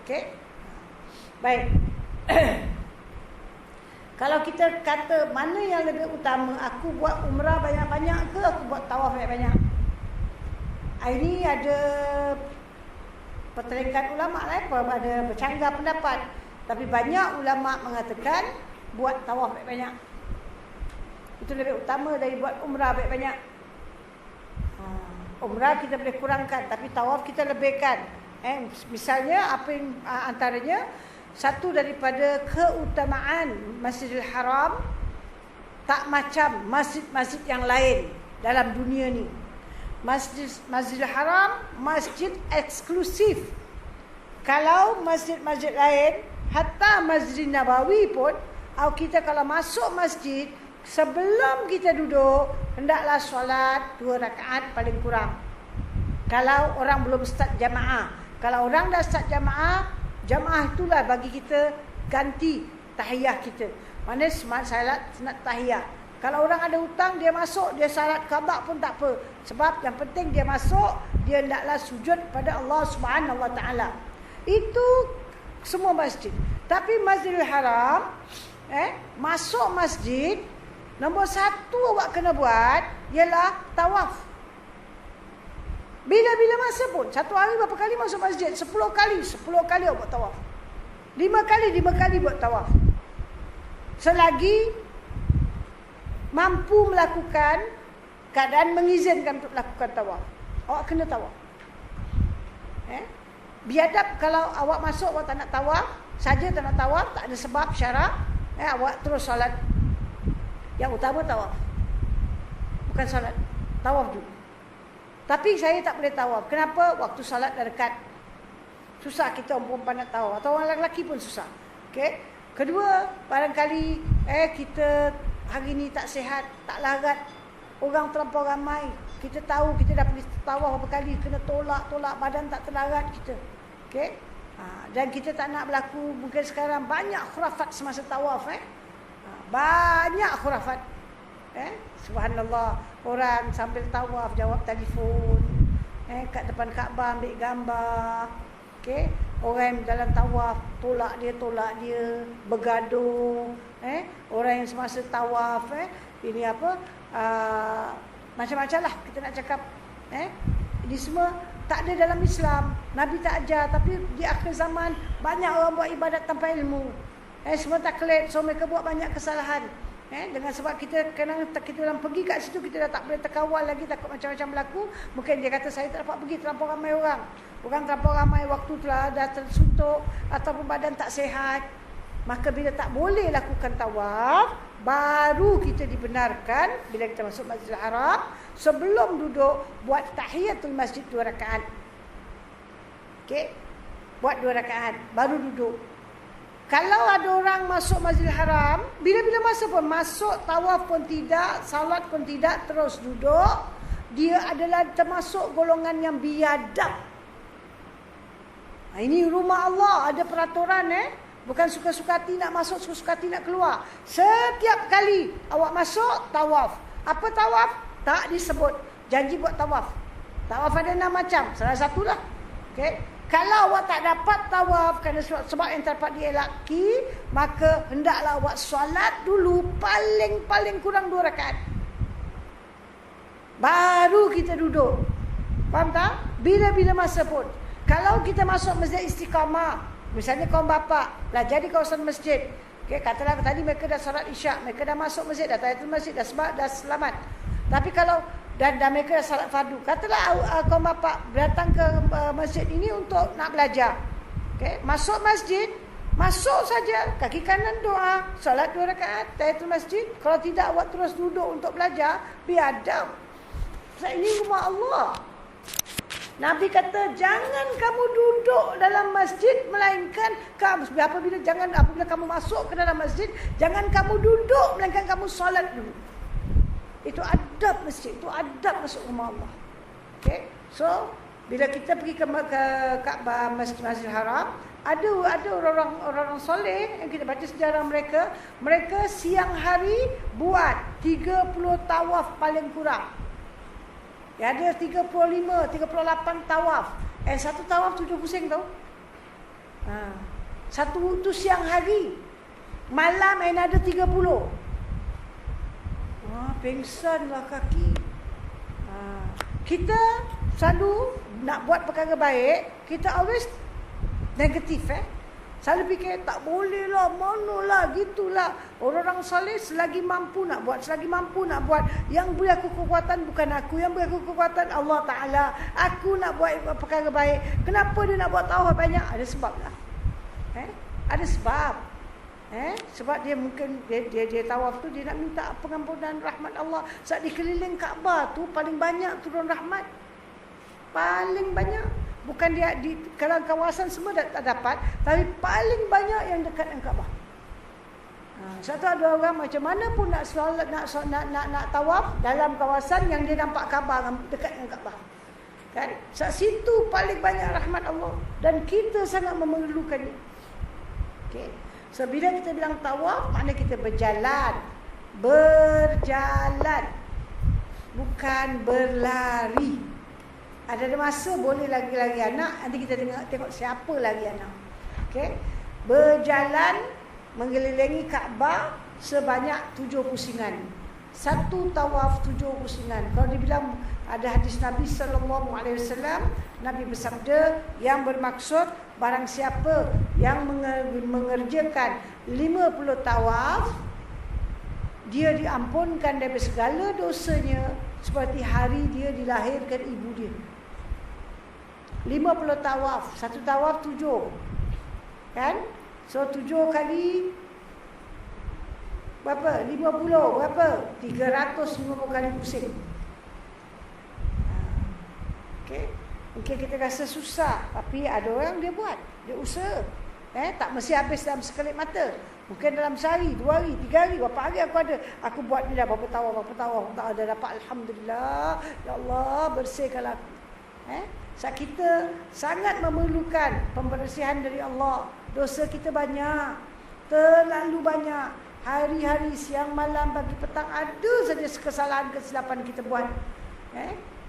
Okey? Baik. Kalau kita kata mana yang lebih utama, aku buat umrah banyak-banyak ke aku buat tawaf banyak-banyak? Ini ada pertelingkan ulama lah, ada bercanggah pendapat. Tapi banyak ulama mengatakan buat tawaf banyak-banyak itu lebih utama dari buat umrah banyak-banyak. Umrah kita boleh kurangkan, tapi tawaf kita lebihkan. Misalnya apa yang antaranya, Satu daripada keutamaan Masjidil Haram, tak macam masjid-masjid yang lain dalam dunia ni. Masjidil Haram masjid eksklusif. Kalau masjid-masjid lain, hatta Masjid Nabawi pun, kita kalau masuk masjid, sebelum kita duduk, hendaklah solat 2 rakaat paling kurang. Kalau orang belum start jamaah. Kalau orang dah start jamaah, jamaah itulah bagi kita ganti tahiyah kita. Mana salat sunat tahiyah. Kalau orang ada hutang, dia masuk, dia salat qada pun tak apa. Sebab yang penting dia masuk, dia hendaklah sujud pada Allah Subhanahu Wa Taala. Itu semua masjid. Tapi Masjidil Haram, masuk masjid, nombor 1 awak kena buat ialah tawaf. Bila-bila masa pun, satu hari berapa kali masuk masjid? 10 kali awak buat tawaf. 5 kali buat tawaf. Selagi mampu melakukan, keadaan mengizinkan untuk lakukan tawaf, awak kena tawaf. Biadab kalau awak masuk, awak tak nak tawaf, saja tak nak tawaf, tak ada sebab syarak, awak terus solat. Yang utama tawaf, bukan solat, tawaf dulu. Tapi saya tak boleh tawaf. Kenapa? Waktu solat dah dekat. Susah kita orang perempuan nak tawaf, atau orang lelaki pun susah. Okey. Kedua, barangkali kita hari ni tak sihat, tak larat, orang terlampau ramai. Kita tahu kita dah pergi tawaf berapa kali, kena tolak, badan tak terlarat kita. Okey? Dan kita tak nak berlaku, mungkin sekarang banyak khurafat semasa tawaf. Banyak khurafat. Subhanallah, orang sambil tawaf jawab telefon, kat depan Kaabah ambil gambar. Okey? Orang yang dalam tawaf tolak dia, bergaduh. Orang yang semasa tawaf, ini apa? Macam-macam lah kita nak cakap. Ini semua tak ada dalam Islam. Nabi tak ajar. Tapi di akhir zaman banyak orang buat ibadat tanpa ilmu. Semua taklid. So mereka buat banyak kesalahan. Dengan sebab kita orang pergi kat situ, kita dah tak boleh terkawal lagi, takut macam-macam berlaku. Mungkin dia kata saya tak dapat pergi, terlampau ramai orang. Orang terlampau ramai, waktu tu lah dah tersuntuk ataupun badan tak sihat. Maka bila tak boleh lakukan tawaf, baru kita dibenarkan bila kita masuk Masjidil Haram, sebelum duduk buat tahiyatul masjid 2 rakaat. Okey? Buat 2 rakaat baru duduk. Kalau ada orang masuk Masjidil Haram, bila-bila masa pun masuk, tawaf pun tidak, salat pun tidak, terus duduk, dia adalah termasuk golongan yang biadab. Ini rumah Allah, ada peraturan. Bukan suka-suka hati nak masuk, suka-suka hati nak keluar. Setiap kali awak masuk, tawaf. Apa tawaf? Tak disebut. Janji buat tawaf. Tawaf ada 6 macam. Salah satulah. Okey. Kalau awak tak dapat tawaf kerana sebab yang tak dapat dielaki, maka hendaklah awak solat dulu paling kurang 2 rakaat. Baru kita duduk. Faham tak? Bila-bila masa pun. Kalau kita masuk masjid Istiqamah, misalnya kaum bapa, lah jadi kawasan masjid. Okey, katalah tadi mereka dah solat Isyak, mereka dah masuk masjid, dah tahiyatul masjid, dah selamat. Tapi kalau dan mereka dah salat fardu, katalah kaum bapa datang ke masjid ini untuk nak belajar. Okey, masuk masjid, masuk saja, kaki kanan doa, solat 2 rakaat, tahiyatul masjid. Kalau tidak, awak terus duduk untuk belajar, biadab. Ini rumah Allah. Nabi kata, jangan kamu duduk dalam masjid, melainkan apabila kamu masuk ke dalam masjid, jangan kamu duduk, melainkan kamu solat dulu. Itu adab masjid, itu adab masuk rumah Allah. Okay? So, bila kita pergi ke Kaabah, Masjidil Haram, ada orang-orang soleh yang kita baca sejarah mereka, mereka siang hari buat 30 tawaf paling kurang. Ya, ada 35, 38 tawaf. Satu tawaf 7 pusing tau. Satu tu siang hari. Malam ada 30. Pengsanlah kaki. Kita selalu nak buat perkara baik, kita always negatif. Selalu fikir tak boleh lah, manalah, gitulah. Orang-orang soleh selagi mampu nak buat. Yang beri aku kekuatan bukan aku, yang beri aku kekuatan Allah Ta'ala. Aku nak buat perkara baik. Kenapa dia nak buat tawaf banyak? Ada sebab lah. Ada sebab. Sebab dia mungkin dia tawaf tu dia nak minta pengampunan rahmat Allah. Saat dikeliling Kaabah tu paling banyak turun rahmat. Paling banyak. Bukan dia kalau kawasan semua tak dapat, tapi paling banyak yang dekat dengan Kaabah. Satu ada orang macam mana pun nak solat, nak tawaf dalam kawasan yang dia nampak Kaabah, dekat dengan Kaabah. Kan? Saat situ paling banyak rahmat Allah dan kita sangat memerlukannya. Okey. So, bila kita bilang tawaf, maknanya kita berjalan. Berjalan. Bukan berlari. Ada masa boleh lagi anak. Nanti kita tengok siapa lagi anak. Okay? Berjalan mengelilingi Kaabah sebanyak 7 pusingan. Satu tawaf 7 pusingan. Kalau dibilang ada hadis Nabi SAW, Nabi bersabda yang bermaksud barang siapa yang mengerjakan 50 tawaf, dia diampunkan dari segala dosanya seperti hari dia dilahirkan ibu dia. 50 tawaf, satu tawaf 7. Kan? So 7 kali berapa? 50 berapa? 350 kali pusing. Okey. Mungkin kita rasa susah, tapi ada orang dia buat, dia usaha. Tak mesti habis dalam sekelip mata. Mungkin dalam sehari, 2 hari, 3 hari, berapa hari aku ada. Aku buat ni dah berapa tahun, tak ada dapat. Alhamdulillah, ya Allah bersihkanlah aku. Saat kita sangat memerlukan pembersihan dari Allah. Dosa kita banyak, terlalu banyak. Hari-hari, siang, malam, pagi, petang, ada saja kesalahan-kesilapan kita buat.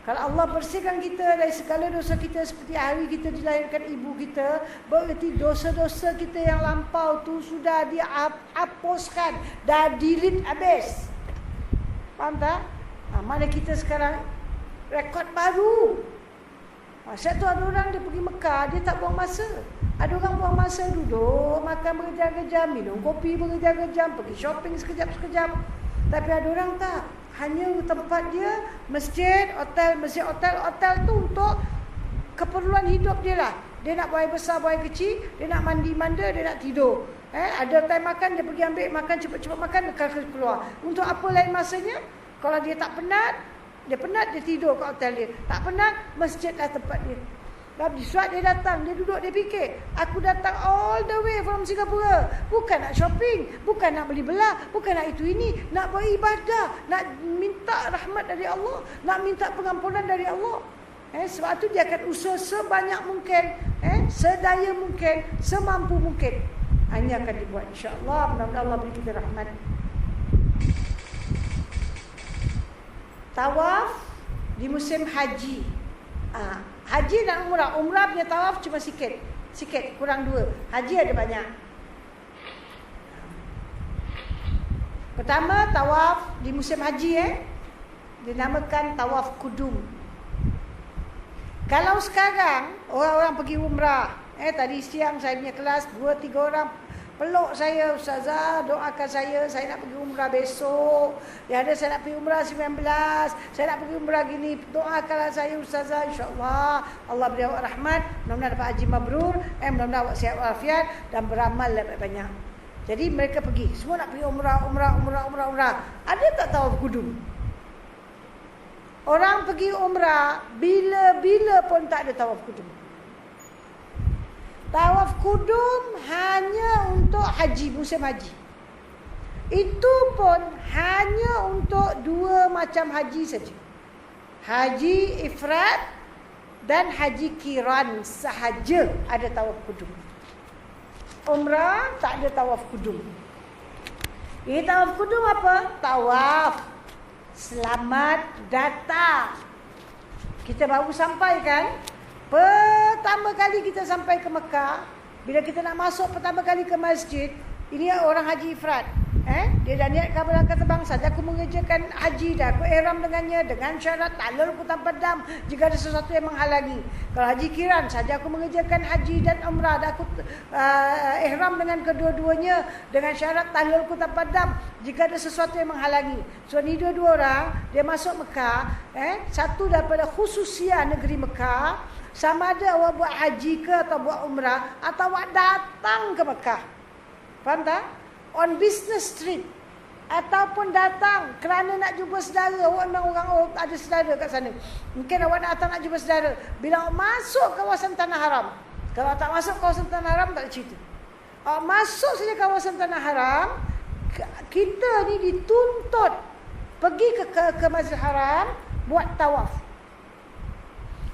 Kalau Allah bersihkan kita dari segala dosa kita seperti hari kita dilahirkan ibu kita, berarti dosa-dosa kita yang lampau tu sudah dihapuskan, dah delete habis. Faham tak? Mana kita sekarang rekod baru. Masa tu ada orang dia pergi Mekah, dia tak buang masa. Ada orang buang masa duduk, makan berjam-jam, minum kopi berjam-jam, pergi shopping sekejap-sekejap. Tapi ada orang tak. Hanya tempat dia masjid, hotel tu untuk keperluan hidup dia lah. Dia nak buang air besar, buang air kecil, dia nak mandi-manda, dia nak tidur. Ada time makan, dia pergi ambil makan, cepat-cepat makan, lekas keluar. Untuk apa lain masanya? Kalau dia tak penat, dia tidur kat hotel dia. Tak penat, masjid lah tempat dia. Tapi suat dia datang, dia duduk, dia fikir, aku datang all the way from Singapura. Bukan nak shopping, bukan nak beli belah, bukan nak itu ini, nak beribadah, nak minta rahmat dari Allah, nak minta pengampunan dari Allah. Sebab tu dia akan usaha sebanyak mungkin, sedaya mungkin, semampu mungkin. Hanya akan dibuat, insya-Allah. Mudah-mudahan Allah beri kita rahmat. Tawaf di musim haji. Haji dan umrah. Umrah punya tawaf cuma sikit, kurang 2. Haji ada banyak. Pertama, tawaf di musim haji dinamakan tawaf kudum. Kalau sekarang orang-orang pergi umrah, tadi siang saya punya kelas 2-3 orang peluk saya, Ustazah doakan saya nak pergi umrah besok. Dia ada saya nak pergi umrah 19, saya nak pergi umrah gini, doakanlah saya Ustazah, insya-Allah Allah beri awak rahmat, mudah-mudahan dapat haji mabrur, mudah-mudahan awak sihat walafiat dan beramal banyak. Jadi mereka pergi, semua nak pergi umrah. Ada tak tawaf kudum? Orang pergi umrah bila-bila pun tak ada tawaf kudum. Tawaf kudum hanya untuk haji, musim haji. Itu pun hanya untuk 2 macam haji saja. Haji ifrad dan haji qiran sahaja ada tawaf kudum. Umrah tak ada tawaf kudum. Ini tawaf kudum apa? Tawaf selamat datang. Kita baru sampai kan? Pertama kali kita sampai ke Mekah, bila kita nak masuk pertama kali ke masjid, ini orang haji ifrad. Dia dah niatkan berangkat terbang saja, aku mengerjakan haji dah, aku ihram dengannya dengan syarat talal aku tanpa dam jika ada sesuatu yang menghalangi. Kalau haji kiran saja aku mengerjakan haji dan umrah, dah aku ihram dengan kedua-duanya dengan syarat talal aku tanpa dam jika ada sesuatu yang menghalangi. So ni dua-dua orang dia masuk Mekah, satu daripada khususiah negeri Mekah, sama ada awak buat haji ke atau buat umrah atau awak datang ke Mekah. Faham tak? On business trip. Ataupun datang kerana nak jumpa saudara. Awak memang orang ada saudara kat sana. Mungkin awak nak datang nak jumpa saudara. Bila awak masuk kawasan Tanah Haram. Kalau tak masuk kawasan Tanah Haram, tak ada cerita. Awak masuk saja kawasan Tanah Haram, kita ni dituntut pergi ke Masjidil Haram buat tawaf.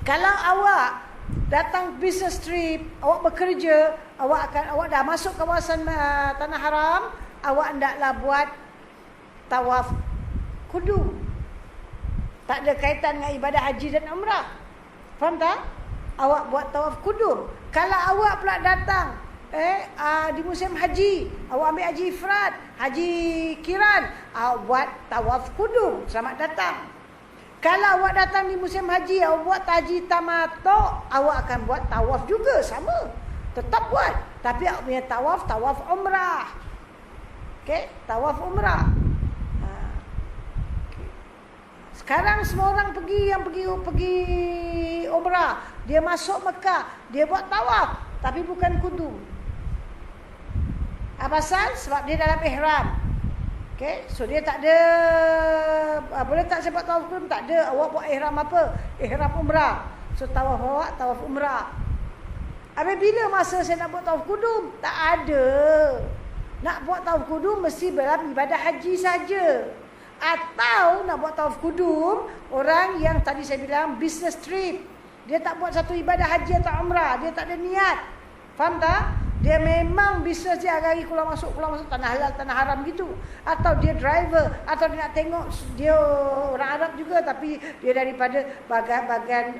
Kalau awak datang business trip, awak bekerja, awak dah masuk kawasan Tanah Haram, awak hendaklah buat tawaf kudum. Tak ada kaitan dengan ibadah haji dan umrah. Faham tak? Awak buat tawaf kudum. Kalau awak pula datang di musim haji, awak ambil haji ifrad, haji kiran, awak buat tawaf kudum. Selamat datang. Kalau awak datang di musim haji, awak buat haji tamattu, awak akan buat tawaf juga, sama. Tetap buat. Tapi awak punya tawaf umrah. Okey, tawaf umrah. Sekarang semua orang yang pergi umrah, dia masuk Mekah, dia buat tawaf, tapi bukan kudum. Apa pasal? Sebab dia dalam ihram. Okay, so dia tak ada, boleh tak saya buat tawaf kudum? Tak ada. Awak buat ihram apa? Ihram umrah. So tawaf awak, tawaf umrah. Habis bila masa saya nak buat tawaf kudum? Tak ada. Nak buat tawaf kudum mesti dalam ibadah haji saja. Atau nak buat tawaf kudum, orang yang tadi saya bilang business trip. Dia tak buat satu ibadah haji atau umrah. Dia tak ada niat. Faham tak? Dia memang bisnes dia hari-hari keluar masuk tanah halal, tanah haram gitu. Atau dia driver, atau dia nak tengok, dia orang Arab juga tapi dia daripada bahagian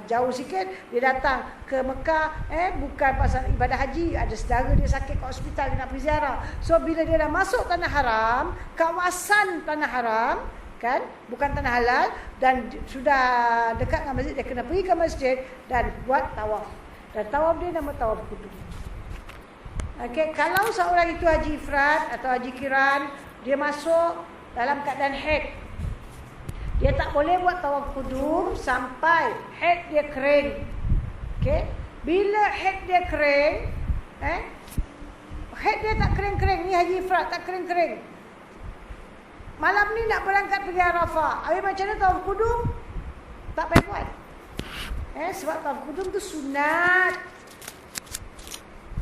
jauh sikit, dia datang ke Mekah, bukan pasal ibadah haji, ada saudara dia sakit kat hospital, dia nak pergi ziarah. So bila dia dah masuk tanah haram, kawasan tanah haram, kan, bukan tanah halal, dan sudah dekat dengan masjid, dia kena pergi ke masjid dan buat tawaf. Dan tawaf dia nama tawaf kudum. Okey, kalau seorang itu haji ifrad atau haji kiran, dia masuk dalam keadaan haid, dia tak boleh buat tawaf kudum sampai haid dia kering. Okey, bila haid dia kering, haid dia tak kering-kering, ni haji ifrad tak kering-kering. Malam ni nak berangkat pergi Arafah, habis macam mana tawaf kudum? Tak payah buat. Sebab tawaf kudum tu sunat.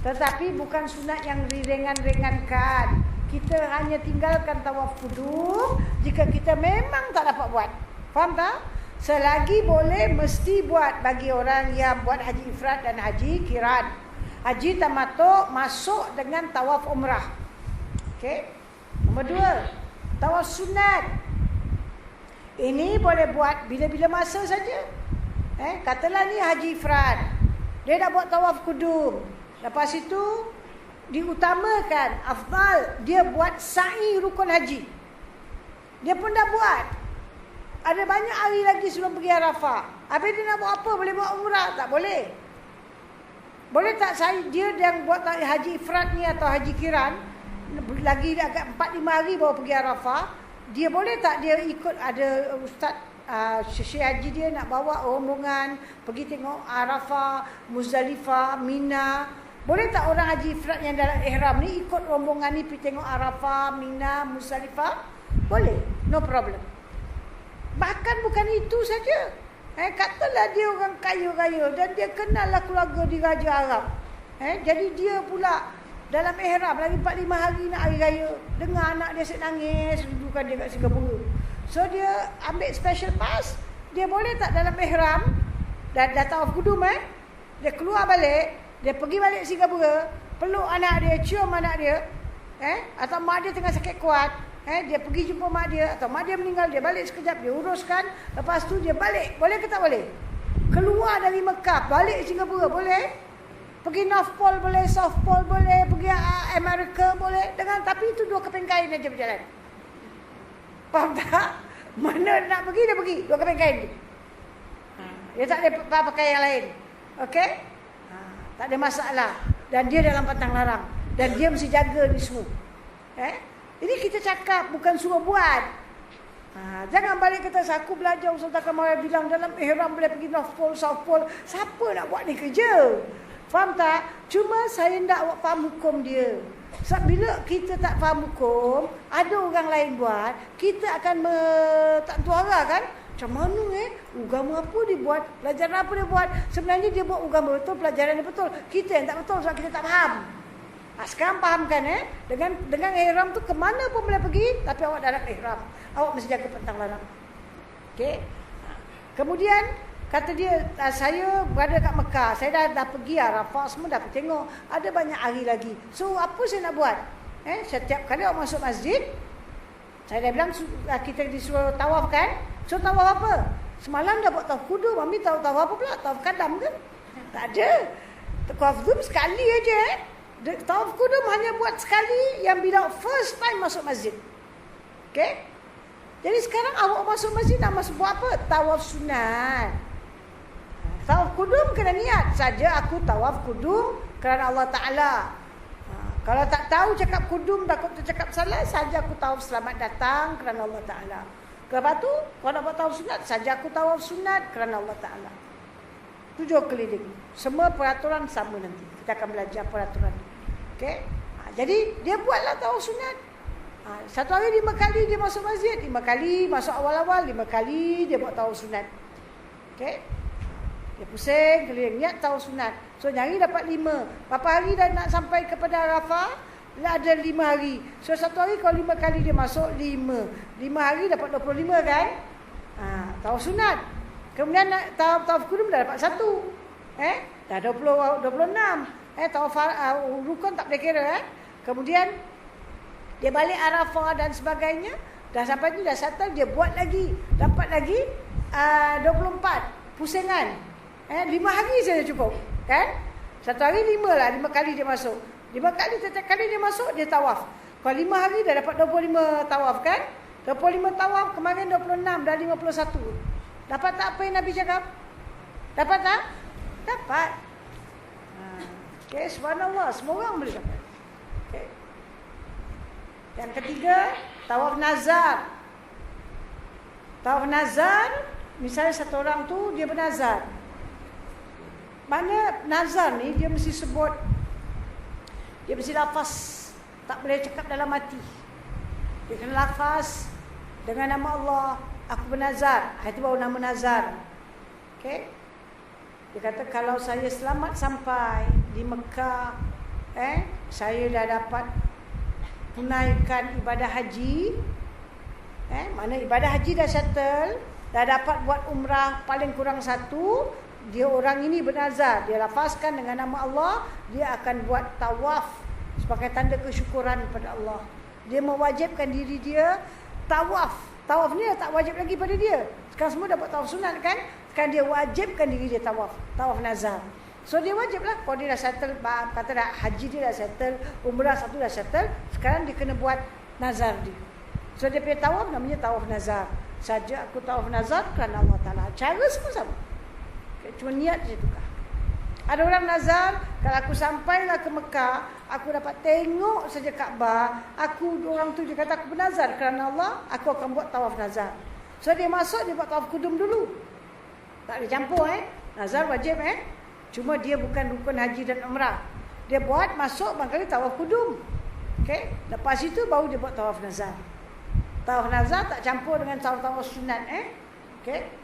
Tetapi bukan sunat yang diringan-ringankan. Kita hanya tinggalkan tawaf kudum jika kita memang tak dapat buat. Faham tak? Selagi boleh, mesti buat bagi orang yang buat haji ifrad dan haji kiran. Haji tamattu masuk dengan tawaf umrah. Okey. Nombor 2, tawaf sunat. Ini boleh buat bila-bila masa saja. Katalah ni haji ifrad, dia dah buat tawaf kudum. Lepas itu diutamakan, afdal dia buat sa'i rukun haji. Dia pun dah buat. Ada banyak hari lagi sebelum pergi Arafah. Habis dia nak buat apa? Boleh buat umrah? Tak boleh. Boleh tak sa'i dia yang buat haji ifrad ni atau haji kiran, lagi agak 4-5 hari baru pergi Arafah, dia boleh tak dia ikut, ada ustaz Syekh haji dia nak bawa rombongan pergi tengok Arafah, Muzdalifah, Mina. Boleh tak orang haji ifrad yang dalam ihram ni ikut rombongan ni pergi tengok Arafah, Mina, Muzdalifah? Boleh, no problem. Bahkan bukan itu saja. Katalah dia orang kaya-kaya dan dia kenal lah keluarga di Raja Arab. Jadi dia pula dalam ihram lagi 4-5 hari nak hari raya. Dengar anak dia asyik nangis, dudukan dia kat Singapura. So dia ambil special pass. Dia boleh tak dalam ihram dan dah tawaf kudum, dia keluar balik, dia pergi balik Singapura, peluk anak dia, cium anak dia, atau mak dia tengah sakit kuat, dia pergi jumpa mak dia, atau mak dia meninggal, dia balik sekejap, dia uruskan, lepas tu dia balik. Boleh ke tak boleh? Keluar dari Mekah, balik Singapura, boleh? Pergi North Pole boleh, South Pole boleh, pergi Amerika boleh, tapi itu 2 keping kain aja berjalan. Faham tak? Mana nak pergi, dia pergi 2 keping kain. Dia tak ada pakai yang lain. Okey? Tak ada masalah. Dan dia dalam pantang larang. Dan dia mesti jaga ni semua. Ini kita cakap, bukan suruh buat. Jangan balik kata, aku belajar Ustaz Kamal bilang dalam ihram boleh pergi North Pole, South Pole. Siapa nak buat ni kerja? Faham tak? Cuma saya nak awak faham hukum dia. Sebab bila kita tak faham hukum, ada orang lain buat, kita akan tak tuara kan? Macam mana agama apa dia buat, pelajaran apa dia buat. Sebenarnya dia buat agama betul, pelajaran dia betul. Kita yang tak betul sebab kita tak faham. Sekarang fahamkan dengan ihram tu ke mana pun boleh pergi, tapi awak dalam ihram. Awak mesti jaga pentang larang. Okey. Kemudian kata dia, saya berada kat Mekah, saya dah pergi Arafah, semua dah pergi tengok, ada banyak hari lagi. So apa saya nak buat? Setiap kali awak masuk masjid, saya dah bilang kita disuruh tawaf kan? So tawaf apa? Semalam dah buat tawaf kudum, Mami tahu tawaf apa pula? Tawaf kadam ke? Tak ada. Tawaf kudum sekali aja. Tawaf kudum hanya buat sekali yang bila first time masuk masjid. Okey? Jadi sekarang awak masuk masjid nak masuk buat apa? Tawaf sunat. Tawaf kudum kena niat saja, aku tawaf kudum kerana Allah Ta'ala. Kalau tak tahu cakap kudum, takut tercakap salah, saja aku tawaf selamat datang kerana Allah Ta'ala. Lepas tu, kalau nak buat tawaf sunat, saja aku tawaf sunat kerana Allah Ta'ala. 7 keliling. Semua peraturan sama nanti. Kita akan belajar peraturan. Okay? Jadi, dia buatlah tawaf sunat. Satu hari 5 kali dia masuk masjid. 5 kali masuk awal-awal. 5 kali dia buat tawaf sunat. Okay? Dia pusing, keliling, niat tawaf sunat. So, nyari dapat 5. Berapa hari dah nak sampai kepada Arafah? Dah ada 5 hari. So, satu hari kalau 5 kali dia masuk, 5. 5 hari dapat 25 kan? Tawaf sunat. Kemudian tawaf kudum dah dapat 1. Dah 26. Tawaf rukun tak boleh kira. Kemudian, dia balik Arafah dan sebagainya. Dah sampai tu, dah settle, dia buat lagi. Dapat lagi 24. Pusingan. 5 hari saja cukup. Kan? Satu hari 5 lah. 5 kali dia masuk. 5 kali, setiap kali dia masuk, dia tawaf. Kalau 5 hari dah dapat 25 tawaf kan? 25 tawaf, kemarin 26, dah 51. Dapat tak apa yang Nabi cakap? Dapat tak? Dapat. Okay, subhanallah, semua orang boleh dapat. Okay. Yang ketiga, tawaf nazar. Tawaf nazar, misalnya satu orang tu, dia bernazar. Mana nazar ni, dia mesti sebut, dia mesti lafaz, tak boleh cakap dalam hati. Dia kena lafaz dengan nama Allah, aku bernazar. Itu baru nama nazar. Okay? Dia kata kalau saya selamat sampai di Mekah, saya dah dapat tunaikan ibadah haji. Mana ibadah haji dah settle, dah dapat buat umrah paling kurang 1. Dia orang ini bernazar, dia lafazkan dengan nama Allah, dia akan buat tawaf sebagai tanda kesyukuran kepada Allah. Dia mewajibkan diri dia tawaf. Tawaf ni tak wajib lagi pada dia. Sekarang semua dapat tawaf sunat kan? Sekarang dia wajibkan diri dia tawaf. Tawaf nazar. So dia wajiblah. Kalau dia dah settle, kata dah haji dia dah settle, umrah 1 dah settle, sekarang dia kena buat nazar dia. So dia punya tawaf namanya tawaf nazar. Saja aku tawaf nazar kerana Allah Ta'ala. Cara semua sama. Cuma niat je tukar. Ada orang nazar, kalau aku sampailah ke Mekah, aku dapat tengok saja Kaabah, orang tu dia kata aku bernazar kerana Allah, aku akan buat tawaf nazar. So dia masuk, dia buat tawaf kudum dulu. Tak ada campur nazar wajib Cuma dia bukan rukun haji dan umrah. Dia buat masuk barangkali tawaf kudum. Okey, lepas itu baru dia buat tawaf nazar. Tawaf nazar tak campur dengan tawaf sunat Okey.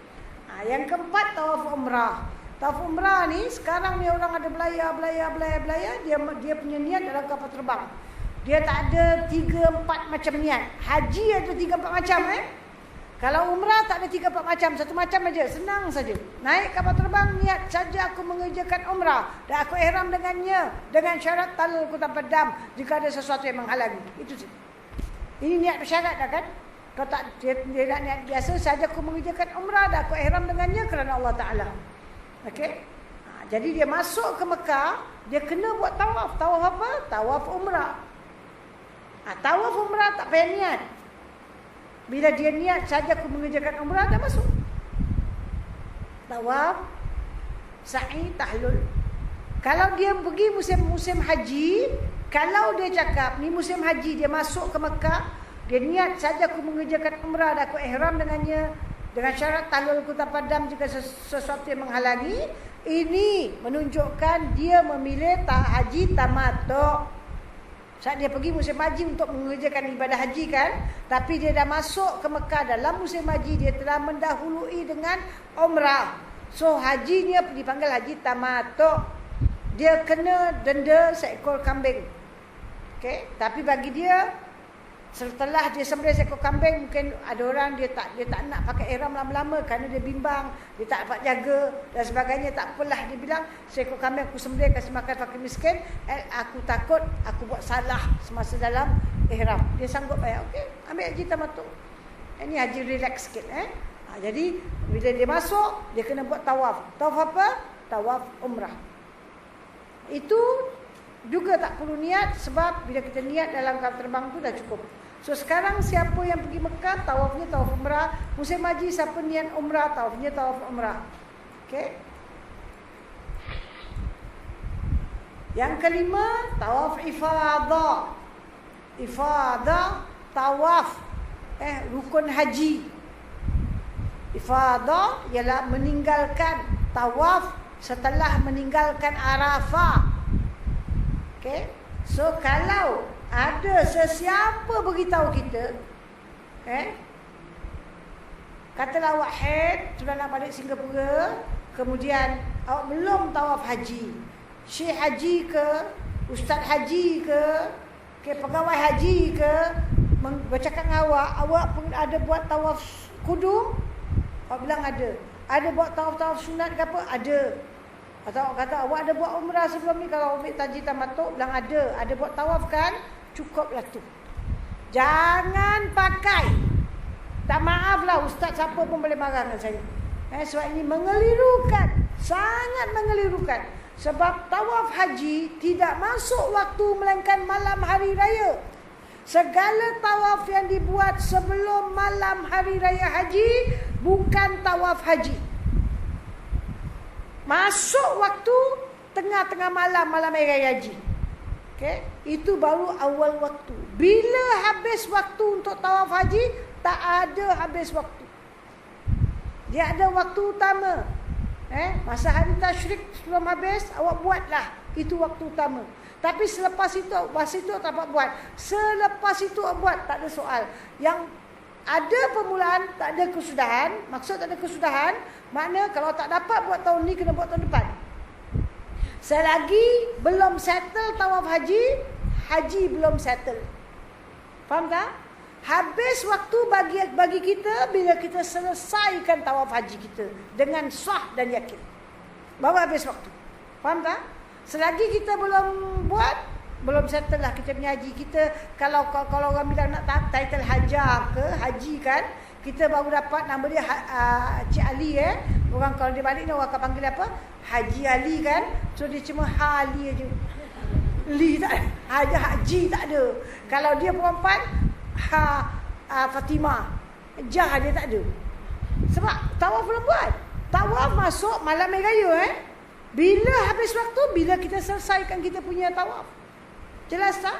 Yang keempat, tawaf umrah. Tawaf umrah ni, sekarang ni orang ada belayar, dia punya niat dalam kapal terbang. Dia tak ada 3-4 macam niat. Haji ada 3-4 macam Kalau umrah tak ada 3-4 macam, satu macam aja, senang saja. Naik kapal terbang, niat saja aku mengerjakan umrah dan aku ihram dengannya dengan syarat talulku tanpa dam jika ada sesuatu yang menghalangi. Itu saja. Ini niat bersyarat dah kan? Kalau tak dia nak niat biasa saja aku mengerjakan umrah dan aku ihram dengannya kerana Allah Ta'ala. Okey? Jadi dia masuk ke Mekah, dia kena buat tawaf. Tawaf apa? Tawaf umrah. Tawaf umrah tak payah niat. Bila dia niat saja aku mengerjakan umrah, dah masuk. Tawaf, sa'i, tahlul. Kalau dia pergi musim haji, kalau dia cakap ni musim haji, dia masuk ke Mekah, dia niat saja aku mengerjakan umrah dan aku ihram dengannya dengan syarat tahlulku tanpa dam jika sesuatu yang menghalangi. Ini menunjukkan dia memilih haji tamattu. Saat dia pergi musim haji untuk mengerjakan ibadah haji kan, tapi dia dah masuk ke Mekah dalam musim haji, dia telah mendahului dengan umrah. So hajinya dipanggil haji tamattu'. Dia kena denda seekor kambing. Okey, tapi bagi dia setelah dia sembelih seekor kambing, mungkin ada orang dia tak nak pakai ihram lama-lama kerana dia bimbang, dia tak dapat jaga dan sebagainya. Tak apalah, dia bilang seekor kambing aku sembelih kasih makan fakir miskin, aku takut aku buat salah semasa dalam ihram. Dia sanggup bayar. Okey, ambil haji tamattu'. Ini haji relax sikit jadi bila dia masuk, dia kena buat tawaf. Tawaf apa? Tawaf umrah. Itu juga tak perlu niat, sebab bila kita niat dalam kapal terbang tu dah cukup. So sekarang siapa yang pergi Mekah, tawafnya tawaf umrah. Musim haji siapa niat umrah, tawafnya tawaf umrah. Okey. Yang kelima, tawaf ifadah. Ifadah tawaf rukun haji. Ifadah ialah meninggalkan tawaf setelah meninggalkan Arafah. Okey. So kalau ada sesiapa beritahu kita, katalah awak haid, sudah nak balik Singapura, kemudian awak belum tawaf haji, syekh haji ke, ustaz haji ke, pegawai haji ke, bercakap dengan awak pun ada buat tawaf kudum, awak bilang ada. Ada buat tawaf-tawaf sunat ke apa? Ada. Atau awak kata awak ada buat umrah sebelum ni, kalau ambil haji tamattu', bilang ada. Ada buat tawaf kan? Cukuplah tu. Jangan pakai. Tak maaflah ustaz siapa pun boleh marah dengan saya. Sebab ini mengelirukan. Sangat mengelirukan. Sebab tawaf haji tidak masuk waktu melainkan malam hari raya. Segala tawaf yang dibuat sebelum malam hari raya haji bukan tawaf haji. Masuk waktu tengah-tengah malam hari raya haji. Okey, itu baru awal waktu. Bila habis waktu untuk tawaf haji, tak ada habis waktu. Dia ada waktu utama. Masa hari tasyrik sebelum habis, awak buatlah. Itu waktu utama. Tapi selepas itu tak dapat buat. Selepas itu awak buat, tak ada soal. Yang ada permulaan, tak ada kesudahan. Maksud tak ada kesudahan, makna kalau tak dapat buat tahun ni, kena buat tahun depan. Selagi belum settle tawaf haji, haji belum settle. Faham tak? Habis waktu bagi kita bila kita selesaikan tawaf haji kita dengan sah dan yakin. Baru habis waktu. Faham tak? Selagi kita belum buat, belum settle lah kita punya haji kita. Kalau orang bilang nak title hajar ke haji kan, kita baru dapat nama dia Cik Ali. Orang kalau dia balik ni orang akan panggil apa? Haji Ali kan. So dia cuma Ali aja. Li tak ada. Haji tak ada. Kalau dia perempuan, Fatimah. Jah dia tak ada. Sebab tawaf belum buat. Tawaf masuk malam raya Bila habis waktu, bila kita selesaikan kita punya tawaf. Jelas tak?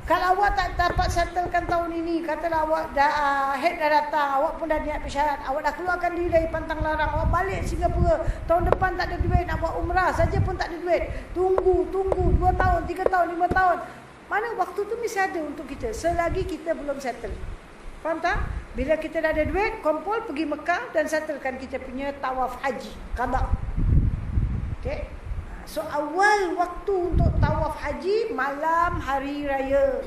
Kalau awak tak dapat settlekan tahun ini, katalah awak dah head dah datang, awak pun dah niat bersyarat, awak dah keluarkan diri dari pantang larang, awak balik Singapura, tahun depan tak ada duit, nak buat umrah saja pun tak ada duit. Tunggu 2 tahun, 3 tahun, 5 tahun. Mana waktu tu mesti ada untuk kita selagi kita belum settle. Faham tak? Bila kita dah ada duit, kumpul pergi Mekah dan settlekan kita punya tawaf haji, qada. Okey. So awal waktu untuk tawaf haji malam hari raya.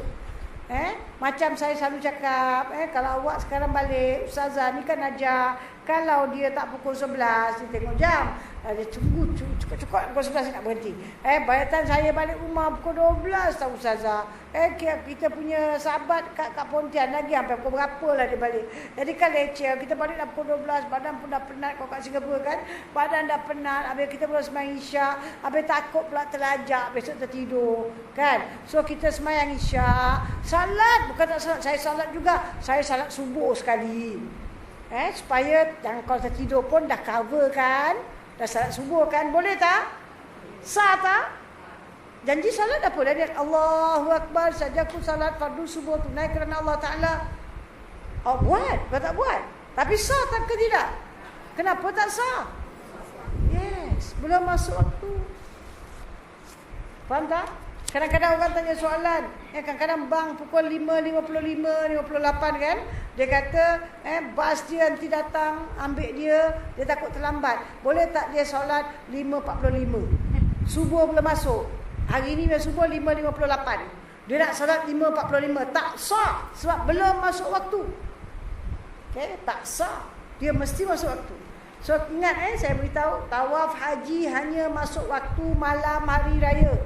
Macam saya selalu cakap, kalau awak sekarang balik, ustazah ni kan ajar, kalau dia tak pukul 11, dia tengok jam. Dia tunggu cukup-cukup pukul 11 nak berhenti. Bayatan saya balik rumah pukul 12 tau ustazah. Kita punya sahabat kat Pontian lagi sampai pukul berapa lah dia balik. Jadi kan leceh, kita balik dah pukul 12, badan pun dah penat. Kalau kat Singapura kan, badan dah penat. Habis kita belum sembahyang isyak, habis takut pula terlajak, besok tertidur kan. So kita sembahyang isyak, salat, bukan tak salat, saya salat juga. Saya salat subuh sekali. Supaya jangan kalau tertidur pun dah cover kan. Dah salat subuh kan, boleh tak? Sah tak? Janji salat apa? Dah dia Allahu Akbar, saja aku salat fardu subuh tunai kerana Allah Ta'ala. Buat, kau tak buat. Tapi sah tak ke tidak? Kenapa tak sah? Yes, belum masuk waktu. Faham tak? Kadang-kadang orang tanya soalan, kadang-kadang bang pukul 5.55, 58 kan. Dia kata, bas dia nanti datang, ambil dia takut terlambat. Boleh tak dia solat 5.45? Subuh belum masuk. Hari ni subuh 5.58. Dia nak solat 5.45. Tak sah sebab belum masuk waktu. Tak sah. Dia mesti masuk waktu. So ingat saya beritahu, tawaf haji hanya masuk waktu malam hari raya.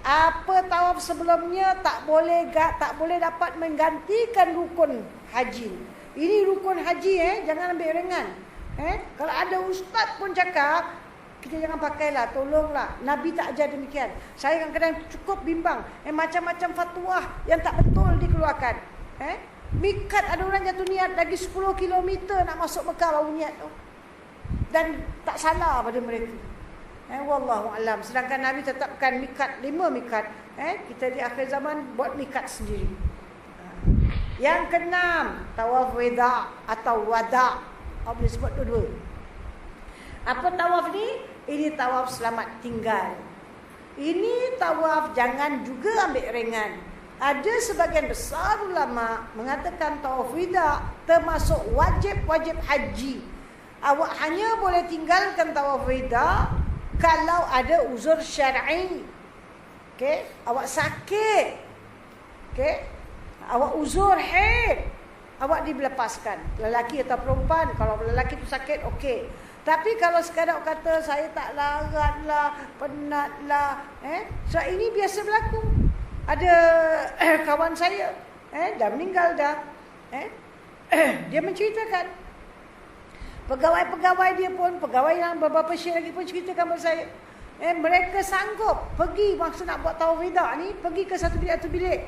Apa tawaf sebelumnya tak boleh dapat menggantikan rukun haji. Ini rukun haji, jangan ambil ringan. Kalau ada ustaz pun cakap, kita jangan pakailah, tolonglah. Nabi tak ajar demikian. Saya kadang-kadang cukup bimbang. Macam-macam fatwa yang tak betul dikeluarkan. Mikat, ada orang jatuh niat lagi 10 km nak masuk Mekah baru niat tu. Dan tak salah pada mereka. Wallahu alam. Sedangkan Nabi tetapkan mikat, 5 mikat. Kita di akhir zaman buat mikat sendiri. Yang keenam, tawaf weda atau wada. Boleh sebut dua-dua. Apa tawaf ni? Ini tawaf selamat tinggal. Ini tawaf jangan juga ambil ringan. Ada sebagian besar ulama mengatakan tawaf weda termasuk wajib-wajib haji. Awak hanya boleh tinggalkan tawaf weda kalau ada uzur syar'i. Awak sakit. Awak uzur haid. Awak dilepaskan. Lelaki atau perempuan. Kalau lelaki tu sakit, okey. Tapi kalau sekadar kata saya tak larat lah, penat lah. So ini biasa berlaku. Ada kawan saya, dah meninggal dah. Dia menceritakan. Pegawai-pegawai dia pun, pegawai yang beberapa syekh lagi pun ceritakan kepada saya. Mereka sanggup pergi, maksud nak buat tawaf weda ni, pergi ke satu bilik.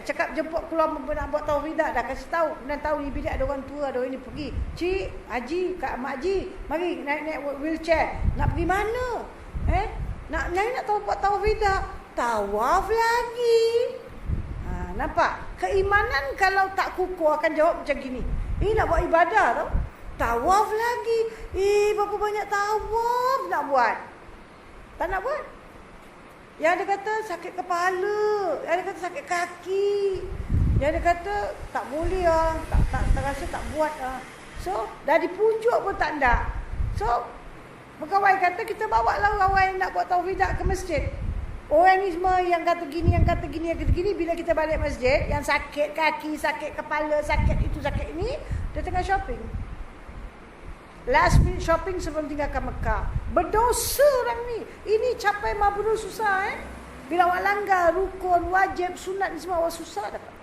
Cakap jemput keluar nak buat tawaf weda, dah kasih tahu. Dan tahu ni bilik ada orang tua, ada orang ni pergi. Cik, Haji, Kak Mak Haji, mari naik wheelchair. Nak pergi mana? Nak tahu buat tawaf weda. Tawaf lagi. Nampak? Keimanan kalau tak kukuh akan jawab macam gini. Ini nak buat ibadah tau. Tawaf lagi. Berapa banyak tawaf nak buat? Tak nak buat. Yang ada kata sakit kepala, yang ada kata sakit kaki, yang ada kata tak boleh lah, tak rasa tak buat lah. So, dah dipujuk pun tak nak. So, pegawai kata kita bawa lah orang yang nak buat tawaf weda ke masjid. Orang ni semua yang kata gini, yang kata gini, yang kata gini, bila kita balik masjid, yang sakit kaki, sakit kepala, sakit itu, sakit ini, dia tengah shopping. Last minute shopping sebelum tinggalkan Mekah. Berdosa orang ni. Ini capai mabrur susah. Bila awak langgar rukun, wajib, sunat ni semua awak susah dapat.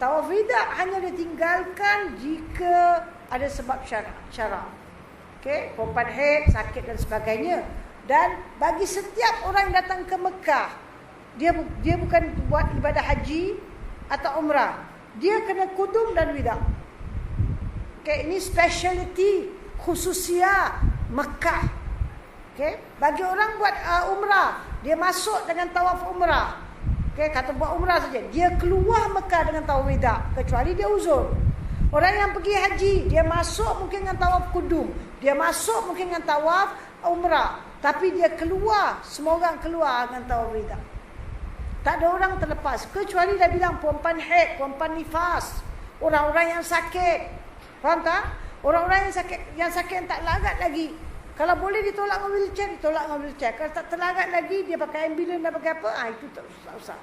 Tawaf weda hanya ditinggalkan jika ada sebab syarak. Perempuan haid, sakit dan sebagainya. Dan bagi setiap orang yang datang ke Mekah, dia bukan buat ibadah haji atau umrah. Dia kena kudum dan wida. Ini speciality khususia Mekah. Bagi orang buat umrah, dia masuk dengan tawaf umrah. Kata buat umrah saja, dia keluar Mekah dengan tawaf weda, kecuali dia uzur. Orang yang pergi haji, dia masuk mungkin dengan tawaf kudum, dia masuk mungkin dengan tawaf umrah, tapi dia keluar, semua orang keluar dengan tawaf weda. Tak ada orang terlepas, kecuali dia bilang perempuan haid, perempuan nifas, orang-orang yang sakit. Faham tak? Orang-orang yang sakit yang tak larat lagi. Kalau boleh ditolak dengan wheelchair, ditolak dengan wheelchair. Kalau tak terlarat lagi, dia pakai ambulans dan pakai apa? Itu tak usah.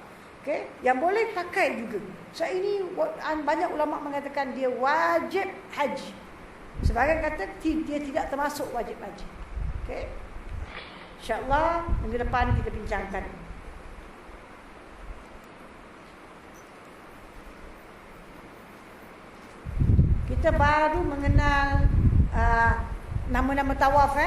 Yang boleh pakai juga. So ini banyak ulama mengatakan dia wajib haji. Sebagian kata dia tidak termasuk wajib haji. InsyaAllah minggu depan kita bincangkan. Kita baru mengenal nama-nama tawaf.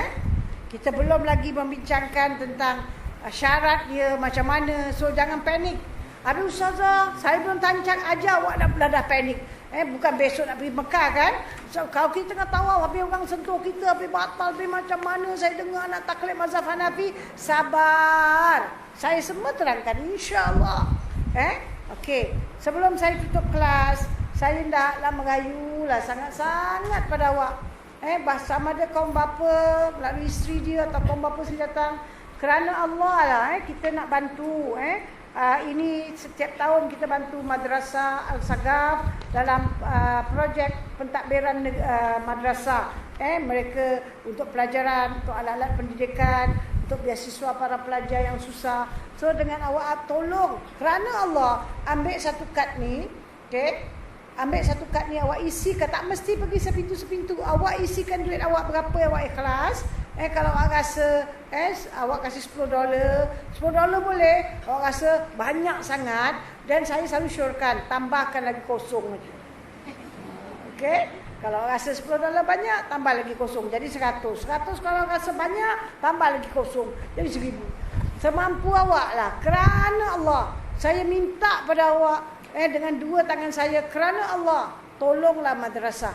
Kita belum lagi membincangkan tentang syarat dia macam mana. So jangan panik. Habis ustazah, saya belum tancang aja awak dah panik. Bukan besok nak pergi Mekah kan. So kalau kita tengah tawaf, habis orang sentuh kita, habis batal, habis macam mana saya dengar nak taklid mazhab Hanafi. Sabar. Saya semua terangkan insya-Allah. Okey. Sebelum saya tutup kelas, saya hendaklah merayulah sangat-sangat pada awak. Sama ada kaum bapa melalui isteri dia atau kaum bapa sendiri datang. kerana Allah lah kita nak bantu. Ini setiap tahun kita bantu Madrasah Al-Sagaf dalam projek pentadbiran madrasah. Mereka untuk pelajaran, untuk alat-alat pendidikan, untuk beasiswa para pelajar yang susah. So dengan awak tolong kerana Allah, ambil satu kad ni, okey? Ambil satu kad ni awak isikan, tak mesti pergi sepintu-sepintu. Awak isikan duit awak berapa yang awak ikhlas. Kalau awak rasa awak kasih $10, $10 boleh. Awak rasa banyak sangat, dan saya selalu syorkan tambahkan lagi kosong lagi. Okey? Kalau awak rasa $10 banyak, tambah lagi kosong jadi 100. 100 kalau awak rasa banyak, tambah lagi kosong jadi 1000. Semampu awak lah. Kerana Allah, saya minta pada awak dengan dua tangan saya, kerana Allah, tolonglah madrasah.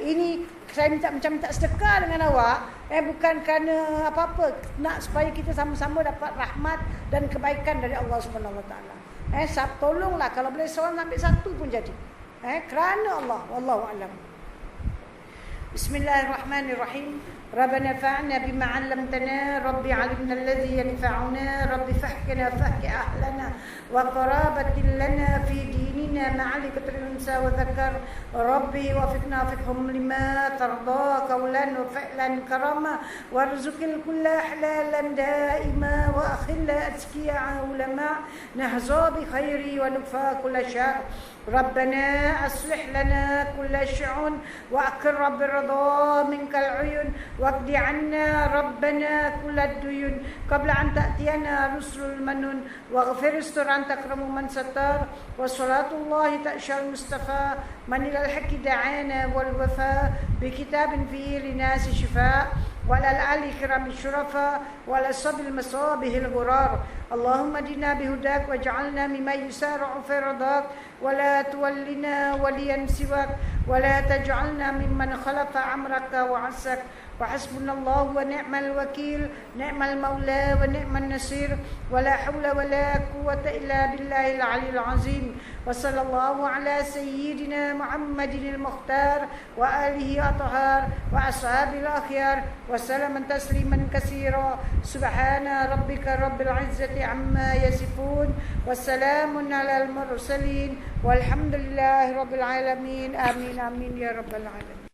Ini saya minta sedekah dengan awak, bukan kerana apa-apa, nak supaya kita sama-sama dapat rahmat dan kebaikan dari Allah Subhanahu Wa Taala. Tolonglah, kalau boleh seorang ambil satu pun jadi. Kerana Allah, wallahu a'lam. Bismillahirrahmanirrahim. ربنا فعنا بما علمتنا ربي علمنا الذي ينفعنا ربي فحكنا فحك أهلنا وقرابة لنا في ديننا مع لكتر الأنثى وذكر ربي وفقنا فقهم لما ترضى قولا وفعلا كرما وارزق الكل حلالا دائما وأخل أتقياء علماء نهزى بخير ونكفى كل شر ربنا أصلح لنا كل شؤون وأقر بالرضا منك العيون واقض عنا ربنا كل الديون قبل أن تأتينا رسل المنون واغفر استر أن تكرم من ستار وصلاة الله تأشى المصطفى من إلى الحق دعانا والوفاء بكتاب فيه لناس شفاء ولا الآل كرام الشرفاء ولا صب المصابه الغرار اللهم دنا بهداك واجعلنا مما يسارع في رضاك ولا تولنا وليا سواك ولا تجعلنا ممن خلف أمرك وعسك وحسبنا الله ونعم الوكيل نعم المولى ونعم النصير ولا حول ولا قوة إلا بالله العلي العظيم وصلى الله على سيدنا محمد المختار وآله الأطهار وأصحابه الأخيار وسلم تسليما كثيرا سبحان ربك رب العزة عما يصفون والسلام على المرسلين والحمد لله رب العالمين آمين آمين يا رب العالمين.